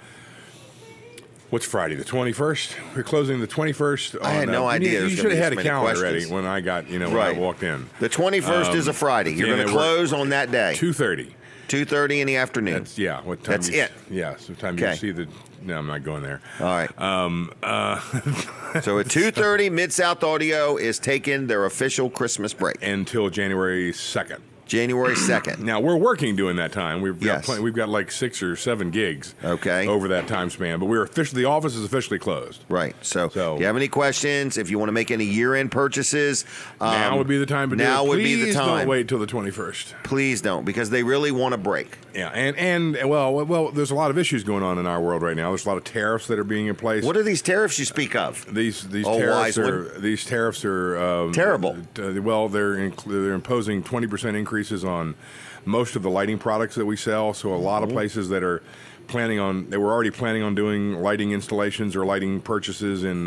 What's Friday, the 21st? We're closing the 21st. I had no idea. You should have had a calendar ready when I got, when I walked in. The 21st is a Friday. You're going to close on that day. 2:30. 2:30 in the afternoon. What time? That's it. Yeah. So time you see the. No, I'm not going there. All right. So at 2:30, Mid-South Audio is taking their official Christmas break until January 2nd. January 2nd. Now, we're working during that time. We've got like 6 or 7 gigs over that time span, but the office is officially closed. Right. So if you have any questions, if you want to make any year-end purchases, now would be the time to do it. Now would be the time. Please don't wait till the 21st. Please don't, because they really want a break. Yeah, and there's a lot of issues going on in our world right now. There's a lot of tariffs that are being in place. What are these tariffs you speak of? These tariffs are terrible. They're imposing 20% increases on most of the lighting products that we sell. So a lot of places that are they were already planning on doing lighting installations or lighting purchases in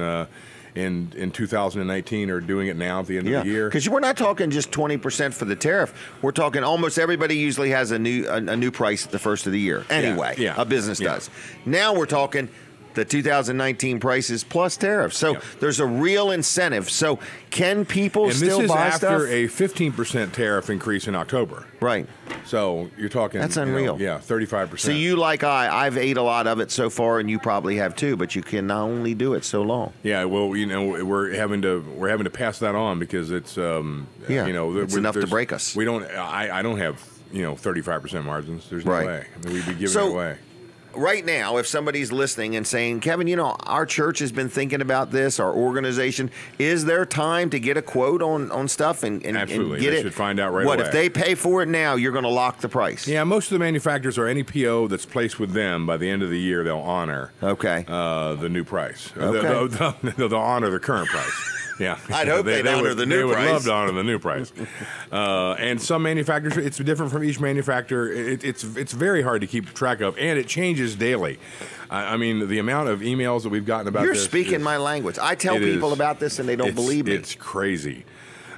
2019 are doing it now at the end of the year. Because we're not talking just 20% for the tariff. We're talking almost everybody usually has a new price at the first of the year. Anyway, a business does. Now we're talking the 2019 prices plus tariffs. So there's a real incentive. So can people still buy stuff? And this is after a 15% tariff increase in October. Right. So you're talking. That's unreal. 35%. So you, like I've ate a lot of it so far, and you probably have too. But you can only do it so long. Yeah. Well, we're having to pass that on because it's it's enough to break us. We don't. I don't have 35% margins. There's no way. I mean, we'd be giving it away. Right now, if somebody's listening and saying, Kevin, our church has been thinking about this, our organization, is there time to get a quote on stuff and Absolutely. And get they it? should find out right away. If they pay for it now, you're going to lock the price? Yeah, most of the manufacturers or any PO that's placed with them, by the end of the year, they'll honor the new price. Okay. They'll honor the current price. Yeah, I'd hope they'd honor the new price. They would love to honor the new price. And some manufacturers, it's different from each manufacturer. It's very hard to keep track of, and it changes daily. I mean, the amount of emails that we've gotten about You're this. You're speaking my language. I tell people about this, and they don't believe me. It's crazy.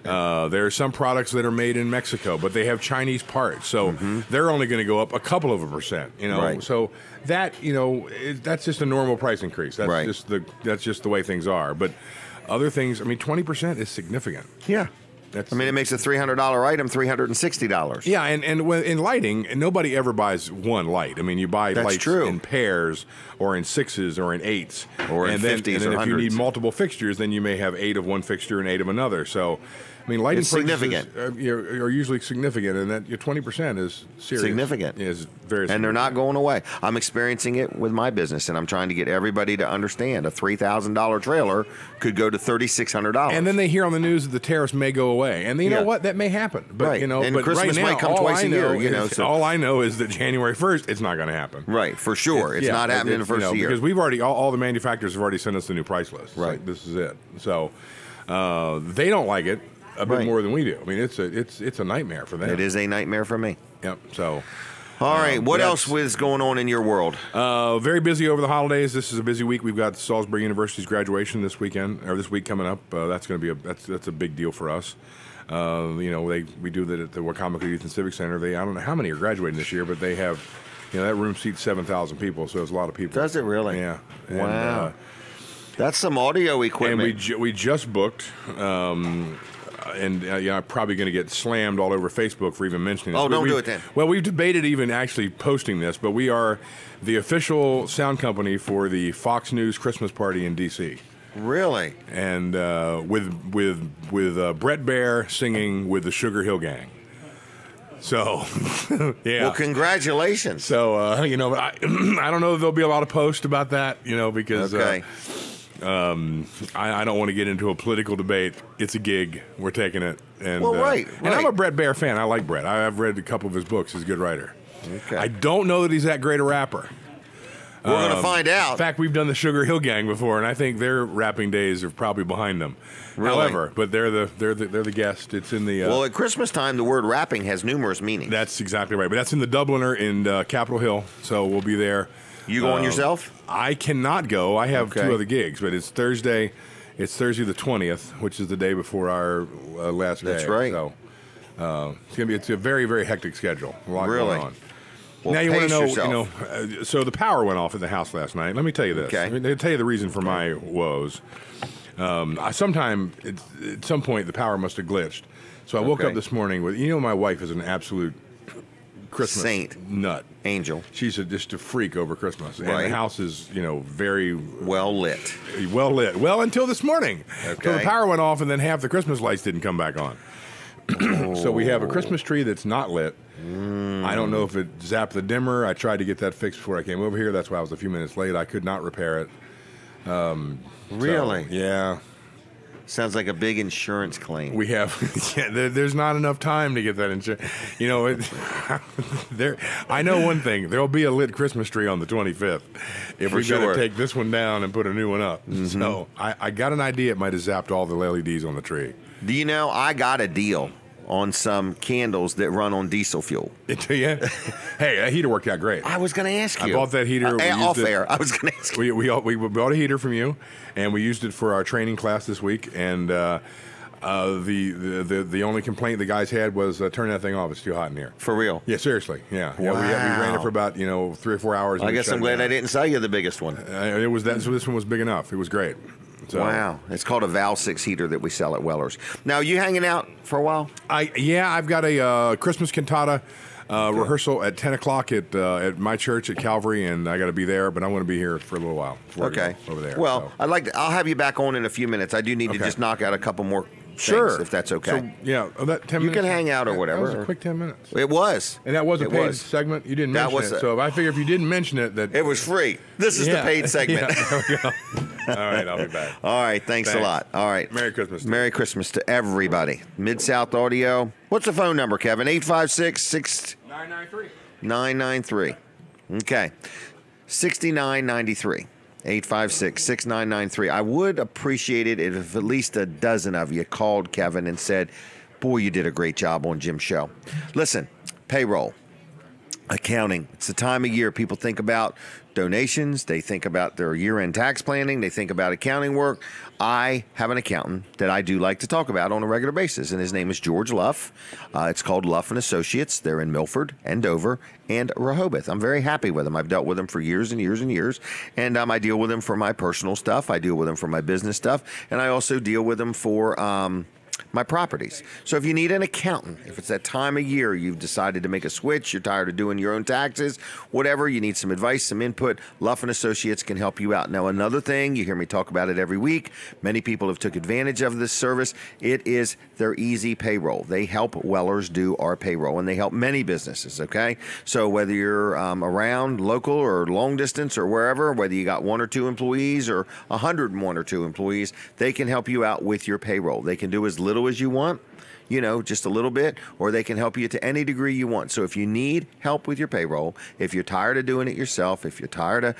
There are some products that are made in Mexico, but they have Chinese parts, so they're only going to go up a couple of %. Right. So that that's just a normal price increase. That's just the way things are. But other things, 20% is significant. Yeah. It makes a $300 item $360. Yeah, and in lighting, nobody ever buys one light. You buy lights in pairs or in 6s or in 8s. Or in 50s and then or if 100s. you need multiple fixtures, then you may have 8 of one fixture and 8 of another. So, lighting it's significant. Are usually significant, and that your 20% is serious. Significant. Is very significant. And they're not going away. I'm experiencing it with my business, and I'm trying to get everybody to understand a $3,000 trailer could go to $3,600. And then they hear on the news that the tariffs may go away. And you know what? That may happen. But, and but Christmas right now, might come twice a year. All I know is that January 1st, it's not going to happen. Right, for sure. It's not happening in the first year. Because we've already, all the manufacturers have already sent us the new price list. Right. Like, this is it. So they don't like it a bit more than we do. It's a nightmare for them. It is a nightmare for me. Yep. So. All right. What else is going on in your world? Very busy over the holidays. This is a busy week. We've got Salisbury University's graduation this week coming up. That's going to be that's a big deal for us. We do that at the Wacomico Youth and Civic Center. I don't know how many are graduating this year, but they have, that room seats 7,000 people, so it's a lot of people. Does it really? Yeah. Wow. That's some audio equipment. And we just booked. I'm probably going to get slammed all over Facebook for even mentioning this. Oh, don't do it then. Well, we've debated even actually posting this, but we are the official sound company for the Fox News Christmas party in D.C. Really? And with Brett Baer singing with the Sugar Hill Gang. So, yeah. Well, congratulations. So, I don't know if there'll be a lot of posts about that, because I don't want to get into a political debate. It's a gig. We're taking it. And, right. And I'm a Brett Baer fan. I like Brett. I've read a couple of his books. He's a good writer. Okay. I don't know that he's that great a rapper. We're going to find out. In fact, we've done the Sugar Hill Gang before, and I think their rapping days are probably behind them. Really? However, but they're the guest. It's in the well, at Christmas time, the word rapping has numerous meanings. That's exactly right. But that's in the Dubliner in Capitol Hill, so we'll be there. You going yourself? I cannot go. I have two other gigs, but it's Thursday. It's Thursday the 20th, which is the day before our last day. That's right. So it's a very, very hectic schedule. A lot going on. Well, now you want to yourself. so the power went off at the house last night. Let me tell you this. Okay. I'll tell you the reason for my woes. At some point, the power must have glitched. So I woke up this morning with, my wife is an absolute Christmas saint, nut, angel. She's just a freak over Christmas, and right. the house is, very well lit. Well lit. Well, until this morning. Okay. So the power went off, and then half the Christmas lights didn't come back on. So we have a Christmas tree that's not lit. I don't know if it zapped the dimmer. I tried to get that fixed before I came over here. That's why I was a few minutes late. I could not repair it. Really? So, yeah. Sounds like a big insurance claim. We have, there's not enough time to get that insurance. I know one thing. There'll be a lit Christmas tree on the 25th if we've got to take this one down and put a new one up. Mm-hmm. So I got an idea. It might have zapped all the LEDs on the tree. Do you know, I got a deal on some candles that run on diesel fuel. Yeah. Hey, that heater worked out great. I was going to ask you. I bought that heater. Off air. I was going to ask you. We bought a heater from you, and we used it for our training class this week. And The only complaint the guys had was turn that thing off. It's too hot in here. For real? Yeah, seriously. Yeah. Wow. Yeah, we ran it for about 3 or 4 hours. I guess I'm glad I didn't sell you the biggest one. It was that. So this one was big enough. It was great. So. Wow, it's called a Val 6 heater that we sell at Weller's. Now, you hanging out for a while? I've got a Christmas cantata rehearsal at 10 o'clock at my church at Calvary, and I got to be there, but I'm going to be here for a little while. Okay, over there. Well, so. I'll have you back on in a few minutes. I do need to just knock out a couple more things, sure, if that's okay. So, yeah, that 10 you minutes. can hang out or whatever. That was a quick 10 minutes. It was, and that was a paid segment. You didn't mention it, so I figure if you didn't mention it, that it was free. This is the paid segment. Yeah, there we go. All right, I'll be back. All right, thanks a lot. All right, Merry Christmas. Merry Christmas to everybody. Mid-South Audio. What's the phone number, Kevin? 856-993. 993. Okay. 6993. 856-6993. I would appreciate it if at least a dozen of you called Kevin and said, boy, you did a great job on Jim's show. Listen, payroll, accounting. It's the time of year people think about donations. They think about their year-end tax planning. They think about accounting work. I have an accountant that I do like to talk about on a regular basis, and his name is George Luff. It's called Luff & Associates. They're in Milford and Dover and Rehoboth. I'm very happy with them. I've dealt with them for years and years and years, and I deal with them for my personal stuff. I deal with them for my business stuff, and I also deal with them for my properties. So if you need an accountant, if it's that time of year you've decided to make a switch, you're tired of doing your own taxes, whatever, you need some advice, some input, Luff & Associates can help you out. Now, another thing, you hear me talk about it every week, many people have took advantage of this service. It is their easy payroll. They help Wellers do our payroll, and they help many businesses, okay? So whether you're around, local or long distance or wherever, whether you got 1 or 2 employees or 101 or 2 employees, they can help you out with your payroll. They can do as little as you want, just a little bit, or they can help you to any degree you want. So if you need help with your payroll, if you're tired of doing it yourself, if you're tired of,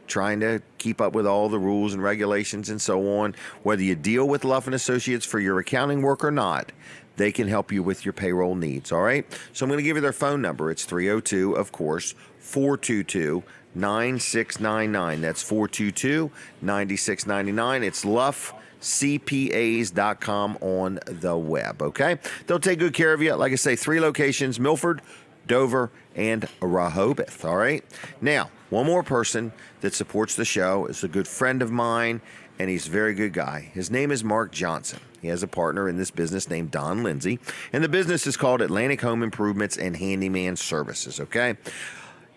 trying to keep up with all the rules and regulations and so on, whether you deal with Luff & Associates for your accounting work or not, they can help you with your payroll needs, all right? So I'm going to give you their phone number. It's 302, of course, 422-9699. That's 422-9699. It's LuffCPAs.com on the web, okay? They'll take good care of you. Like I say, 3 locations, Milford, Dover, and Rehoboth, all right? Now, one more person that supports the show is a good friend of mine, and he's a very good guy. His name is Mark Johnson. He has a partner in this business named Don Lindsay, and the business is called Atlantic Home Improvements and Handyman Services, okay?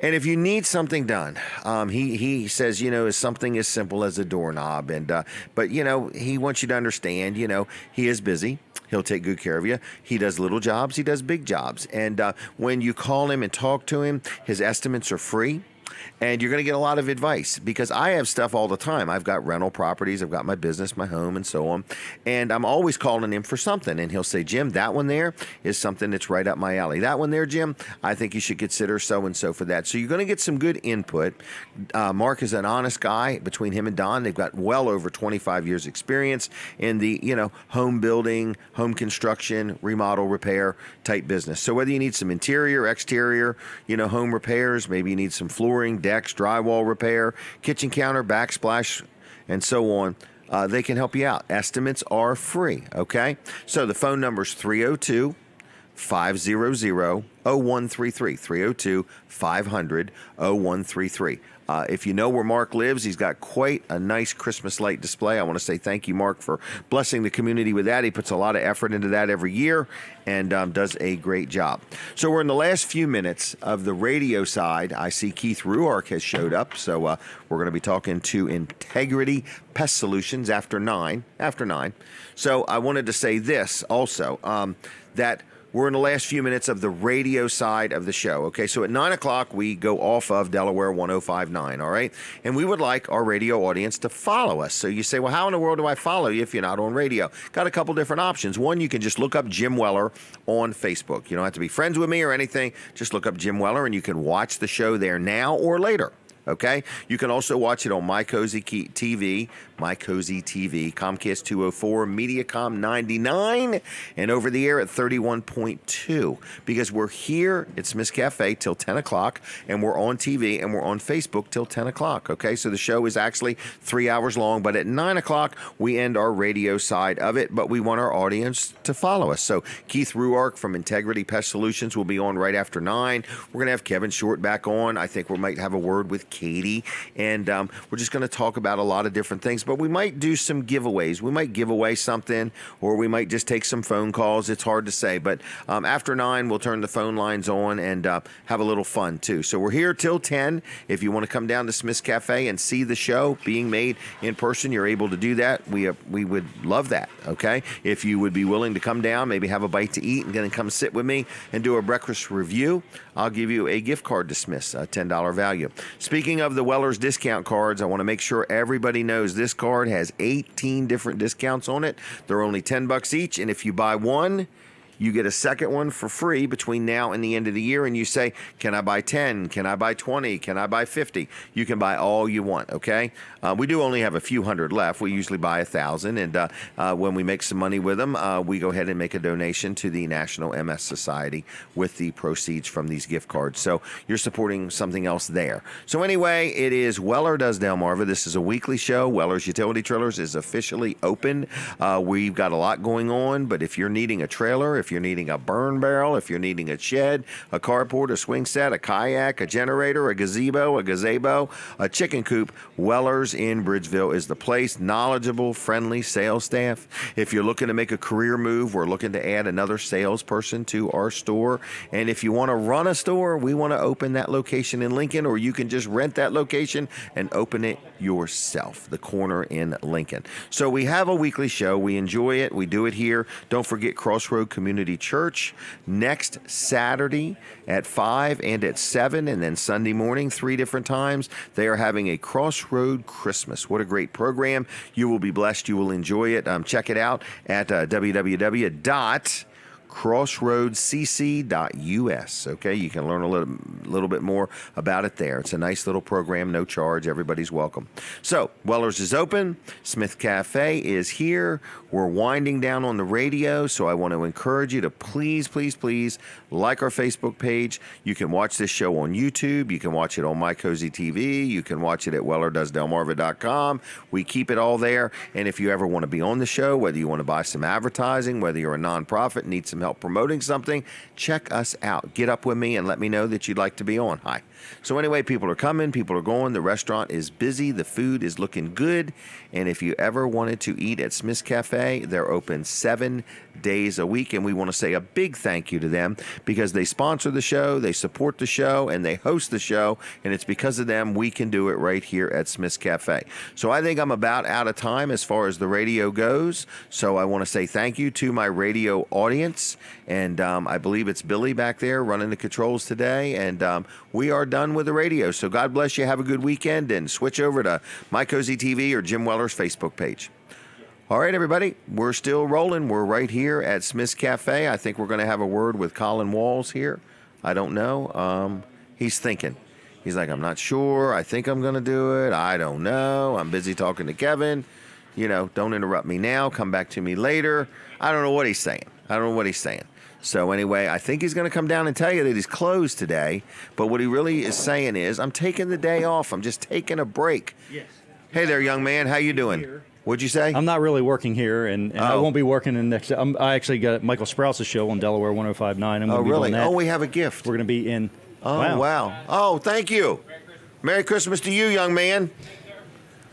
And if you need something done, he says, is something as simple as a doorknob. But he wants you to understand, he is busy. He'll take good care of you. He does little jobs. He does big jobs. And when you call him and talk to him, his estimates are free. And you're going to get a lot of advice because I have stuff all the time. I've got rental properties. I've got my business, my home, and so on. And I'm always calling him for something. And he'll say, Jim, that one there is something that's right up my alley. That one there, Jim, I think you should consider so-and-so for that. So you're going to get some good input. Mark is an honest guy. Between him and Don, they've got well over 25 years experience in the, home building, home construction, remodel, repair type business. So whether you need some interior, exterior, home repairs, maybe you need some flooring, decks, drywall repair, kitchen counter, backsplash, and so on, they can help you out. Estimates are free, okay? So the phone number is 302-500-0133, 302-500-0133. If you know where Mark lives, he's got quite a nice Christmas light display. I want to say thank you, Mark, for blessing the community with that. He puts a lot of effort into that every year and does a great job. So we're in the last few minutes of the radio side. I see Keith Ruark has showed up, so we're going to be talking to Integrity Pest Solutions after 9. So I wanted to say this also, that we're in the last few minutes of the radio side of the show, okay? So at 9 o'clock, we go off of Delaware 105.9, all right? And we would like our radio audience to follow us. So you say, well, how in the world do I follow you if you're not on radio? Got a couple different options. One, you can just look up Jim Weller on Facebook. You don't have to be friends with me or anything. Just look up Jim Weller, and you can watch the show there now or later. Okay? You can also watch it on My Cozy TV, Comcast 204, Mediacom 99, and over the air at 31.2. Because we're here at Smith's Cafe till 10 o'clock, and we're on TV and we're on Facebook till 10 o'clock. Okay? So the show is actually 3 hours long, but at 9 o'clock, we end our radio side of it, but we want our audience to follow us. So Keith Ruark from Integrity Pest Solutions will be on right after 9. We're going to have Kevin Short back on. I think we might have a word with Katie, and we're just going to talk about a lot of different things, but we might do some giveaways. We might give away something, or we might just take some phone calls. It's hard to say, but after 9, we'll turn the phone lines on and have a little fun too. So we're here till 10. If you want to come down to Smith's Cafe and see the show being made in person, you're able to do that. We would love that, okay? If you would be willing to come down, maybe have a bite to eat and then come sit with me and do a breakfast review, I'll give you a gift card to Smith's, a $10 value. Speaking of the Weller's discount cards, I want to make sure everybody knows this card has 18 different discounts on it. They're only $10 each, and if you buy one, you get a second one for free between now and the end of the year, and you say, can I buy 10? Can I buy 20? Can I buy 50? You can buy all you want, okay? We do only have a few hundred left. We usually buy 1,000, and when we make some money with them, we go ahead and make a donation to the National MS Society with the proceeds from these gift cards. So you're supporting something else there. So anyway, it is Weller Does Delmarva. This is a weekly show. Weller's Utility Trailers is officially open. We've got a lot going on, but if you're needing a trailer, if you're needing a burn barrel, if you're needing a shed, a carport, a swing set, a kayak, a generator, a gazebo, a chicken coop, Weller's in Bridgeville is the place. Knowledgeable, friendly sales staff. If you're looking to make a career move, we're looking to add another salesperson to our store. And if you want to run a store, we want to open that location in Lincoln, or you can just rent that location and open it yourself, the corner in Lincoln. So we have a weekly show. We enjoy it. We do it here. Don't forget Crossroad Community Church next Saturday at 5 and at 7, and then Sunday morning 3 different times. They are having a Crossroad Christmas. What a great program. You will be blessed. You will enjoy it. Check it out at www.crossroadcc.us. Okay, you can learn a little bit more about it there. It's a nice little program, no charge. Everybody's welcome. So Weller's is open. Smith Cafe is here. We're winding down on the radio, so I want to encourage you to please, please, please like our Facebook page. You can watch this show on YouTube. You can watch it on My Cozy TV. You can watch it at WellerDoesDelmarva.com. We keep it all there. And if you ever want to be on the show, whether you want to buy some advertising, whether you're a nonprofit, need some help promoting something, check us out. Get up with me and let me know that you'd like to be on. Hi. So anyway, people are coming, people are going. The restaurant is busy. The food is looking good. And if you ever wanted to eat at Smith's Cafe, they're open 7 days a week. And we want to say a big thank you to them because they sponsor the show, they support the show, and they host the show. And it's because of them we can do it right here at Smith's Cafe. So I think I'm about out of time as far as the radio goes. So I want to say thank you to my radio audience. And I believe it's Billy back there running the controls today. And we are done with the radio. So God bless you. Have a good weekend and switch over to My Cozy TV or Jim Weller's Facebook page. All right, everybody, we're still rolling. We're right here at Smith's Cafe. I think we're going to have a word with Colin Walls here. I don't know. He's thinking. He's like, I'm not sure. I think I'm going to do it. I don't know. I'm busy talking to Kevin. You know, don't interrupt me now. Come back to me later. I don't know what he's saying. So anyway, I think he's going to come down and tell you that he's closed today. But what he really is saying is, I'm taking the day off. I'm just taking a break. Yes. Hey there, young man. How you doing? What'd you say? I'm not really working here, and I won't be working in the next. I actually got Michael Sprouse's show on Delaware 105.9. I'm Oh, really? Oh, we have a gift. We're going to be in. Oh, wow. Oh, thank you. Merry Christmas to you, young man.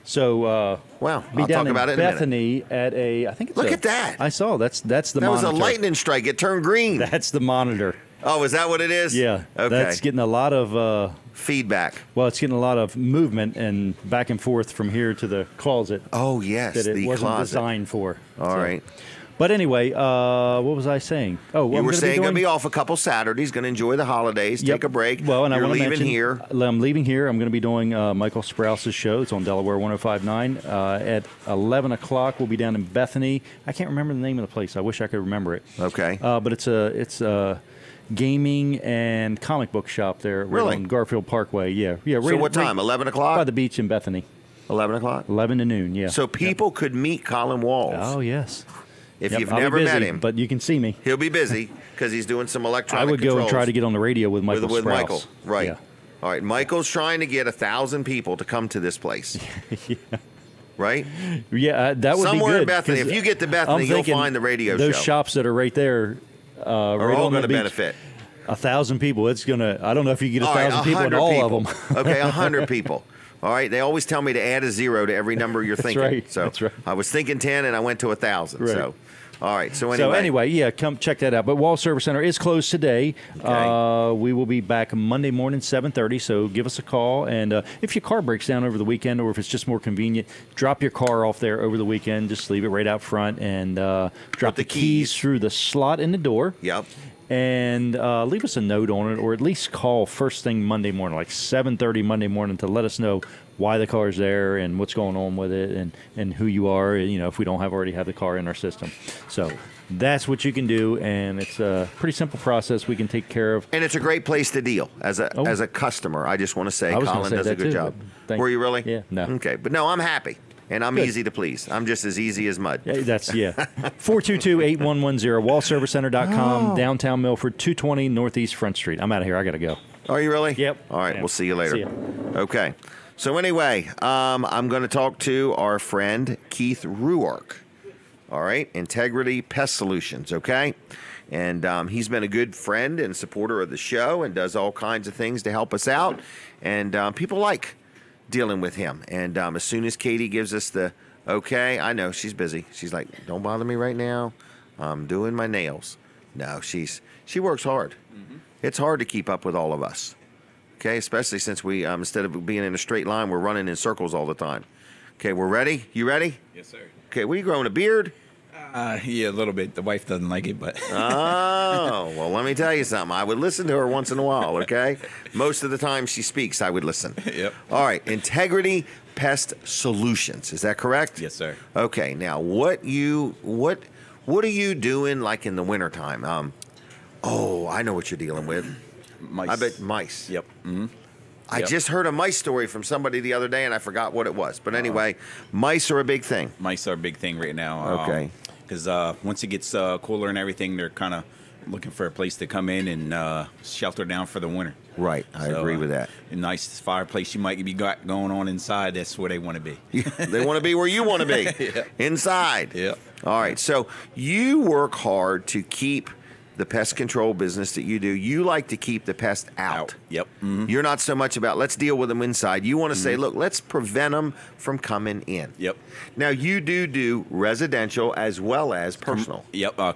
So, wow. Be I'll down talk about it in Bethany at a. I think it's Look at that. I saw. That's the that monitor. was a lightning strike. It turned green. That's the monitor. Oh, is that what it is? Yeah. Okay. That's getting a lot of feedback. Well, it's getting a lot of movement and back and forth from here to the closet. Oh, yes, that it the wasn't closet. designed for. All right. But anyway, what was I saying? Oh, you were saying going to be off a couple Saturdays, going to enjoy the holidays, take a break. Well, and You're I want to leaving mention, here. I'm leaving here. I'm going to be doing Michael Sprouse's show. It's on Delaware 105.9 at 11 o'clock. We'll be down in Bethany. I can't remember the name of the place. I wish I could remember it. Okay. But it's gaming and comic book shop there, right Really? on Garfield Parkway. Yeah, yeah. So what time? 11 o'clock? By the beach in Bethany. 11 o'clock? 11 to noon. Yeah. So people could meet Colin Walls. Oh yes. If Yep, you've I'll be never busy, met him, but you can see me. he'll be busy because he's doing some electronic I would go and controls try to get on the radio with Michael with Sprouse. Michael. Right. Yeah. All right. Michael's trying to get 1,000 people to come to this place. Yeah. Right? Yeah, that would Somewhere be good. in Bethany. 'cause If you get to I'm Bethany, you'll thinking find the radio those show. shops that are right there Are right all on going the to beach. benefit. 1,000 people. It's gonna. I don't know if you get All right, 1,000 people in 100 all people. of them. Okay, 100 people. All right. They always tell me to add a 0 to every number you're thinking. right, So that's right. I was thinking 10 and I went to 1,000. Right. So, all right. So So anyway, yeah, come check that out. But Wall Service Center is closed today. Okay. We will be back Monday morning, 7:30. So give us a call, and if your car breaks down over the weekend, or if it's just more convenient, drop your car off there over the weekend. Just leave it right out front, and drop the the keys through the slot in the door. Yep. And leave us a note on it, or at least call first thing Monday morning, like 7:30 Monday morning, to let us know why the car's there and what's going on with it, and who you are. You know, if we don't already have the car in our system. So that's what you can do, and it's a pretty simple process we can take care of. And it's a great place to deal as a customer. I just want to say I was gonna Colin say does a that good too, job. but thank Were you. you really? Yeah, no. Okay, but no, I'm happy. And I'm Good. easy to please. I'm just as easy as mud. Yeah, that's 422-8110, wallservicecenter.com, downtown Milford, 220 Northeast Front Street. I'm out of here. I got to go. Are you really? Yep. All right, Yeah. we'll see you later. See ya. Okay. So anyway, I'm going to talk to our friend Keith Ruark. All right, Integrity Pest Solutions. Okay, and he's been a good friend and supporter of the show, and does all kinds of things to help us out. And people like dealing with him. And as soon as Katie gives us the okay, I know she's busy. She's like, "Don't bother me right now. I'm doing my nails." No, she works hard. Mm-hmm. It's hard to keep up with all of us. Okay, especially since we instead of being in a straight line, we're running in circles all the time. Okay, we're ready. You ready? Yes, sir. Okay, we growing a beard? Yeah, a little bit. The wife doesn't like it, but. Oh, well, let me tell you something. I would listen to her once in a while, okay? Most of the time she speaks, I would listen. Yep. All right, Integrity Pest Solutions. Is that correct? Yes, sir. Okay, now what are you doing like in the wintertime? I know what you're dealing with. Mice. I bet mice. Yep. Mm-hmm. I just heard a mice story from somebody the other day, and I forgot what it was. But anyway, mice are a big thing. Mice are a big thing right now. Okay. Because once it gets cooler and everything, they're kind of looking for a place to come in and shelter down for the winter. Right. I agree with that. A nice fireplace you might be got going on inside, that's where they want to be. They want to be where you want to be, Yeah. inside. Yep. All right. So you work hard to keep the pest control business that you do. You like to keep the pest out. Yep. Mm-hmm. You're not so much about let's deal with them inside. You want to say, look, let's prevent them from coming in. Yep. Now you do residential as well as personal.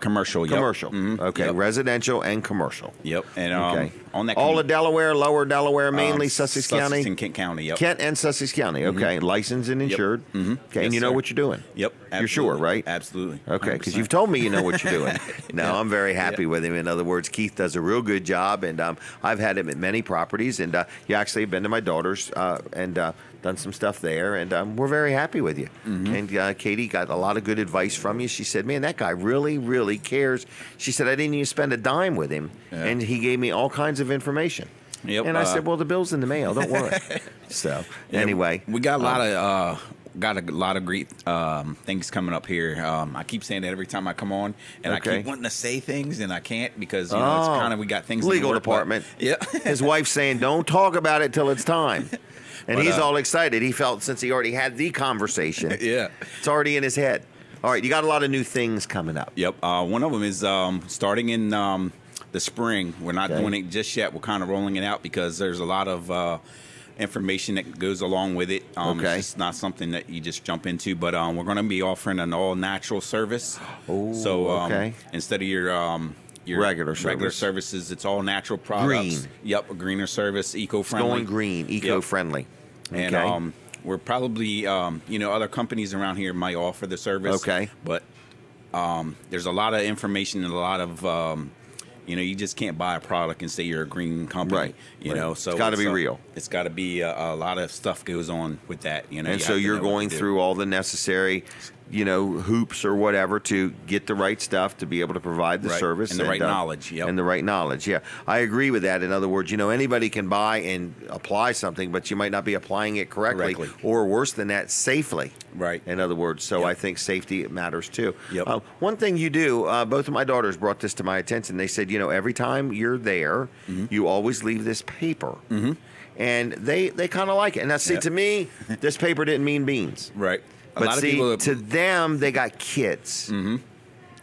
Commercial. Yep. Commercial. Mm-hmm. Okay. Yep. Residential and commercial. Yep. And okay. on that. All of Delaware, Lower Delaware, mainly Sussex County. Sussex and Kent County. Yep. Kent and Sussex County. Okay. Mm-hmm. Licensed and insured. Yep. Mm-hmm. Okay. Yes, and you know sir. what you're doing. Yep. You're sure, right? Absolutely. Okay, because 100%. you've told me you know what you're doing. No, Yeah. I'm very happy with him. In other words, Keith does a real good job, and I've had him at many properties, and you actually have been to my daughter's and done some stuff there, and we're very happy with you. Mm-hmm. And Katie got a lot of good advice from you. She said, man, that guy really, really cares. She said, I didn't even spend a dime with him, and he gave me all kinds of information. Yep. And I said, well, the bill's in the mail. Don't worry. So, anyway. We got a lot of great things coming up here. I keep saying that every time I come on, and I keep wanting to say things, and I can't because it's kind of we got things. Legal in the work, department. Yeah. His wife's saying, don't talk about it till it's time. And he's all excited. He felt since he already had the conversation. Yeah. It's already in his head. All right, you got a lot of new things coming up. Yep. One of them is starting in the spring. We're not doing it just yet. We're kind of rolling it out because there's a lot of information that goes along with it. It's just not something that you just jump into, but we're going to be offering an all-natural service. Oh, so instead of your regular services, it's all natural products. Green. Yep, a greener service, eco-friendly. It's going green, eco-friendly. Yep. And we're probably, other companies around here might offer the service. Okay. But there's a lot of information and a lot of you just can't buy a product and say you're a green company. Right. You know, so it's got to be real. It's got to be a lot of stuff goes on with that. You know, and so you're going through all the necessary hoops or whatever to get the right stuff to be able to provide the service. And the right knowledge. Yep. And the right knowledge, yeah. I agree with that. In other words, anybody can buy and apply something, but you might not be applying it correctly. Or worse than that, safely. Right. In other words, so I think safety matters too. Yep. One thing you do, both of my daughters brought this to my attention. They said, every time you're there, you always leave this paper. And they kind of like it. And now, see, to me, this paper didn't mean beans. Right. But see, to them, they got kids.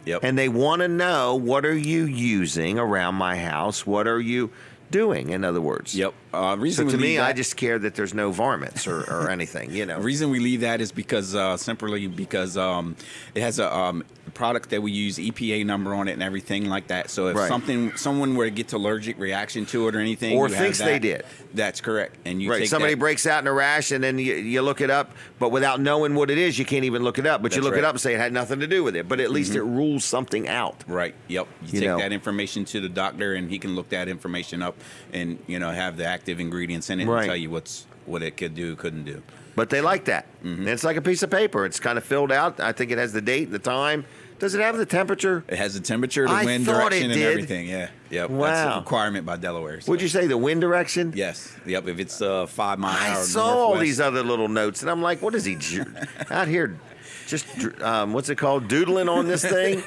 Yep. And they want to know, what are you using around my house? What are you doing, in other words? Yep. So to me, I just care that there's no varmints or anything, The reason we leave that is because simply because it has a product that we use EPA number on it and everything like that. So if someone were to get allergic reaction to it or anything, or thinks they did, that's correct. And you take somebody breaks out in a rash and then you look it up, but without knowing what it is, you can't even look it up. But you look it up and say it had nothing to do with it. But at least it rules something out. Right. Yep. You take that information to the doctor and he can look that information up and have the active ingredients in it and tell you what it could do, couldn't do. But they like that. And it's like a piece of paper. It's kind of filled out. I think it has the date, the time. Does it have the temperature? It has the temperature, the wind direction, and everything. Yeah. Yep. Wow. That's a requirement by Delaware. So. Would you say the wind direction? Yes. Yep. If it's 5 mile an hour. I saw all these other little notes, and I'm like, what is he out here? Just what's it called? Doodling on this thing?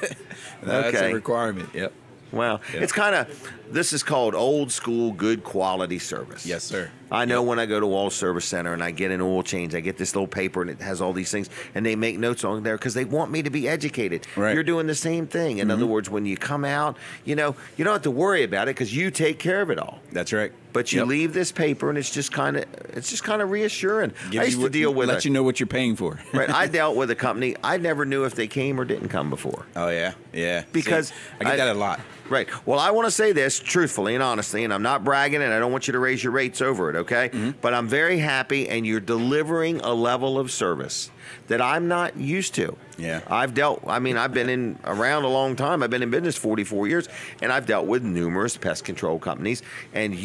That's a requirement. Yep. Wow. Yep. It's kind of, this is called old school, good quality service. Yes, sir. I know when I go to Wall Service Center and I get an oil change, I get this little paper and it has all these things, and they make notes on there because they want me to be educated. Right. You're doing the same thing. In other words, when you come out, you don't have to worry about it because you take care of it all. That's right. But you leave this paper, and it's just kind of reassuring. I used to deal with let you know what you're paying for. Right. I dealt with a company. I never knew if they came or didn't come before. Oh yeah, yeah. Because see, I get that a lot. Right. Well, I want to say this truthfully and honestly, and I'm not bragging, and I don't want you to raise your rates over it, okay? But I'm very happy, and you're delivering a level of service that I'm not used to. Yeah. I've been around a long time. I've been in business 44 years, and I've dealt with numerous pest control companies, and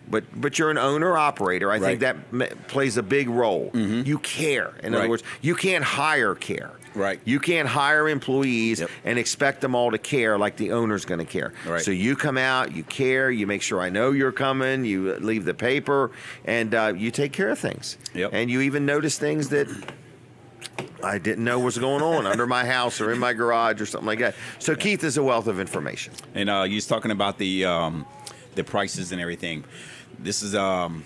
but you're an owner operator. I think that plays a big role. You care. In other words, you can't hire care. Right. You can't hire employees and expect them all to care like the owner's going to care. Right. So you come out, you care, you make sure I know you're coming, you leave the paper, and you take care of things. Yep. And you even notice things that I didn't know was going on under my house or in my garage or something like that. So Keith is a wealth of information. And you was talking about the prices and everything. This is on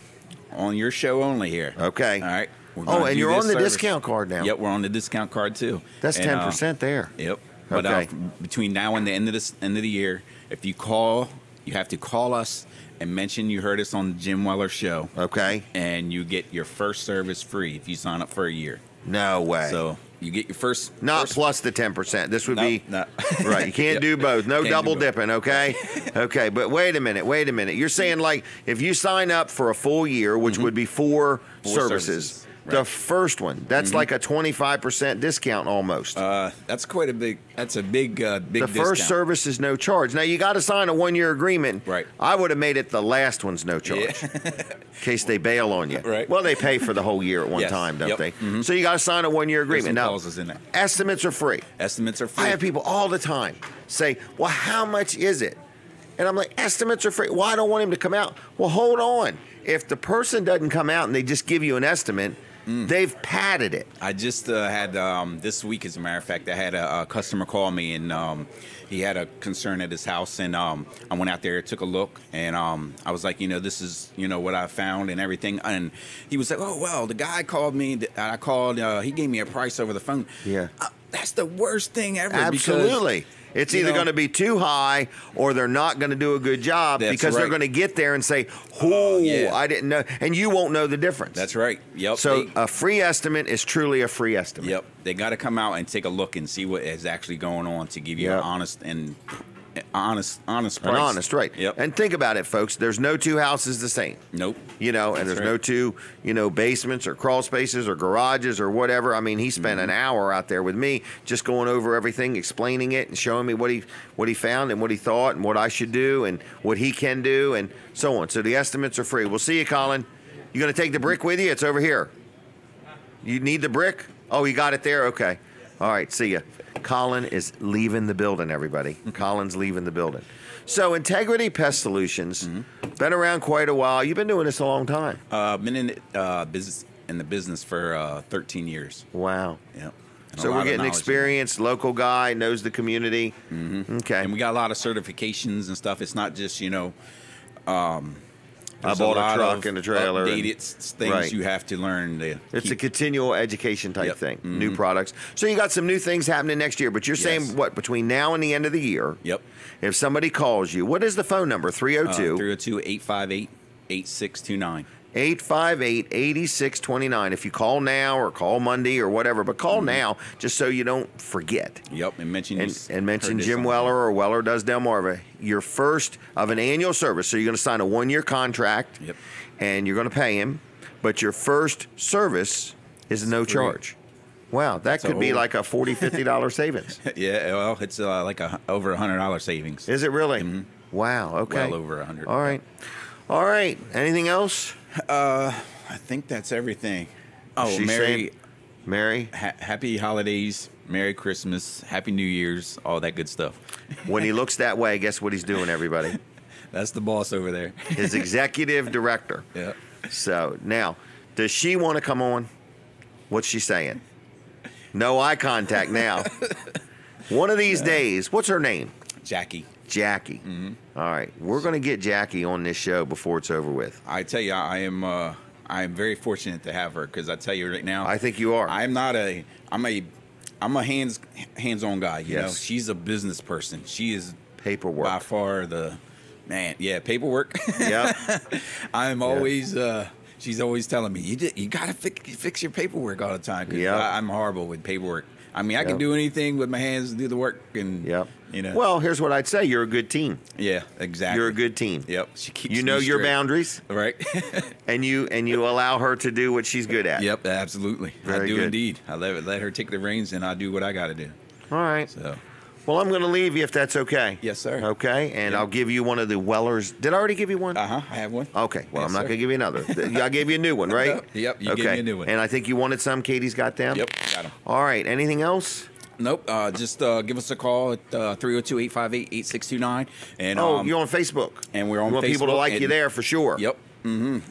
your show only here. Okay. All right. Oh, and you're on the discount card now. Yep, we're on the discount card too. That's 10% there. Yep. But between now and the end of the year, if you call, you have to call us and mention you heard us on the Jim Weller show. Okay. And you get your first service free if you sign up for a year. No way. So you get your first. Plus the 10%. This would be no. Right. You can't do both. No double dipping. Okay. Okay. But wait a minute. You're saying like if you sign up for a full year, which would be four services. Right. The first one, that's like a 25% discount almost. That's quite a big. That's a big The discount. first service is no charge. Now you got to sign a 1-year agreement. Right. I would have made it the last one's no charge, in case they bail on you. Right. Well, they pay for the whole year at one time, don't they? So you got to sign a 1-year agreement. Now, clauses in there. Estimates are free. Estimates are free. I have people all the time say, "Well, how much is it?" And I'm like, "Estimates are free." Well, I don't want him to come out. Well, hold on. If the person doesn't come out and they just give you an estimate. They've padded it. I just had this week, as a matter of fact, I had a customer call me, and he had a concern at his house, and I went out there, took a look, and I was like, this is what I found and everything, and he was like, oh well, the guy called me, I called, he gave me a price over the phone. Yeah, that's the worst thing ever. Absolutely. It's either going to be too high or they're not going to do a good job because they're going to get there and say, I didn't know. And you won't know the difference. That's right. Yep. So a free estimate is truly a free estimate. Yep. They got to come out and take a look and see what is actually going on to give you an honest price. Right. Yep. And think about it, folks. There's no two houses the same. Nope. And there's no two, basements or crawl spaces or garages or whatever. I mean, he spent an hour out there with me just going over everything, explaining it and showing me what he found and what he thought and what I should do and what he can do and so on. So the estimates are free. We'll see you, Colin. You going to take the brick with you? It's over here. You need the brick? Oh, you got it there? Okay. All right, see ya. Colin is leaving the building, everybody. Colin's leaving the building. So Integrity Pest Solutions, been around quite a while. You've been doing this a long time. Been in the business for 13 years. Wow. Yeah. So we're getting experienced, local guy, knows the community. Okay. And we got a lot of certifications and stuff. It's not just, I bought a truck and a trailer. Updated things you have to learn. It's a continual education type thing. New products. So you got some new things happening next year, but you're saying what, between now and the end of the year? Yep. If somebody calls you, what is the phone number? 302? 302-858-8629. 858-8629. If you call now or call Monday or whatever, but call now just so you don't forget. Yep, and mention Jim Weller or Weller Does Delmarva. Your first of an annual service. So you're going to sign a 1-year contract, and you're going to pay him, but your first service is no charge. Wow, that could be like a $40, $50 savings. Yeah, well, it's like over $100 savings. Is it really? Wow, okay. Well over 100. All right. All right. Anything else? I think that's everything. Oh, Merry. Happy holidays, Merry Christmas, Happy New Year's, all that good stuff. When he looks that way, guess what he's doing, everybody? That's the boss over there. His executive director. Yeah. So now, does she want to come on? What's she saying? No eye contact now. One of these days, what's her name? Jackie. Jackie. All right, we're going to get Jackie on this show before it's over with. I tell you, I am very fortunate to have her because I tell you right now, I think you are. I'm a hands-on guy. You know, she's a business person. She is paperwork by far the man. Yeah, paperwork. Yeah. I'm always. She's always telling me you got to fix your paperwork all the time. Cause I'm horrible with paperwork. I mean, I can do anything with my hands, do the work, and you know. Well, here's what I'd say: you're a good team. Yeah, exactly. You're a good team. Yep. She keeps you know me your straight. Boundaries, right? and you allow her to do what she's good at. Yep, absolutely. Very I do good. indeed. I let her take the reins, and I do what I got to do. All right. So. Well, I'm going to leave you if that's okay. Yes, sir. Okay, and I'll give you one of the Wellers. Did I already give you one? I have one. Okay, well, Yes, I'm not sir. going to give you another. I gave you a new one, right? No. Yep, you gave me a new one. And I think you wanted some. Katie's got them? Yep, got them. All right, anything else? Nope. Just give us a call at 302-858-8629. And you're on Facebook. And we're on you want Facebook. People to like you there for sure. Yep.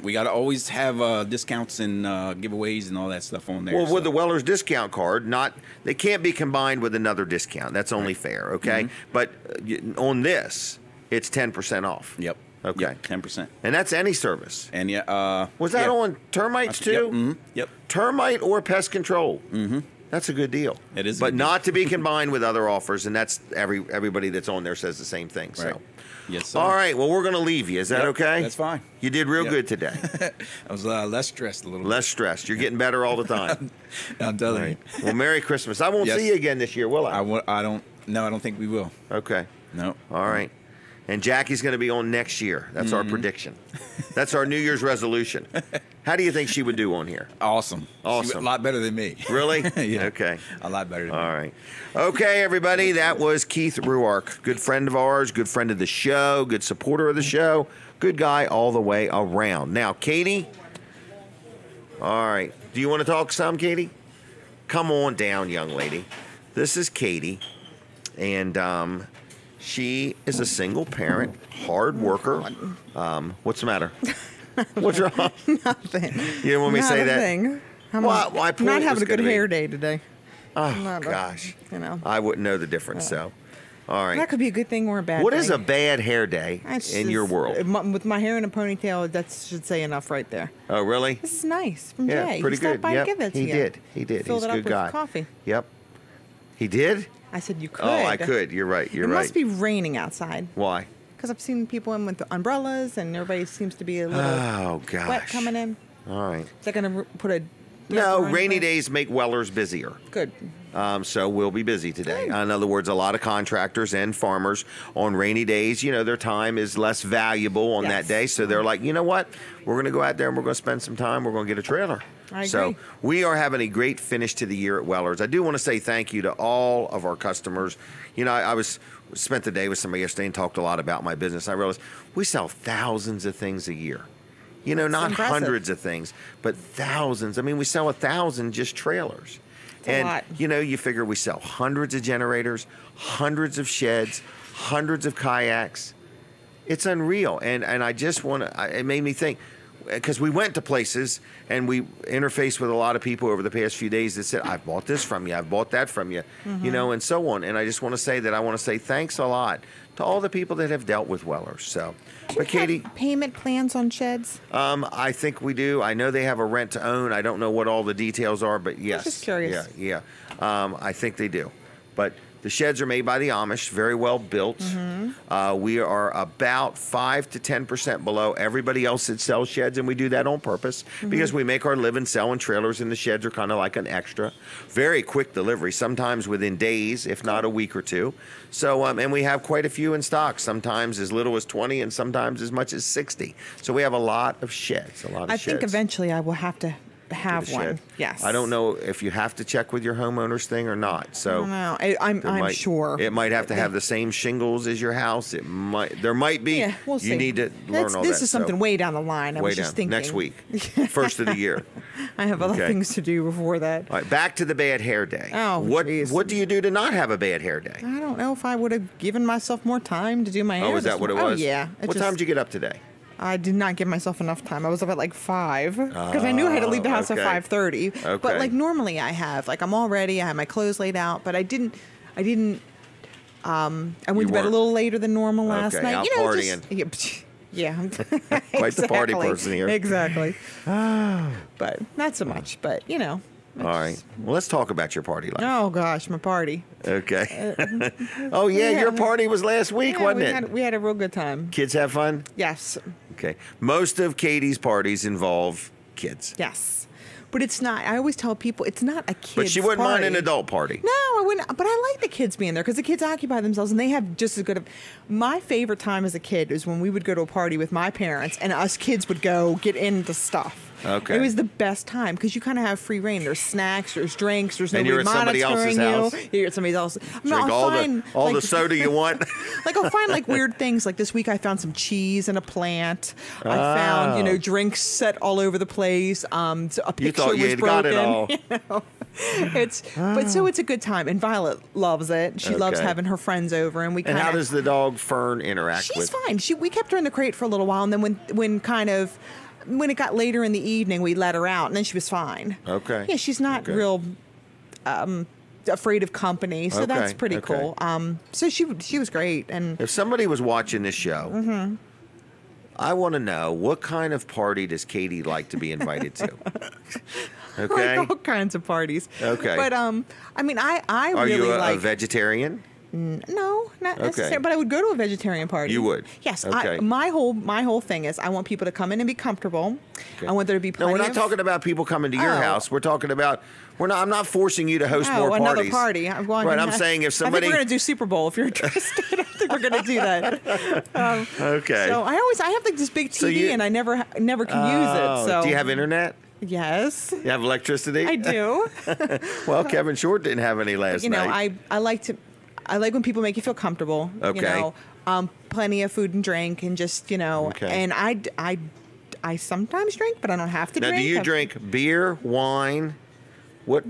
We got to always have discounts and giveaways and all that stuff on there. Well, with the Weller's discount card, they can't be combined with another discount. That's only fair, okay? But on this, it's 10% off. Yep. Okay. Yep, 10%. And that's any service. And was that on termites too? Yep. Termite or pest control. That's a good deal. It is, but not to be combined with other offers, and that's everybody that's on there says the same thing. So. Right. Yes, sir. All right. Well, we're going to leave you. Is that okay? That's fine. You did real good today. I was less stressed a little bit. Less stressed. You're getting better all the time. I'm telling you. Well, Merry Christmas. I won't see you again this year, will I? I don't think we will. Okay. No. All right. And Jackie's going to be on next year. That's our prediction. That's our New Year's resolution. How do you think she would do on here? Awesome. Awesome. A lot better than me. Really? Yeah. Okay. A lot better than me. All right. Okay, everybody. That was Keith Ruark. Good friend of ours, good friend of the show, good supporter of the show, good guy all the way around. Now, Katie. All right. Do you want to talk some, Katie? Come on down, young lady. This is Katie. And she is a single parent, hard worker. What's the matter? What's wrong? Nothing. You didn't want me to say that? Nothing. I'm My point not having was a good gonna be- hair day today. Oh, gosh. I wouldn't know the difference, so. All right. That could be a good thing or a bad What thing. is a bad hair day in your world? With my hair in a ponytail, that should say enough right there. Oh, really? This is nice from Yeah, Jay. pretty He stopped good. by Yep, to give that to he you. did. He did. Filled He's it a up good guy. with coffee. Yep. He did? I said you could. Oh, I could. You're right. You're it right. must be raining outside. Why? Because I've seen people in with umbrellas, and everybody seems to be a little gosh. wet coming in. All right. Is that going to put a... No, rainy days make Wellers busier. Good. So we'll be busy today. In other words, a lot of contractors and farmers on rainy days, their time is less valuable on that day. So they're like, you know what? We're going to go out there and we're going to spend some time. We're going to get a trailer. I agree. So we are having a great finish to the year at Wellers. I do want to say thank you to all of our customers. I spent the day with somebody yesterday and talked a lot about my business. I realized we sell thousands of things a year. Not impressive. hundreds of things, but thousands. I mean, we sell 1,000 just trailers. and lot. you know, you figure we sell hundreds of generators, hundreds of sheds, hundreds of kayaks. It's unreal, and I just want to. It made me think, because we went to places and we interfaced with a lot of people over the past few days that said, "I've bought this from you, I've bought that from you," you know, and so on. And I just want to say that I want to say thanks a lot to all the people that have dealt with Wellers. So, but Katie, payment plans on sheds? I think we do. I know they have a rent to own. I don't know what all the details are, but yes, just curious. Yeah. I think they do, but. The sheds are made by the Amish, very well built. We are about 5 to 10% below everybody else that sells sheds, and we do that on purpose because we make our living selling trailers, and the sheds are kind of like an extra. Very quick delivery, sometimes within days, if not a week or two. So, and we have quite a few in stock, sometimes as little as 20 and sometimes as much as 60. So we have a lot of sheds, I think eventually I will have to have one. Shed. Yes. I don't know if you have to check with your homeowner's thing or not. So I don't know. I'm sure it might have to have the same shingles as your house. It might. There might be. Yeah, we'll see. You need to learn all that. This is something way down the line. I was just thinking next week, first of the year. I have other things to do before that. All right, back to the bad hair day. Oh, what do you do to not have a bad hair day? I don't know if I would have given myself more time to do my hair. Oh, is that what it was? Oh, yeah. What time did you get up today? I did not give myself enough time. I was up at like 5 because I knew I had to leave the house at 5:30. Okay. But like normally I have, like I'm all ready. I have my clothes laid out, but I didn't. I went to bed a little later than normal last night. Out partying. Yeah. Quite the party person here. Exactly. But not so much. But you know. All right. Well, let's talk about your party life. Oh gosh, my party. Okay. Oh yeah, your party was last week, wasn't it? We had a real good time. Kids have fun? Yes. Okay. Most of Katie's parties involve kids. Yes. But it's not. I always tell people it's not a kid's But she wouldn't party. mind an adult party. No, I wouldn't. But I like the kids being there because the kids occupy themselves and they have just as good of. My favorite time as a kid is when we would go to a party with my parents and us kids would go get into stuff. Okay. It was the best time because you kind of have free reign. There's snacks, there's drinks, there's And nobody you're at somebody monitoring else's house. you. You're at somebody else's. Drink all the soda you want. Like I'll find like weird things. Like this week I found some cheese and a plant. I found drinks set all over the place. So a picture You thought you was had broken. got it all. You know? But so it's a good time. And Violet loves it. She loves having her friends over, and we. And how does the dog Fern interact with? She's fine. We kept her in the crate for a little while, and then when it got later in the evening, we let her out, and then she was fine. Okay. Yeah, she's not real afraid of company, so that's pretty cool. So she was great. And if somebody was watching this show, I want to know what kind of party does Katie like to be invited to? Okay. Like all kinds of parties. Okay. But I mean, I Are really you a like vegetarian? No, not necessarily. But I would go to a vegetarian party. You would? Yes. Okay. My whole thing is I want people to come in and be comfortable. Okay. I want there to be plenty. No, we're not talking about people coming to your house. We're talking about I'm not forcing you to host more parties. Another party. I'm saying if somebody. I think we're going to do Super Bowl if you're interested. I think we're going to do that. Okay. So I have like this big TV and I never can use it. So do you have internet? Yes. You have electricity? I do. Well, Kevin Short didn't have any last night. I like when people make you feel comfortable. Okay. You know, plenty of food and drink, and just and I sometimes drink, but I don't have to drink. Now, do you drink beer, wine? What?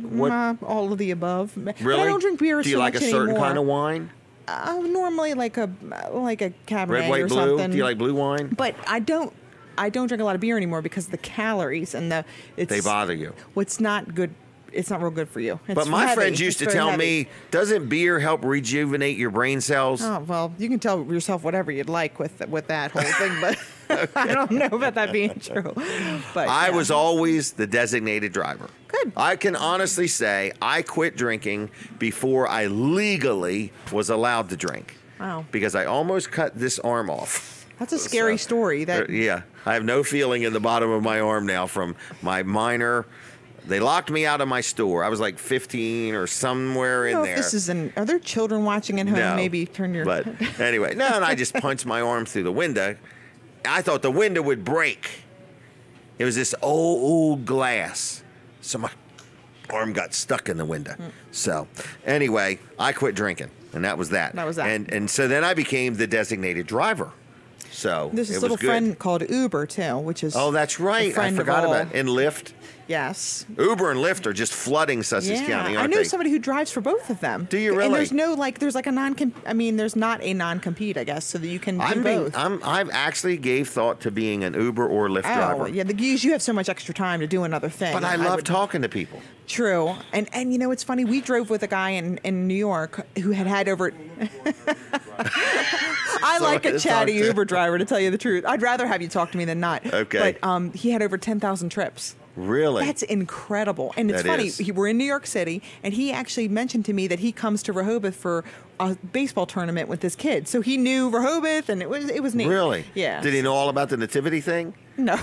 All of the above. Really? But I don't drink beer. Do you like a certain kind of wine? Normally like a Cabernet Red, white, or blue. something. Do you like blue wine? But I don't drink a lot of beer anymore because the calories and they bother you. What's not good. It's not real good for you. But my friends used to tell me, doesn't beer help rejuvenate your brain cells? Oh, well, you can tell yourself whatever you'd like with that whole thing, but I don't know about that being true. But I was always the designated driver. Good. I can honestly say I quit drinking before I legally was allowed to drink. Wow. Because I almost cut this arm off. That's a scary story. Yeah. I have no feeling in the bottom of my arm now from my minor. They locked me out of my store. I was like 15 or somewhere in there. Are there children watching at home? No, Maybe turn your. But anyway, and I just punched my arm through the window. I thought the window would break. It was this old glass, so my arm got stuck in the window. So anyway, I quit drinking, and that was that. That was that. And so then I became the designated driver. So There's this it was little good. friend called Uber too, which is Oh, that's a right. I friend of forgot all. about it. And Lyft. Yes. Uber and Lyft are just flooding Sussex County, I aren't know they? somebody who drives for both of them. Do you And really? there's no there's like a there's not a non-compete, I guess, so that you can do both. I've actually gave thought to being an Uber or Lyft Oh, driver. yeah, you have so much extra time to do another thing. But I love would- talking to people. True. And you know, it's funny, we drove with a guy in New York who had over I like a chatty Uber driver, to tell you the truth. I'd rather have you talk to me than not. Okay. But he had over 10,000 trips. Really? That's incredible. And it's That funny, is. we're in New York City, and he actually mentioned to me that he comes to Rehoboth for a baseball tournament with his kids. So he knew Rehoboth, and it was neat. Really? Yeah. Did he know all about the nativity thing? No.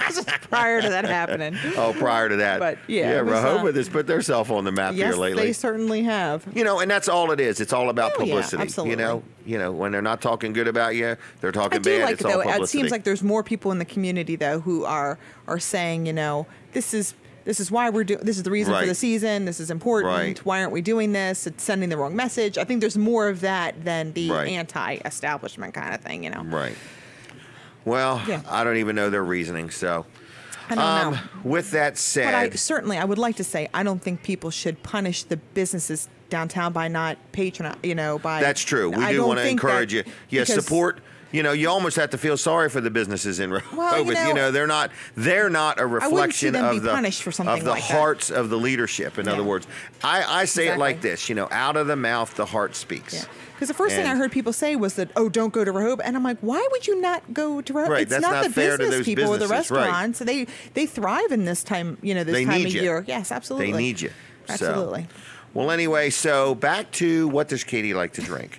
This is prior to that happening. Oh, prior to that. But, yeah, Yeah, it was, Rehoboth has put themselves on the map Yes, here lately. they certainly have. You know, and that's all it is. It's all about Oh, yeah, publicity. absolutely. You know, when they're not talking good about you, they're talking I do bad. like it's it, all though. publicity. It seems like there's more people in the community, though, who are saying, you know, this is why we're doing. This is the reason for Right. the season. This is important. Right. Why aren't we doing this? It's sending the wrong message. I think there's more of that than the Right. anti-establishment kind of thing. You know. Right. Well, Yeah. I don't even know their reasoning. So, I don't know. with that said, But I would like to say, I don't think people should punish the businesses downtown by not patronizing. You know, by that's true. We I do don't want to think encourage that- you. Yes, because- support. You know, you almost have to feel sorry for the businesses in Rehoboth. Well, you know, they're not a wouldn't see reflection them be of the punished for something of the like that. hearts of the leadership. In other words, I say it like Exactly. this. You know, out of the mouth, the heart speaks. Yeah. Because the first thing I And- heard people say was that, oh, don't go to Rehoboth. And I'm like, why would you not go to Rehoboth? Right, It's that's not not the fair to business those people or the businesses, right. restaurants. They thrive in this time, this They time need of you. year. Yes, absolutely. They need you. Absolutely. So, well, anyway, so back to what does Katie like to drink?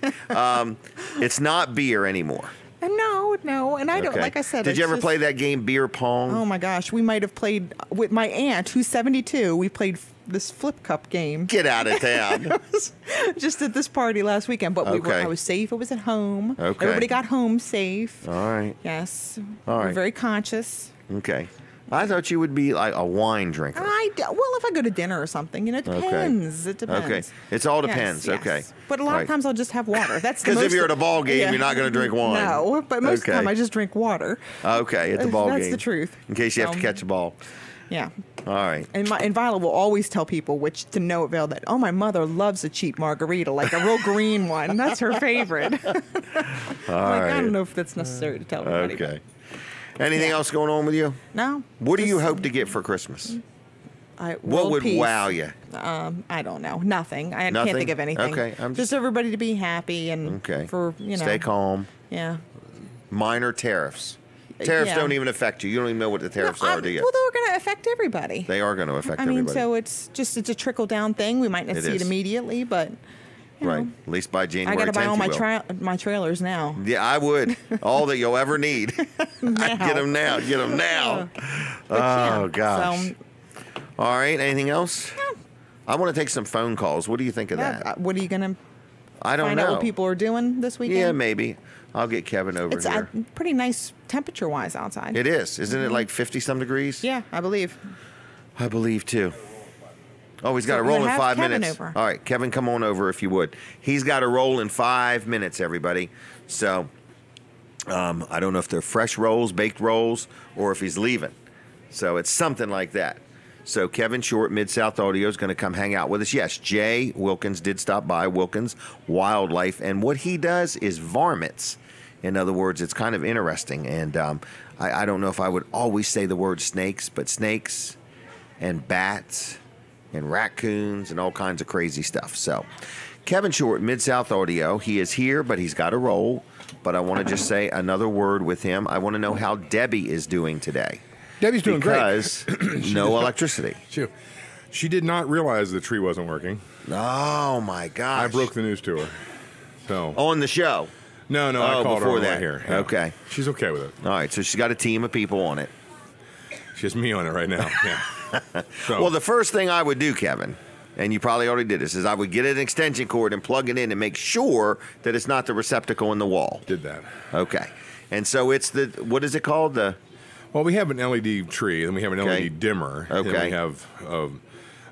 It's not beer anymore. And no. And I don't, Okay. like I said. Did you it's ever just- play that game, beer pong? Oh my gosh. We might have played with my aunt, who's 72. We played this flip cup game. Get out of town. It was just at this party last weekend. But Okay. I was safe. I was at home. Okay. Everybody got home safe. All right. Yes. All We're right. very conscious. Okay. I thought you would be like a wine drinker. Well, if I go to dinner or something, it depends. It depends. Okay. It all Yes, depends. yes. Okay. But a lot Right. of times I'll just have water. That's Because if you're at a ball game, you're not going to drink wine. No, but most of the Okay. time I just drink water. Okay, at the ball game. That's the truth. In case you have to catch a ball. Yeah. All right. And Viola will always tell people, which to no avail, that, oh, my mother loves a cheap margarita, like a real green one. That's her favorite. All I right. don't know if that's necessary to tell everybody. Okay. Anything else going on with you? No. What do you hope to get for Christmas? What world would peace. wow you? I don't know. Nothing. I Nothing? can't think of anything. Okay, just everybody to be happy and Okay. for, Stay calm. Yeah. Minor tariffs. Tariffs Yeah. don't even affect you. You don't even know what the tariffs are, do you? Well, they're going to affect everybody. They are going to affect I mean, everybody. so it's a trickle down thing. We might not It see it is. immediately, but you right. know, At least by January I got to 10th buy all you will. my trailers now. Yeah, I would. All that you'll ever need. Get them now. Get them now. But yeah, Oh, gosh. so- All right. Anything else? I want to take some phone calls. What do you think of that? What are you going to I don't find know. out what people are doing this weekend? Yeah, maybe. I'll get Kevin over It's here. pretty nice temperature wise outside. It is. Isn't it like 50-some degrees? Yeah, I believe. I believe, too. Oh, he's got So to we're roll gonna in have 5 Kevin minutes. over. All right, Kevin, come on over if you would. He's got to roll in 5 minutes, everybody. So I don't know if they're fresh rolls, baked rolls, or if he's leaving. So it's something like that. So Kevin Short, Mid-South Audio, is going to come hang out with us. Yes, Jay Wilkins did stop by, Wilkins Wildlife, and what he does is varmints. In other words, it's kind of interesting, and I don't know if I would always say the word snakes, but snakes and bats and raccoons and all kinds of crazy stuff. So Kevin Short, Mid-South Audio, he is here, but he's got to roll. But I want to just say another word with him. I want to know how Debbie is doing today. Debbie's doing great. Because no electricity. She did not realize the tree wasn't working. Oh, my gosh. I broke the news to her. So On the show? No, I called her before on the way that. here. Yeah. Okay. She's okay with it. All right, so she's got a team of people on it. She has me on it right now. Yeah. So, Well, the first thing I would do, Kevin, and you probably already did this, is I would get an extension cord and plug it in and make sure that it's not the receptacle in the wall. did that. Okay. And so it's the, what is it called? Well, we have an LED tree, then we have an Okay. LED dimmer, then Okay. we have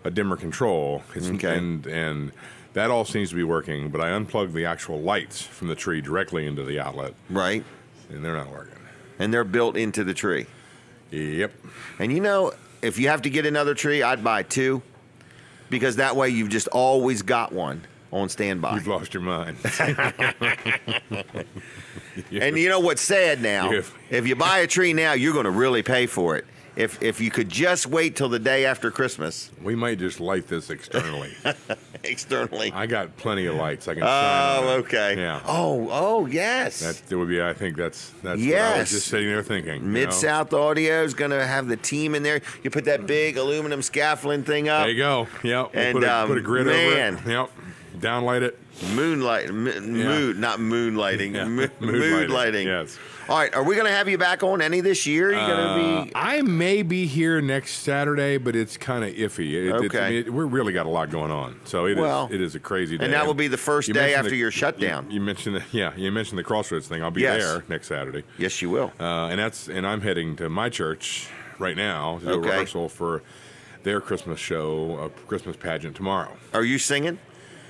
a dimmer control, Okay. and that all seems to be working. But I unplugged the actual lights from the tree directly into the outlet. Right. And they're not working. And they're built into the tree. Yep. And you know, if you have to get another tree, I'd buy 2, because that way you've just always got one on standby. You've lost your mind. And you know what's sad now? If you buy a tree now, you're going to really pay for it. If you could just wait till the day after Christmas. We might just light this externally. Externally. I got plenty of lights I can shine on it. Okay. Yeah. Oh, yes. That would be. I think that's yes. what I was just sitting there thinking. Mid-South Audio is going to have the team in there. You put that big aluminum scaffolding thing up. There you go. Yep. And put a grid over it. Yep. Downlight it. Moonlight. Mood, not moonlighting. Yeah. Mood lighting. Yes. All right. Are we going to have you back on any this year? Are you going to be? I may be here next Saturday, but it's kind of iffy. Okay. We really got a lot going on, so it is a crazy day. And that will be the first day after your shutdown. You mentioned you mentioned the Crossroads thing. I'll be there next Saturday. Yes, you will. And I'm heading to my church right now to do a rehearsal for their Christmas show, a Christmas pageant tomorrow. Are you singing?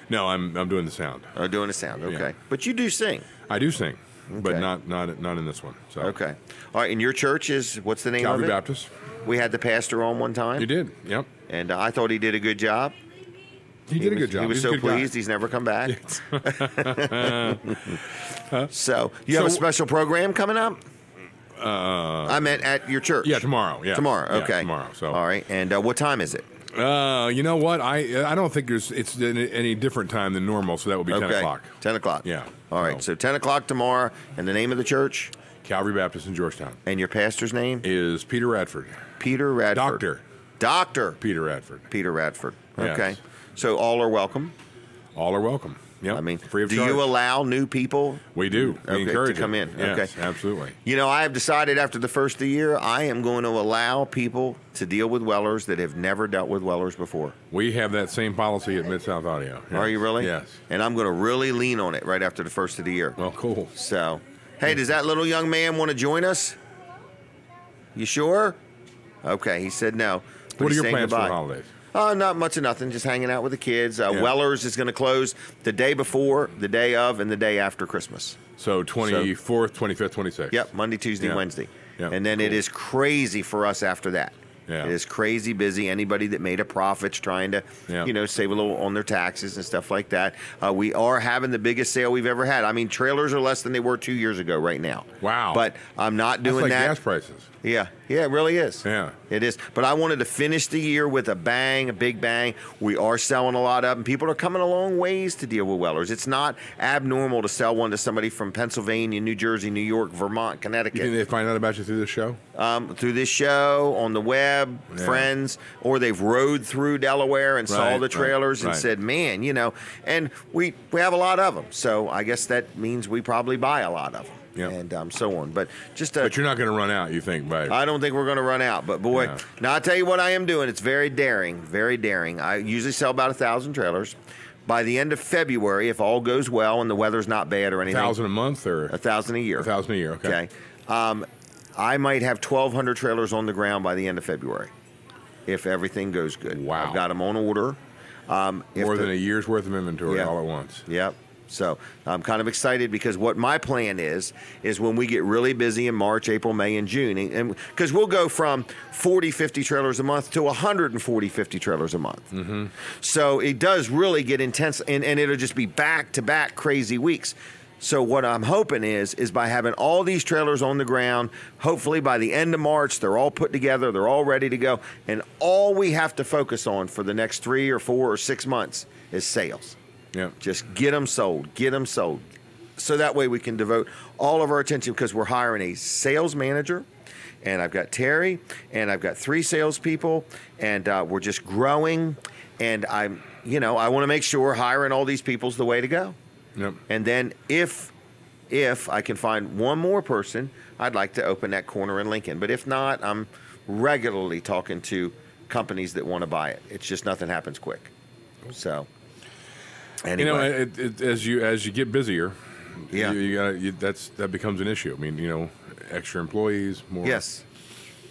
No, I'm doing the sound. Oh, doing the sound. Okay, Yeah. but you do sing. I do sing, but Okay. not in this one. So. Okay. All right. And your church is, what's the name Calvary of it? Baptist. We had the pastor on one time. You did. Yep. And I thought he did a good job. He did a good job. He was He's a so good guy. pleased. He's never come back. So you have a special program coming up? I meant at your church. Yeah, tomorrow. Yeah. Tomorrow. Yeah, Okay. tomorrow. So. All right. And what time is it? You know what? I don't think it's any different time than normal, so that would be 10 o'clock. 10 o'clock. Yeah. All right. So 10 o'clock tomorrow. And the name of the church? Calvary Baptist in Georgetown. And your pastor's name? Is Peter Radford. Peter Radford. Doctor. Peter Radford. Peter Radford. Yes. Okay. So all are welcome? All are welcome. Yep. I mean, free of do charge. you allow new people? We do. We encourage to come it. in. Yes, Okay. absolutely. You know, I have decided after the first of the year, I am going to allow people to deal with wellers that have never dealt with wellers before. We have that same policy at Mid-South Audio. Yes. Are you really? Yes. And I'm going to really lean on it right after the first of the year. Well, cool. So, hey, does that little young man want to join us? You sure? Okay, he said no. But What are he's your saying plans goodbye. for the holidays? Not much of nothing. Just hanging out with the kids. Wellers is going to close the day before, the day of, and the day after Christmas. So 24th, 25th, 26th. Yep, Monday, Tuesday, Yeah. Wednesday. Yep, And then it is crazy for us after that. Yeah. It is crazy busy. Anybody that made a profit's trying to, save a little on their taxes and stuff like that. We are having the biggest sale we've ever had. I mean, trailers are less than they were 2 years ago right now. Wow. But I'm not doing That's like that. gas prices. Yeah, it really is. Yeah. It is. But I wanted to finish the year with a bang, a big bang. We are selling a lot of them. People are coming a long ways to deal with wellers. It's not abnormal to sell one to somebody from Pennsylvania, New Jersey, New York, Vermont, Connecticut. You think they find out about you through this show? Through this show, on the web, friends, or they've rode through Delaware and saw the trailers and said, man, and we have a lot of them. So I guess that means we probably buy a lot of them. Yep. And so on. But But you're not going to run out, you think, by... I don't think we're going to run out. But boy, now I'll tell you what I am doing. It's very daring, very daring. I usually sell about 1,000 trailers. By the end of February, if all goes well and the weather's not bad or anything. 1,000 a month or 1,000 a year. 1,000 a year. Okay. I might have 1,200 trailers on the ground by the end of February, if everything goes good. Wow. I've got them on order. More than a year's worth of inventory all at once. Yep. So I'm kind of excited because what my plan is when we get really busy in March, April, May, and June, and because we'll go from 40, 50 trailers a month to 140, 50 trailers a month. Mm-hmm. So it does really get intense, and it'll just be back-to-back crazy weeks. So what I'm hoping is by having all these trailers on the ground, hopefully by the end of March, they're all put together, they're all ready to go, and all we have to focus on for the next 3 or 4 or 6 months is sales. Yeah. Just get them sold. So that way we can devote all of our attention because we're hiring a sales manager, and I've got Terry, and I've got 3 salespeople, and we're just growing. And I want to make sure hiring all these people is the way to go. Yep. And then if I can find one more person, I'd like to open that corner in Lincoln. But if not, I'm regularly talking to companies that want to buy it. It's just nothing happens quick. So. Anyway. As you get busier, that becomes an issue. I mean, extra employees, more. Yes.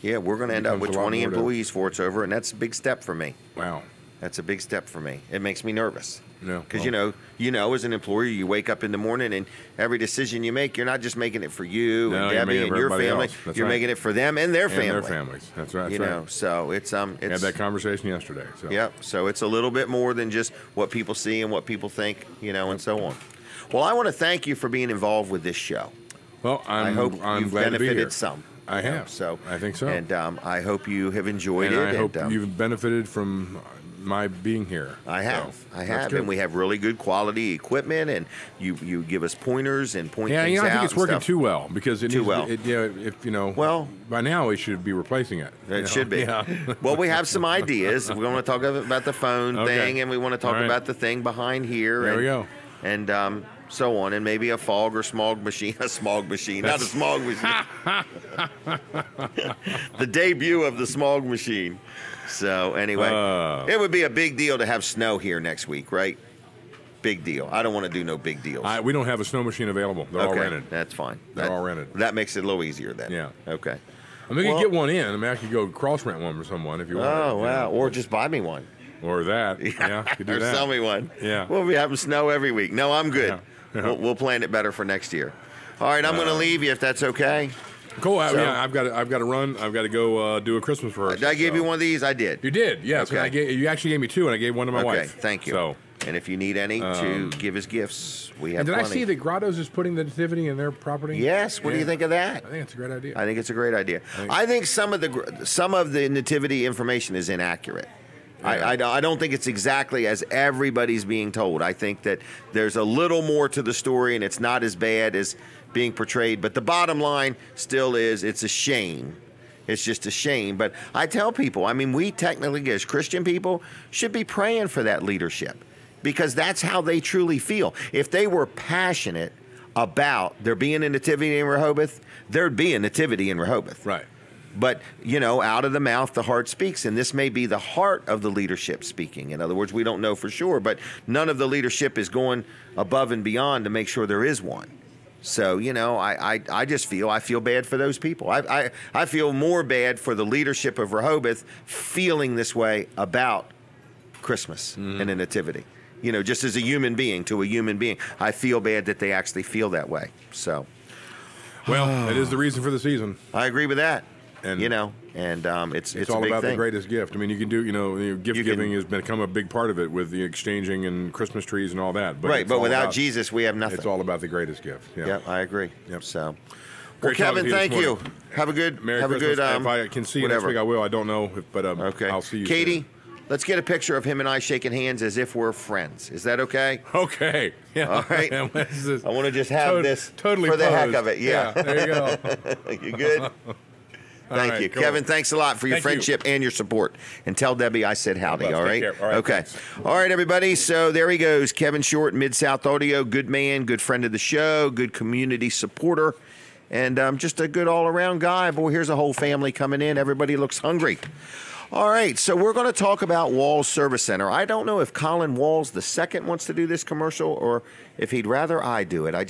Yeah, we're going to end up with 20 employees before it's over, and that's a big step for me. Wow. That's a big step for me. It makes me nervous. No, because as an employer, you wake up in the morning and every decision you make, you're not just making it for you and Debbie and your family. You're making it for them and their family. And their families. That's right. So it's had that conversation yesterday. So. Yep. So it's a little bit more than just what people see and what people think, and so on. Well, I want to thank you for being involved with this show. Well, I hope you've glad benefited to be here. some. I have. So I think so. And I hope you have enjoyed and it. I hope you've benefited from my being here. I have. So, I have. And we have really good quality equipment, and you give us pointers and point things out. I think it's working too well because well, by now we should be replacing it. It should be. Yeah. Well, we have some ideas. We want to talk about the phone thing, and we want to talk about the thing behind here. There we go. And so on, and maybe a fog or smog machine. A smog machine, not a smog machine. The debut of the smog machine. So anyway, it would be a big deal to have snow here next week, right? Big deal. I don't want to do no big deals. We don't have a snow machine available. They're all rented. That's fine. They're all rented. That makes it a little easier then. Yeah. Okay. I mean, you can get one in. I mean, I could go cross rent one for someone if you want. Oh, wow. Or just buy me one. Or that. Yeah. You could do or that. sell me one. Yeah. We'll be having snow every week. No, I'm good. Yeah. We'll plan it better for next year. All right, I'm going to leave you if that's okay. Cool. I've got to run. I've got to go do a Christmas rehearsal. Did I give you one of these? I did. You did. Yes. Okay. You actually gave me two, and I gave one to my wife. Thank you. So. And if you need any to give us gifts, we have and did plenty. I see that Grotto's is putting the nativity in their property? Yes. What do you think of that? I think it's a great idea. I think it's a great idea. I think some of the nativity information is inaccurate. Yeah. I don't think it's exactly as everybody's being told. I think that there's a little more to the story, and it's not as bad as being portrayed. But the bottom line still is it's a shame. It's just a shame. But I tell people, I mean, we technically, as Christian people, should be praying for that leadership because that's how they truly feel. If they were passionate about there being a nativity in Rehoboth, there'd be a nativity in Rehoboth. Right. But, out of the mouth, the heart speaks. And this may be the heart of the leadership speaking. In other words, we don't know for sure, but none of the leadership is going above and beyond to make sure there is one. So, I just feel bad for those people. I feel more bad for the leadership of Rehoboth feeling this way about Christmas and the nativity. Just as a human being to a human being. I feel bad that they actually feel that way. So. Well, it is the reason for the season. I agree with that. And it's all a big about thing. the greatest gift. I mean, you can do, gift giving has become a big part of it with the exchanging and Christmas trees and all that. But but without Jesus, we have nothing. It's all about the greatest gift. Yeah, I agree. Yep. So, Great Kevin, thank you. Have a good, Merry have Christmas. a good. If I can see you next week, I will. I don't know, but okay. I'll see you. Katie, soon. let's get a picture of him and I shaking hands as if we're friends. Is that okay? Okay. Yeah. All right. I want to just have this totally for the posed. heck of it. Yeah. There you go. You good? Thank you. Cool. Kevin, thanks a lot for your friendship and your support. And tell Debbie I said howdy, all right? All right? Okay. Thanks. All right, everybody. So there he goes. Kevin Short, Mid-South Audio. Good man, good friend of the show, good community supporter, and just a good all-around guy. Boy, here's a whole family coming in. Everybody looks hungry. All right, so we're going to talk about Walls Service Center. I don't know if Colin Walls II wants to do this commercial or if he'd rather I do it. I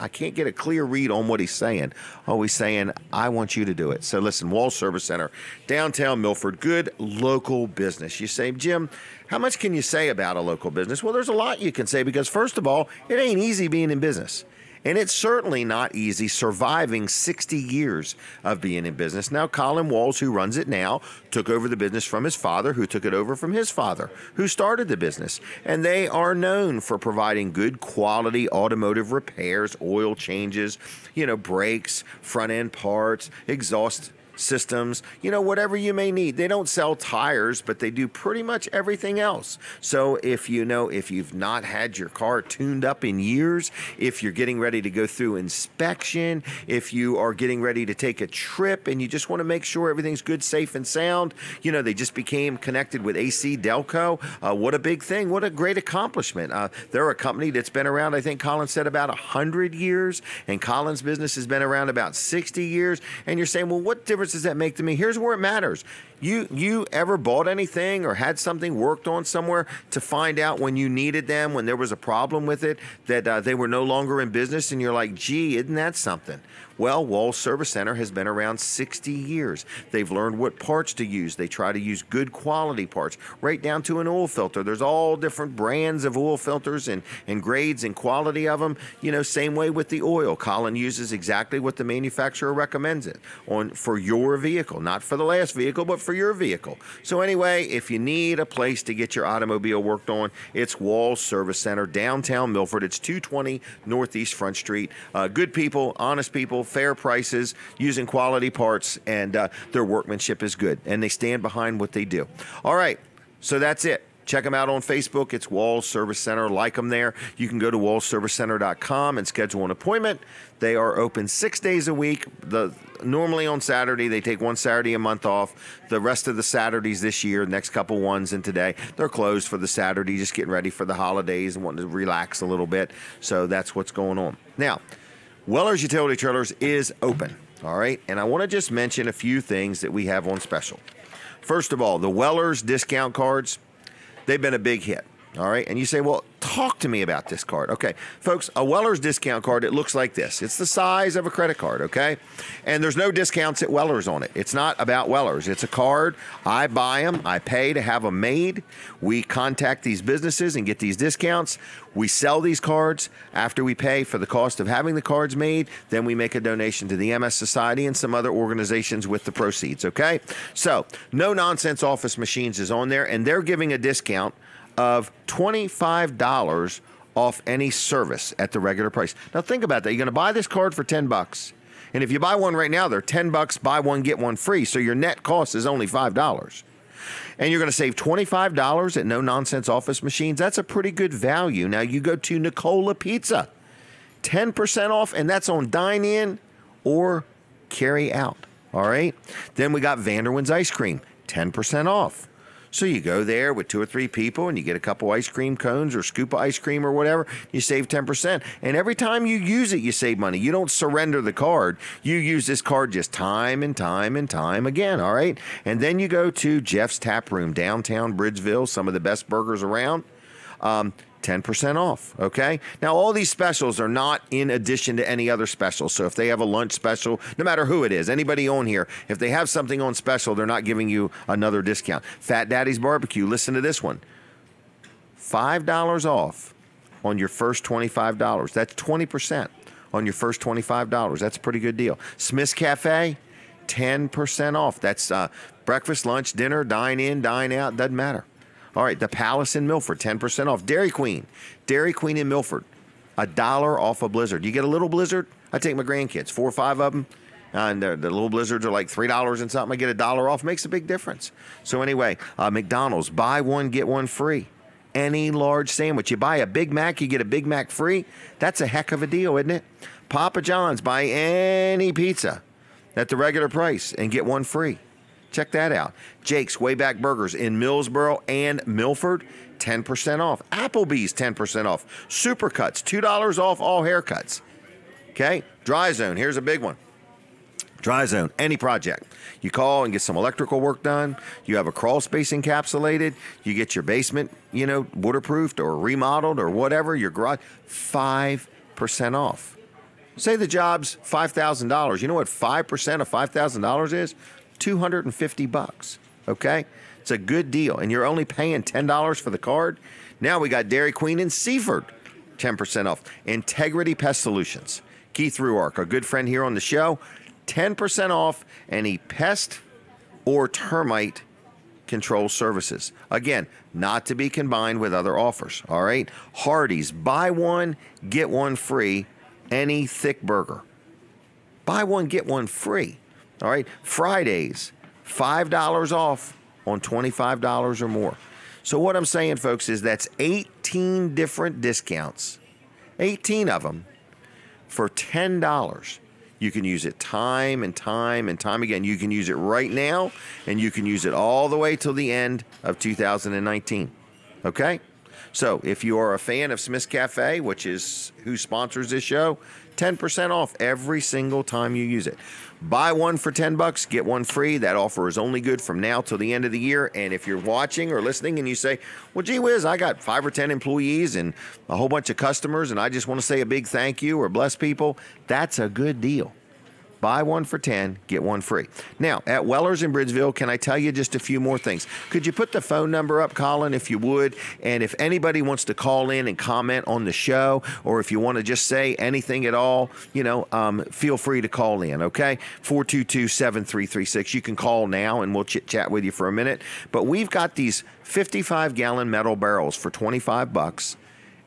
can't get a clear read on what he's saying. Oh, he's saying, I want you to do it. So listen, Walls Service Center, downtown Milford, good local business. You say, Jim, how much can you say about a local business? Well, there's a lot you can say because, first of all, it ain't easy being in business. And it's certainly not easy surviving 60 years of being in business. Now, Colin Walls, who runs it now, took over the business from his father, who took it over from his father, who started the business. And they are known for providing good quality automotive repairs, oil changes, brakes, front-end parts, exhaust systems, whatever you may need. They don't sell tires, but they do pretty much everything else. So if you've not had your car tuned up in years, if you're getting ready to go through inspection, if you are getting ready to take a trip and you just want to make sure everything's good, safe, and sound, they just became connected with AC Delco. What a big thing. What a great accomplishment. They're a company that's been around, I think Colin said, about 100 years, and Colin's business has been around about 60 years. And you're saying, well, what difference does that make to me? Here's where it matters. You ever bought anything or had something worked on somewhere to find out when you needed them, when there was a problem with it, that they were no longer in business, and you're like, gee, isn't that something? Well, Walls Service Center has been around 60 years. They've learned what parts to use. They try to use good quality parts, right down to an oil filter. There's all different brands of oil filters and grades and quality of them. You know, same way with the oil. Colin uses exactly what the manufacturer recommends it for your vehicle, not for the last vehicle, but for your vehicle. So anyway, if you need a place to get your automobile worked on, it's Walls Service Center, downtown Milford. It's 220 Northeast Front Street. Good people, honest people, fair prices, using quality parts, and their workmanship is good, and they stand behind what they do. All right, so that's it. Check them out on Facebook. It's Walls Service Center. Like them there. You can go to wallservicecenter.com and schedule an appointment. They are open 6 days a week. Normally on Saturday, they take one Saturday a month off. The rest of the Saturdays this year, next couple ones and today, they're closed for the Saturday, just getting ready for the holidays and wanting to relax a little bit. So that's what's going on. Now, Weller's Utility Trailers is open, all right? And I want to just mention a few things that we have on special. First of all, the Weller's discount cards, they've been a big hit, all right? And you say, well, talk to me about this card. Okay, folks, a Weller's discount card, it looks like this. It's the size of a credit card, okay? And there's no discounts at Weller's on it. It's not about Weller's. It's a card. I buy them. I pay to have them made. We contact these businesses and get these discounts. We sell these cards. After we pay for the cost of having the cards made, then we make a donation to the MS Society and some other organizations with the proceeds, okay? So, No Nonsense Office Machines is on there, and they're giving a discount of $25 off any service at the regular price. Now think about that. You're going to buy this card for $10. And if you buy one right now, they're $10, buy one, get one free. So your net cost is only $5. And you're going to save $25 at No Nonsense Office Machines. That's a pretty good value. Now you go to Nicola Pizza, 10% off, and that's on dine-in or carry out. All right. Then we got Vanderwin's Ice Cream, 10% off. So you go there with 2 or 3 people and you get a couple ice cream cones or scoop of ice cream or whatever, you save 10%. And every time you use it, you save money. You don't surrender the card. You use this card just time and time and time again, all right? And then you go to Jeff's Tap Room, downtown Bridgeville, some of the best burgers around. 10% off, okay? Now, all these specials are not in addition to any other special. So if they have a lunch special, no matter who it is, anybody on here, if they have something on special, they're not giving you another discount. Fat Daddy's Barbecue, listen to this one. $5 off on your first $25. That's 20% on your first $25. That's a pretty good deal. Smith's Cafe, 10% off. That's breakfast, lunch, dinner, dine in, dine out, doesn't matter. All right, the Palace in Milford, 10% off. Dairy Queen in Milford, $1 off a Blizzard. You get a little Blizzard, I take my grandkids, 4 or 5 of them, and the little Blizzards are like $3 and something. I get $1 off, makes a big difference. So anyway, McDonald's, buy one, get one free. Any large sandwich. You buy a Big Mac, you get a Big Mac free. That's a heck of a deal, isn't it? Papa John's, buy any pizza at the regular price and get one free. Check that out. Jake's Wayback Burgers in Millsboro and Milford, 10% off. Applebee's, 10% off. Supercuts, $2 off all haircuts. Okay? Dry Zone, here's a big one. Dry Zone, any project. You call and get some electrical work done. You have a crawl space encapsulated. You get your basement, waterproofed or remodeled or whatever, your garage, 5% off. Say the job's $5,000. You know what 5% of $5,000 is? $250, okay? It's a good deal, and you're only paying $10 for the card. Now we got Dairy Queen in Seaford, 10% off. Integrity Pest Solutions, Keith Ruark, a good friend here on the show, 10% off any pest or termite control services. Again, not to be combined with other offers, all right? Hardee's, buy one, get one free, any thick burger. Buy one, get one free. All right, Fridays, $5 off on $25 or more. So what I'm saying, folks, is that's 18 different discounts, 18 of them for $10. You can use it time and time and time again. You can use it right now, and you can use it all the way till the end of 2019. Okay? So if you are a fan of Smith's Cafe, which is who sponsors this show, 10% off every single time you use it. Buy one for $10, get one free. That offer is only good from now till the end of the year. And if you're watching or listening and you say, well, gee whiz, I got 5 or 10 employees and a whole bunch of customers, and I just want to say a big thank you or bless people, that's a good deal. Buy one for 10, get one free. Now, at Weller's in Bridgeville, can I tell you just a few more things? Could you put the phone number up, Colin, if you would? And if anybody wants to call in and comment on the show, or if you want to just say anything at all, feel free to call in, okay? 422-7336. You can call now, and we'll chit-chat with you for a minute. But we've got these 55-gallon metal barrels for $25,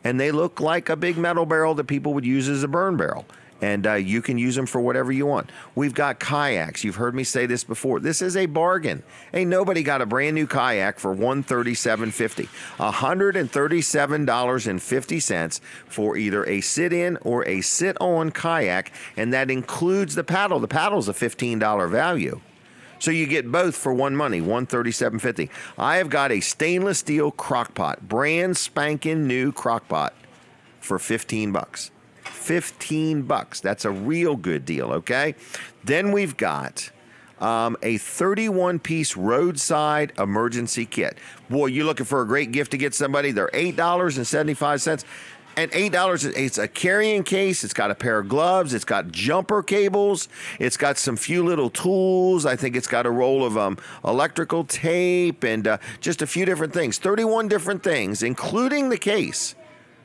and they look like a big metal barrel that people would use as a burn barrel. And you can use them for whatever you want. We've got kayaks. You've heard me say this before. This is a bargain. Ain't nobody got a brand new kayak for $137.50. $137.50 for either a sit-in or a sit-on kayak, and that includes the paddle. The paddle's a $15 value. So you get both for one money, $137.50. I have got a stainless steel crock pot, brand spanking new crock pot for $15. $15. That's a real good deal, okay? Then we've got a 31-piece roadside emergency kit. Boy, you're looking for a great gift to get somebody. They're $8.75. And $8, it's a carrying case. It's got a pair of gloves. It's got jumper cables. It's got some few little tools. I think it's got a roll of electrical tape and just a few different things. 31 different things, including the case,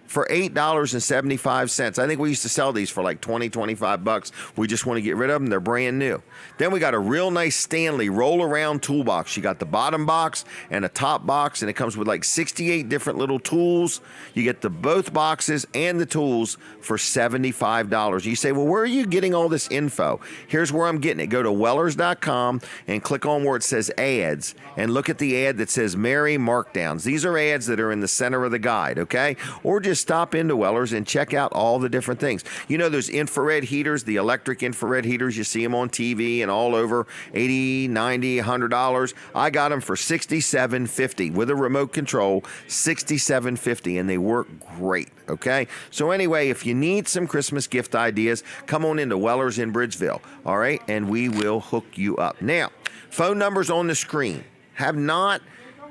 for $8.75. I think we used to sell these for like $20, $25. We just want to get rid of them. They're brand new. Then we got a real nice Stanley roll-around toolbox. You got the bottom box and a top box, and it comes with like 68 different little tools. You get both boxes and the tools for $75. You say, well, where are you getting all this info? Here's where I'm getting it. Go to Wellers.com and click on where it says ads, and look at the ad that says Merry Markdowns. These are ads that are in the center of the guide, okay? Or just stop into Wellers and check out all the different things. You know those infrared heaters, the electric infrared heaters, you see them on TV and all over, $80, $90, $100. I got them for $67.50 with a remote control, $67.50, and they work great, okay? So anyway, if you need some Christmas gift ideas, come on into Wellers in Bridgeville, all right? And we will hook you up. Now, phone numbers on the screen. Have not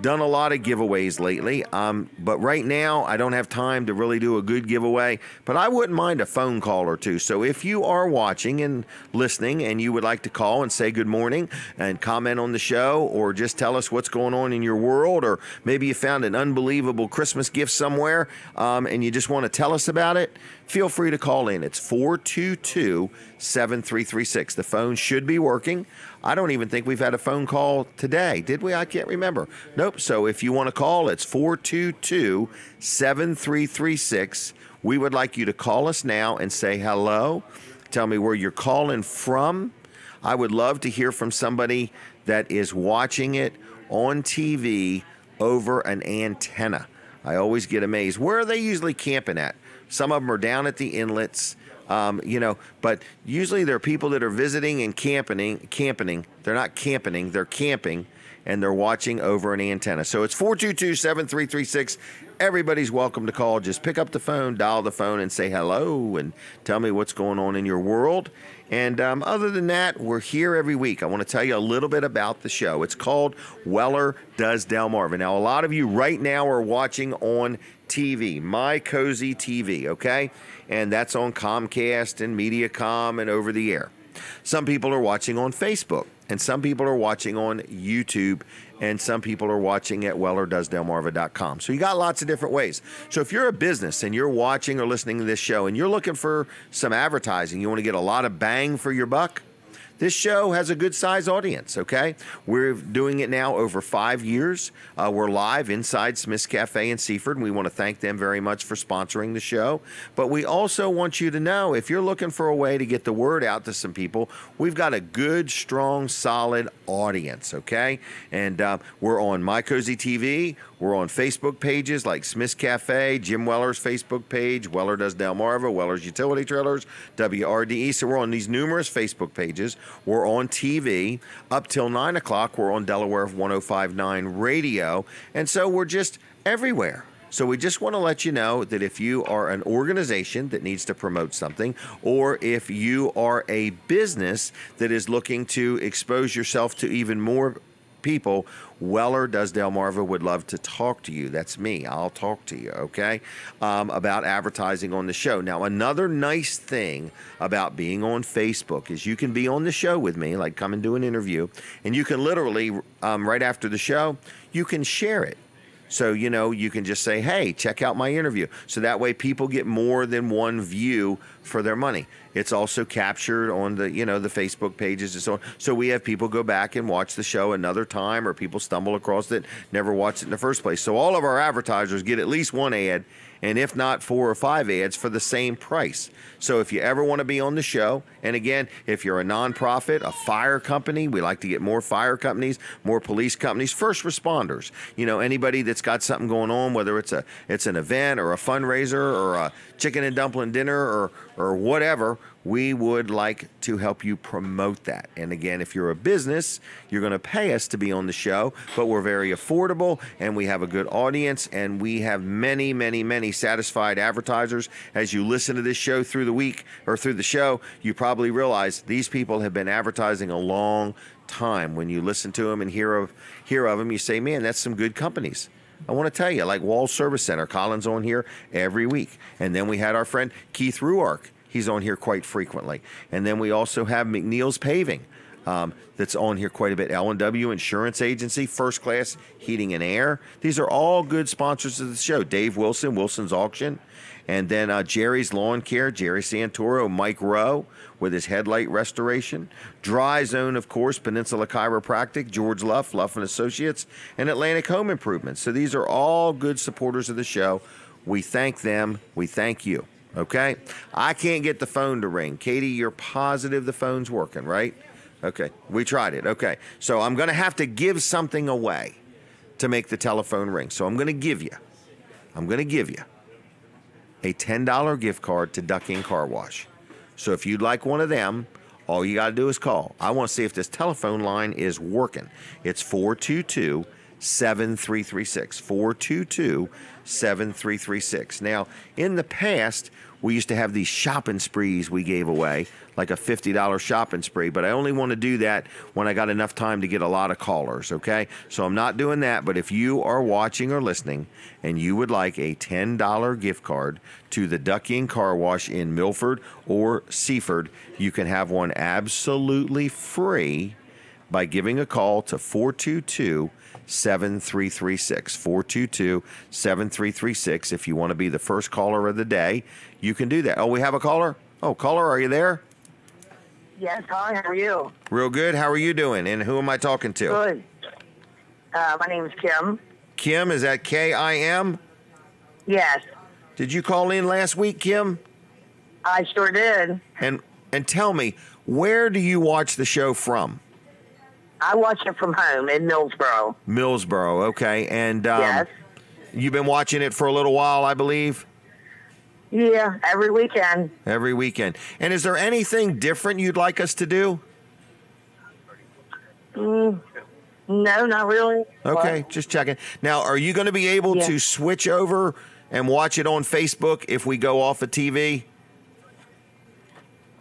done a lot of giveaways lately, but right now I don't have time to really do a good giveaway, but I wouldn't mind a phone call or two. So if you are watching and listening and you would like to call and say good morning and comment on the show, or just tell us what's going on in your world, or maybe you found an unbelievable Christmas gift somewhere and you just want to tell us about it, feel free to call in. It's 422-7336. The phone should be working. I don't even think we've had a phone call today. Did we? I can't remember. Nope. So if you want to call, it's 422-7336. We would like you to call us now and say hello. Tell me where you're calling from. I would love to hear from somebody that is watching it on TV over an antenna. I always get amazed. Where are they usually camping at? Some of them are down at the inlets. But usually there are people that are visiting and camping. They're not camping, they're camping, and they're watching over an antenna. So it's 422-7336. Everybody's welcome to call. Just pick up the phone, dial the phone, and say hello, and tell me what's going on in your world. And other than that, we're here every week. I want to tell you a little bit about the show. It's called Weller Does Delmarva. Now, a lot of you right now are watching on TV, My Cozy TV, okay? And that's on Comcast and MediaCom and over the air. Some people are watching on Facebook, and some people are watching on YouTube, and some people are watching at WellerDoesDelmarva.com. So you got lots of different ways. So if you're a business and you're watching or listening to this show and you're looking for some advertising, you want to get a lot of bang for your buck, this show has a good size audience, okay? We're doing it now over 5 years. We're live inside Smith's Cafe in Seaford, and we want to thank them very much for sponsoring the show. But we also want you to know, if you're looking for a way to get the word out to some people, we've got a good, strong, solid audience, okay? And we're on My Cozy TV. We're on Facebook pages like Smith's Cafe, Jim Weller's Facebook page, Weller Does Delmarva, Weller's Utility Trailers, WRDE. So we're on these numerous Facebook pages. We're on TV. Up till 9 o'clock, we're on Delaware 105.9 radio. And so we're just everywhere. So we just want to let you know that if you are an organization that needs to promote something, or if you are a business that is looking to expose yourself to even more people, Weller Does Delmarva would love to talk to you. That's me. I'll talk to you, okay, about advertising on the show. Now, another nice thing about being on Facebook is you can be on the show with me, like come and do an interview, and you can literally, right after the show, you can share it. So, you know, you can just say, hey, check out my interview. So that way people get more than one view for their money. It's also captured on the, you know, the Facebook pages and so on. So we have people go back and watch the show another time, or people stumble across it, never watched it in the first place. So all of our advertisers get at least one ad, and if not 4 or 5 ads for the same price. So if you ever want to be on the show, and again, if you're a nonprofit, a fire company, we like to get more fire companies, more police companies, first responders, you know, anybody that's got something going on, whether it's an event or a fundraiser or a chicken and dumpling dinner or whatever, we would like to help you promote that. And again, if you're a business, you're going to pay us to be on the show, but we're very affordable, and we have a good audience, and we have many, many, many satisfied advertisers. As you listen to this show through the week or through the show, you probably realize these people have been advertising a long time. When you listen to them and hear of them, you say, man, that's some good companies. I want to tell you, like Wall Service Center, Colin's on here every week. And then we had our friend Keith Ruark. He's on here quite frequently. And then we also have McNeil's Paving that's on here quite a bit. L&W Insurance Agency, First Class Heating and Air. These are all good sponsors of the show. Dave Wilson, Wilson's Auction. And then Jerry's Lawn Care, Jerry Santoro, Mike Rowe with his headlight restoration. Dry Zone, of course, Peninsula Chiropractic, George Luff, Luff & Associates, and Atlantic Home Improvements. So these are all good supporters of the show. We thank them. We thank you. Okay? I can't get the phone to ring. Katie, you're positive the phone's working, right? Okay. We tried it. Okay. So I'm going to have to give something away to make the telephone ring. So I'm going to give you a $10 gift card to Duck Inn Car Wash. So if you'd like one of them, all you got to do is call. I want to see if this telephone line is working. It's 422-7336. 422-7336. Now, in the past, we used to have these shopping sprees we gave away, like a $50 shopping spree, but I only want to do that when I got enough time to get a lot of callers, okay? So I'm not doing that, but if you are watching or listening and you would like a $10 gift card to the Duck Inn Car Wash in Milford or Seaford, you can have one absolutely free by giving a call to 422-7336. 422-7336. If you want to be the first caller of the day, you can do that. Oh, we have a caller? Oh, caller, are you there? Yes, hi, how are you? Real good. How are you doing? And who am I talking to? Good. My name is Kim. Kim, is that K-I-M? Yes. Did you call in last week, Kim? I sure did. And tell me, where do you watch the show from? I watch it from home in Millsboro. Millsboro, okay. And yes. You've been watching it for a little while, I believe? Yeah, every weekend. Every weekend. And is there anything different you'd like us to do? No, not really. Okay, just checking. Now, are you going to be able to switch over and watch it on Facebook if we go off of TV?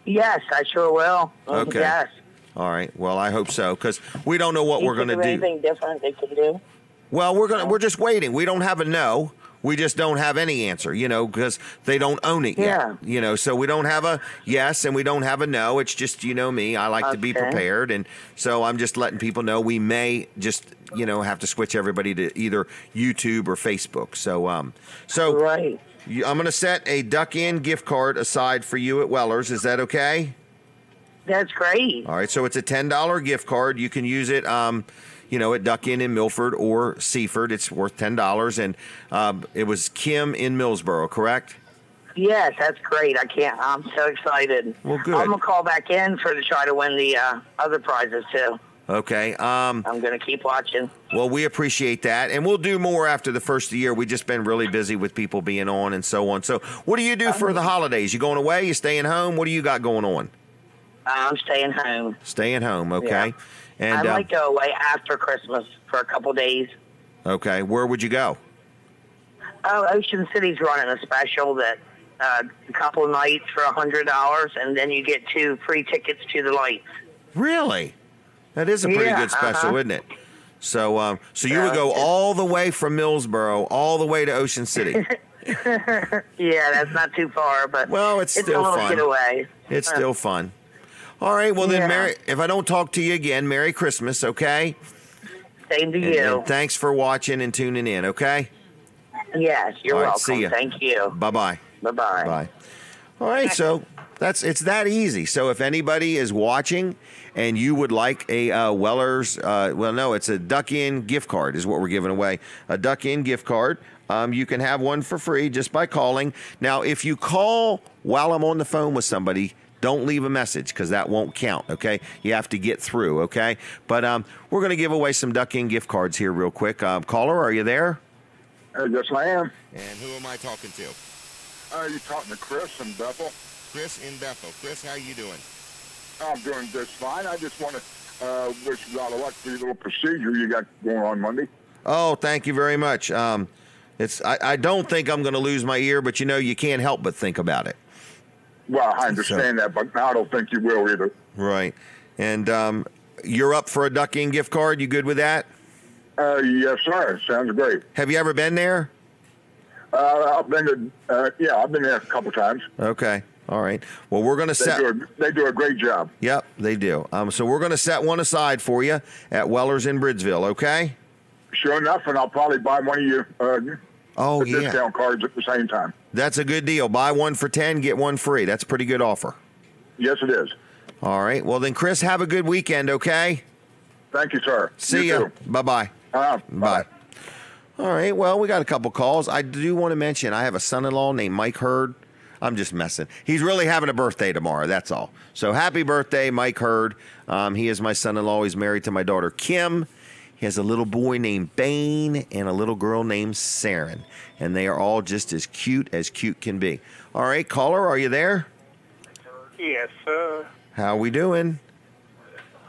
Yes, I sure will. Okay. Yes. All right. Well, I hope so, because we don't know what we're going to do. Anything different they can do? Well, we're just waiting. We don't have a no. We just don't have any answer, because they don't own it yet. So we don't have a yes and we don't have a no. It's just, me. I like to be prepared. And so I'm just letting people know we may just, have to switch everybody to either YouTube or Facebook. So, right. I'm going to set a Duck Inn gift card aside for you at Weller's. Is that okay? That's great. All right. So it's a $10 gift card. You can use it, at Duck Inn in Milford or Seaford. It's worth $10. And it was Kim in Millsboro, correct? Yes, that's great. I'm so excited. Well, good. I'm going to call back in to try to win the other prizes, too. Okay. I'm going to keep watching. Well, we appreciate that. And we'll do more after the first of the year. We've just been really busy with people being on and so on. So what do you do for the holidays? You going away? You staying home? What do you got going on? I'm staying home. Staying home, okay. Yeah. And I might go away after Christmas for a couple days. Okay. Where would you go? Oh, Ocean City's running a special that a couple of nights for $100, and then you get 2 free tickets to the lights. Really? That is a pretty good special, isn't it? So, so you would go all the way from Millsboro all the way to Ocean City. Yeah, that's not too far, but well, it's still a little fun. getaway. It's still fun. All right, well then, Merry, if I don't talk to you again, Merry Christmas, okay? Same to you. And thanks for watching and tuning in, okay? Yes, you're All right, welcome. see ya. Thank you. Bye-bye. Bye-bye. Bye. All right, so it's that easy. So if anybody is watching and you would like a Weller's, it's a Duck Inn gift card is what we're giving away. A Duck Inn gift card. You can have one for free just by calling. Now, if you call while I'm on the phone with somebody, don't leave a message because that won't count, okay? You have to get through, okay? But we're going to give away some Duck Inn gift cards here real quick. Caller, are you there? Yes, I am. And who am I talking to? You're talking to Chris in Bethel. Chris in Bethel. Chris, how you doing? I'm doing just fine. I just want to wish you a lot of luck for your little procedure you got going on Monday. Oh, thank you very much. I don't think I'm going to lose my ear, but you can't help but think about it. Well, I understand that, but I don't think you will either. Right. And you're up for a Duck Inn gift card. You good with that? Yes, sir. Sounds great. Have you ever been there? I've been there a couple times. Okay. All right. Well, we're going to They do a great job. Yep, they do. So we're going to set one aside for you at Weller's in Bridgeville, okay? Sure enough, and I'll probably buy one of your discount cards at the same time. That's a good deal. Buy one for 10, get one free. That's a pretty good offer. Yes, it is. All right. Well, then, Chris, have a good weekend, okay? Thank you, sir. See you. Bye-bye. Bye. All right. Well, we got a couple calls. I do want to mention I have a son-in-law named Mike Hurd. I'm just messing. He's really having a birthday tomorrow. That's all. So happy birthday, Mike Hurd. He is my son-in-law. He's married to my daughter, Kim. He has a little boy named Bane and a little girl named Saren. And they are all just as cute can be. All right, caller, are you there? Yes, sir. How we doing?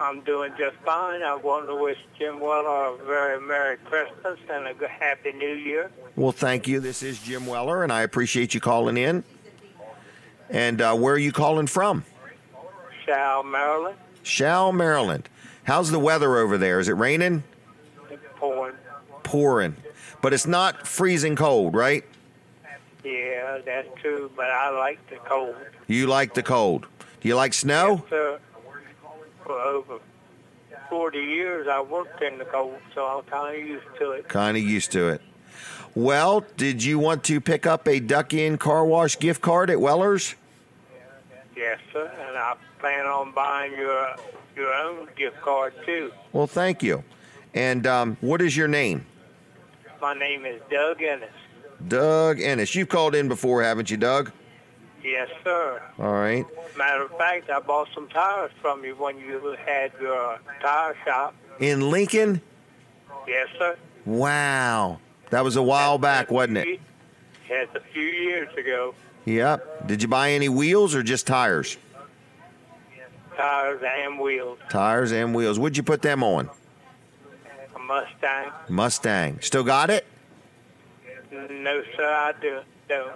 I'm doing just fine. I want to wish Jim Weller a very Merry Christmas and a good Happy New Year. Well, thank you. This is Jim Weller, and I appreciate you calling in. And where are you calling from? Shal, Maryland. Shal, Maryland. How's the weather over there? Is it raining? It's pouring. Pouring. But it's not freezing cold, right? Yeah, that's true, but I like the cold. You like the cold. Do you like snow? Yes, sir. For over 40 years, I worked in the cold, so I'm kind of used to it. Kind of used to it. Well, did you want to pick up a Duck Inn car wash gift card at Weller's? Yes, sir, and I plan on buying your own gift card, too. Well, thank you. And what is your name? My name is Doug Ennis. Doug Ennis. You've called in before, haven't you, Doug? Yes, sir. All right. Matter of fact, I bought some tires from you when you had your tire shop. In Lincoln? Yes, sir. Wow. That was a while back, wasn't it? That's a few years ago. Yep. Did you buy any wheels or just tires? Tires and wheels. Tires and wheels. What'd you put them on? A Mustang. Mustang. Still got it? No, sir, I don't.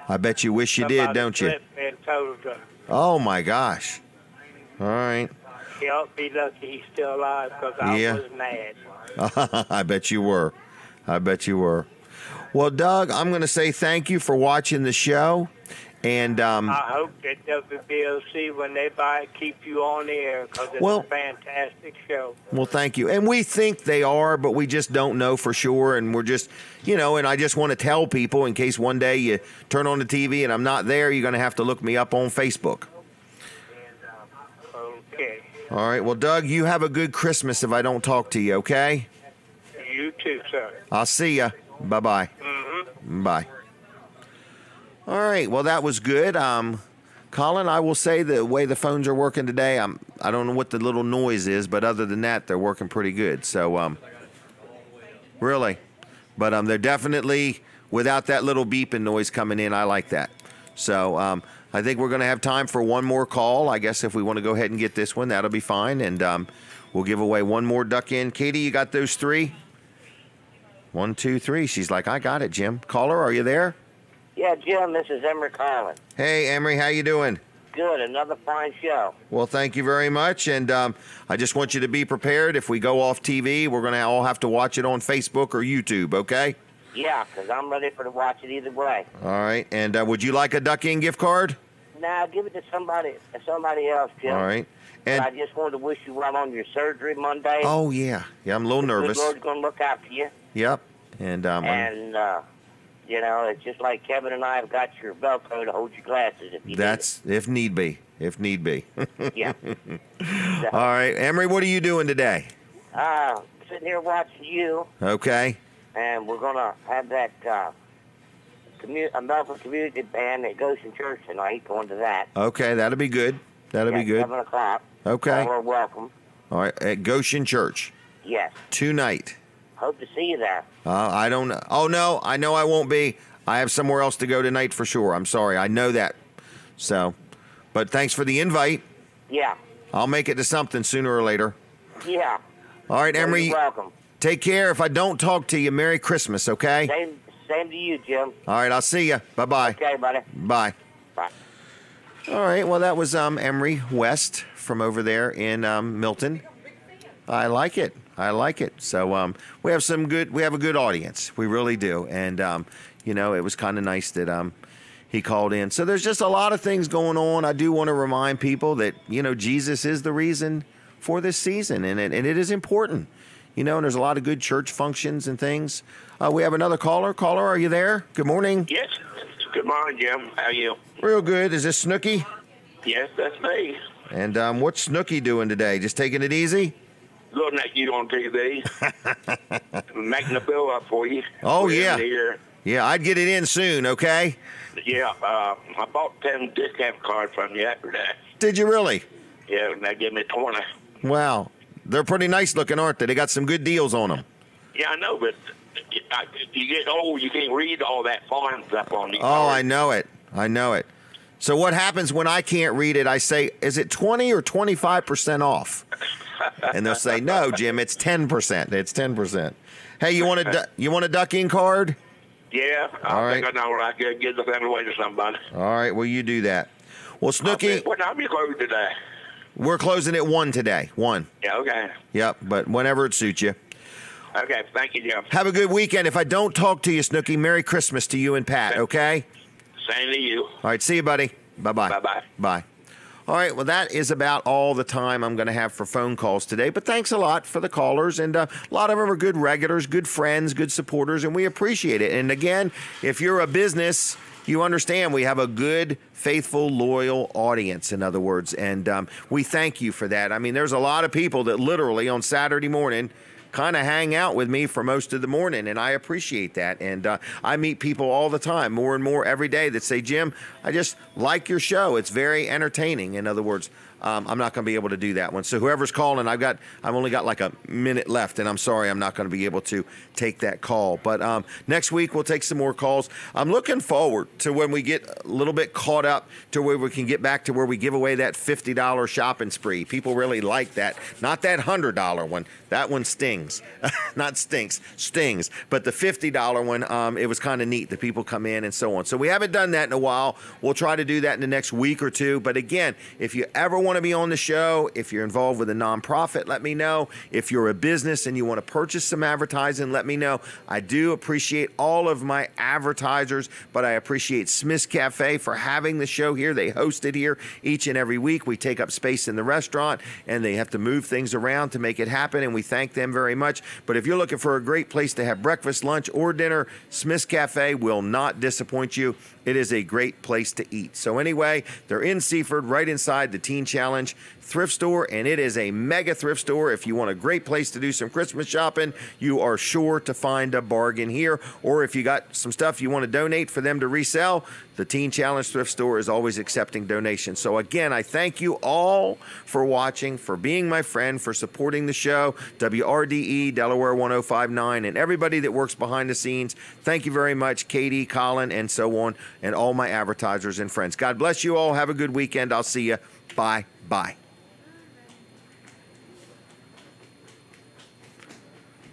I bet you wish you did, don't you? Slipped me and totaled her. Oh, my gosh. All right. He ought to be lucky he's still alive because I was mad. I bet you were. I bet you were. Well, Doug, I'm going to say thank you for watching the show. And I hope that WBLC, when they buy it, keep you on the air because it's a fantastic show. Well, thank you. And we think they are, but we just don't know for sure. And we're just, and I just want to tell people in case one day you turn on the TV and I'm not there, you're going to have to look me up on Facebook. Okay. All right. Well, Doug, you have a good Christmas if I don't talk to you, okay? You too, sir. I'll see ya. Bye-bye. Mm-hmm. Bye. All right. Well, that was good. Colin, I will say the way the phones are working today, I don't know what the little noise is, but other than that, they're working pretty good. So, really. But they're definitely, without that little beeping noise coming in, I like that. So, I think we're going to have time for one more call. I guess if we want to go ahead and get this one, that'll be fine. And we'll give away one more Duck Inn. Katie, you got those three? 1, 2, 3. She's like, I got it, Jim. Caller, are you there? Yeah, Jim, this is Emery Collins. Hey, Emery, how you doing? Good, another fine show. Well, thank you very much, and I just want you to be prepared. If we go off TV, we're going to all have to watch it on Facebook or YouTube, okay? Yeah, because I'm ready to watch it either way. All right, and would you like a Duck Inn gift card? Nah, give it to somebody else, Jim. All right. And I just wanted to wish you well on your surgery Monday. Oh, yeah. Yeah, I'm a little nervous. The Lord's going to look after you. Yep. And, you know, it's just like Kevin and I have got your Velcro to hold your glasses if you that's if need be. If need be. Yeah. All right. Emery, what are you doing today? Sitting here watching you. Okay. And we're going to have that Melbourne Community Band at Goshen Church tonight, going to that. Okay, that'll be good. That'll be good. 7 o'clock. Okay. All are welcome. All right, at Goshen Church. Yes. Tonight. Hope to see you there. I don't know. Oh, no, I know I won't be. I have somewhere else to go tonight for sure. I'm sorry. I know that. So, but thanks for the invite. Yeah. I'll make it to something sooner or later. Yeah. All right, Emery. You're welcome. Take care. If I don't talk to you, Merry Christmas, okay? Same to you, Jim. All right, I'll see you. Bye-bye. Okay, buddy. Bye. Bye. All right, well, that was Emery West from over there in Milton. I like it. I like it. So we have a good audience. We really do. And, you know, it was kind of nice that he called in. So there's just a lot of things going on. I do want to remind people that, you know, Jesus is the reason for this season, and it is important. You know, and there's a lot of good church functions and things. We have another caller. Caller, are you there? Good morning. Yes. Good morning, Jim. How are you? Real good. Is this Snooky? Yes, that's me. And what's Snooky doing today? Just taking it easy? Looking at you on TV. Making the bill up for you. Oh, yeah. Yeah, I'd get it in soon, okay? Yeah, I bought 10 discount cards from you after that. Did you really? Yeah, and they gave me 20. Wow. They're pretty nice looking, aren't they? They got some good deals on them. Yeah, I know, but you get old, you can't read all that fine stuff on these cards. Oh, I know it. I know it. So what happens when I can't read it? I say, is it 20 or 25% off? And they'll say, no, Jim, it's 10%. It's 10%. Hey, you want a Duck Inn card? Yeah, I think I know where I can get the thing away to somebody. All right, well, you do that. Well, Snooky. What time you closed today? We're closing at 1 today. 1. Yeah, okay. Yep, but whenever it suits you. Okay, thank you, Jim. Have a good weekend. If I don't talk to you, Snooky, Merry Christmas to you and Pat, okay? Same to you. All right, see you, buddy. Bye-bye. Bye-bye. Bye. All right, well, that is about all the time I'm going to have for phone calls today. But thanks a lot for the callers. And a lot of them are good regulars, good friends, good supporters, and we appreciate it. And again, if you're a business, you understand we have a good, faithful, loyal audience, in other words. And we thank you for that. I mean, there's a lot of people that literally on Saturday morning kind of hang out with me for most of the morning, and I appreciate that. And I meet people all the time, more and more every day, that say, Jim, I just like your show. It's very entertaining. In other words, I'm not going to be able to do that one. So whoever's calling, I've only got like a minute left, and I'm sorry I'm not going to be able to take that call. But next week we'll take some more calls. I'm looking forward to when we get a little bit caught up to where we can get back to where we give away that $50 shopping spree. People really like that. Not that $100 one. That one stings. Not stinks, stings. But the $50 one, it was kind of neat. The people come in and so on. So we haven't done that in a while. We'll try to do that in the next week or two. But again, if you ever want to be on the show, if you're involved with a nonprofit, let me know. If you're a business and you want to purchase some advertising, let me know. I do appreciate all of my advertisers, but I appreciate Smith's Cafe for having the show here. They host it here each and every week. We take up space in the restaurant, and they have to move things around to make it happen, and we thank them very much. But if you're looking for a great place to have breakfast, lunch, or dinner, Smith's Cafe will not disappoint you. It is a great place to eat. So anyway, they're in Seaford, right inside the Teen Challenge thrift store, and it is a mega thrift store. If you want a great place to do some Christmas shopping, you are sure to find a bargain here. Or if you got some stuff you want to donate for them to resell, the Teen Challenge thrift store is always accepting donations. So again, I thank you all for watching, for being my friend, for supporting the show, WRDE, Delaware 1059, and everybody that works behind the scenes. Thank you very much, Katie, Colin, and so on, and all my advertisers and friends. God bless you all. Have a good weekend. I'll see you. Bye-bye.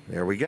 There we go.